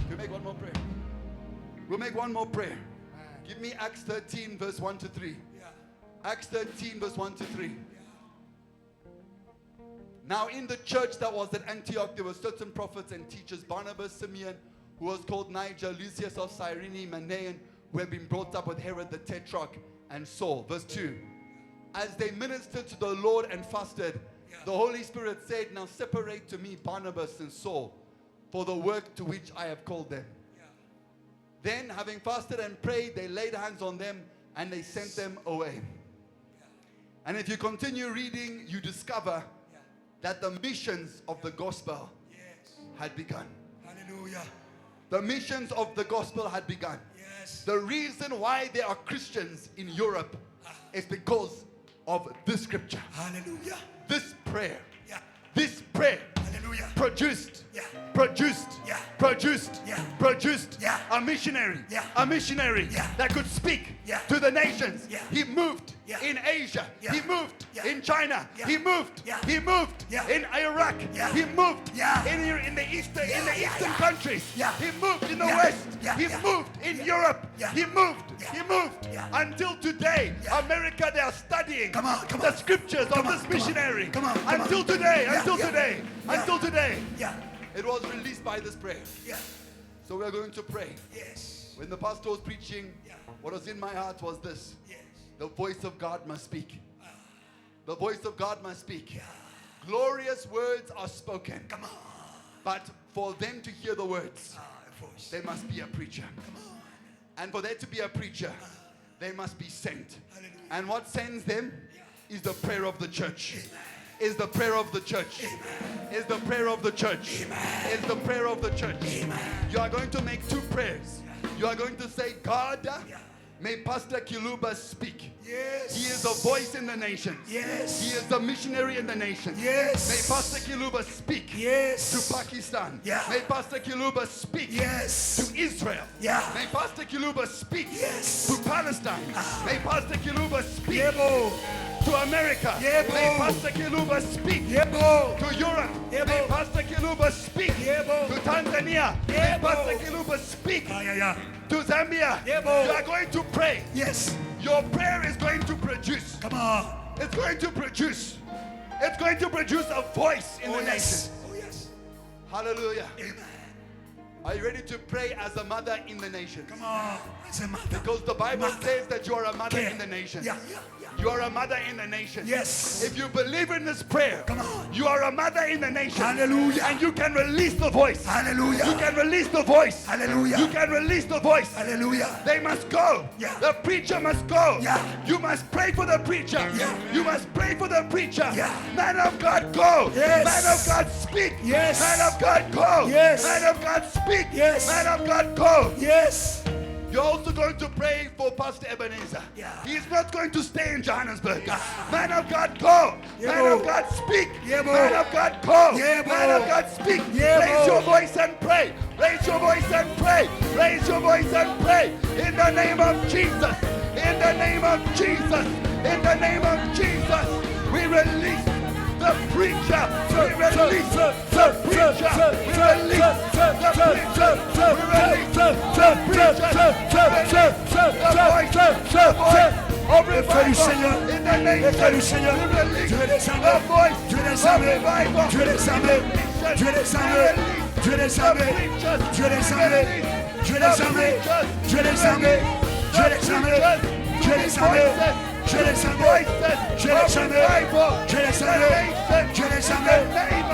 We'll make one more prayer. We'll make one more prayer. Give me Acts 13 verse 1 to 3. Acts 13 verse 1 to 3. Now in the church that was at Antioch there were certain prophets and teachers, Barnabas, Simeon, who was called Niger, Lucius of Cyrene, Manaen, who had been brought up with Herod the Tetrarch, and Saul. Verse 2. As they ministered to the Lord and fasted, the Holy Spirit said, now separate to me Barnabas and Saul for the work to which I have called them. Then, having fasted and prayed, they laid hands on them and they sent them away. And if you continue reading, you discover that the missions of the gospel had begun. Hallelujah. The missions of the gospel had begun. Yes. The reason why there are Christians in Europe is because of this scripture. Hallelujah. This prayer. Yeah. This prayer. Hallelujah. Produced. Yeah. Produced. Yeah. Produced. Yeah. Produced. Yeah. A missionary. Yeah. A missionary Yeah. that could speak Yeah. to the nations. Yeah. He moved Yeah. in Asia. Yeah. He moved Yeah. in China. Yeah. He moved. Yeah. He moved Yeah. in Iraq. Yeah. He moved Yeah. in the eastern Yeah. Yeah. eastern Yeah. countries. Yeah. He moved in the Yeah. west. Yeah. He Yeah. moved in Yeah. Europe. Yeah. He moved. Yeah. He moved Yeah. until today. Yeah. America, they are studying Come on, come the on. scriptures Come of on, this come on. missionary. Come on, come until on. today. Yeah. Until Yeah. today. Yeah. Until today. Yeah. It was released by this prayer. Yeah. So we are going to pray. Yes. When the pastor was preaching, Yeah. what was in my heart was this. Yes. The voice of God must speak. The voice of God must speak. Yeah. Glorious words are spoken. Come on. But for them to hear the words, Voice. there must be a preacher. Come on. And for there to be a preacher, they must be sent. Hallelujah. And what sends them Yeah. is the prayer of the church. Amen. Is the prayer of the church. Amen. Is the prayer of the church. Amen. Is the prayer of the church. Amen. You are going to make two prayers. You are going to say, God, Yeah. may Pastor Kiluba speak. Yes. He is a voice in the nations. Yes. He is a missionary in the nations. Yes. May Pastor Kiluba speak Yes. to Pakistan. Yeah. May Pastor Kiluba speak Yes. to Israel. Yeah. May Pastor Kiluba speak Yes. to Palestine. May Pastor Kiluba speak Yebo. to America. Yebo. May Pastor Kiluba speak Yebo. to Europe. Yebo. May Pastor Kiluba speak Yebo. to Tanzania. May Yebo. Pastor Kiluba speak Yeah, yeah, yeah. to Zambia. Yebo. You are going to pray. Yes. Your prayer is going to produce. Come on. It's going to produce. It's going to produce a voice in Oh the yes. nation. Oh yes. Hallelujah. Amen. Are you ready to pray as a mother in the nation? Come on. As a mother. Because the Bible Mother. says that you are a mother Care. in the nation. Yeah, yeah, yeah. You are a mother in the nation. Yes. If you believe in this prayer, Come on. you are a mother in the nation. Hallelujah. And you can release the voice. Hallelujah. You can release the voice. Hallelujah. You can release the voice. Hallelujah. They must go. Yeah. The preacher must go. Yeah. You must pray for the preacher. Yeah. You must pray for the preacher. Yeah. Man of God, go. Yes. Man of God, speak. Yes. Man of God, go. Yes. Man of God, speak. Yes. Man of God, go. Yes. You're also going to pray for Pastor Ebenezer. Yeah. He's not going to stay in Johannesburg. Man of God, go. Yeah, Man bro. of God, speak. Yeah, bro. Man of God, go. Yeah, bro. Man of God, speak. Yeah, Raise bro. your voice and pray. Raise your voice and pray. Raise your voice and pray. In the name of Jesus. In the name of Jesus. In the name of Jesus. We release the preacher. We release the preacher. We release the preacher. We release the preacher. The voice of revival in the name of Jesus. We release the voice of revival. Dieu des armées. Dieu des armées. Dieu des armées. Dieu des armées. Dieu des armées. Dieu des armées. Dieu des armées. Dieu des armées. Dieu des armées. Dieu des armées. Dieu des armées. Dieu des armées.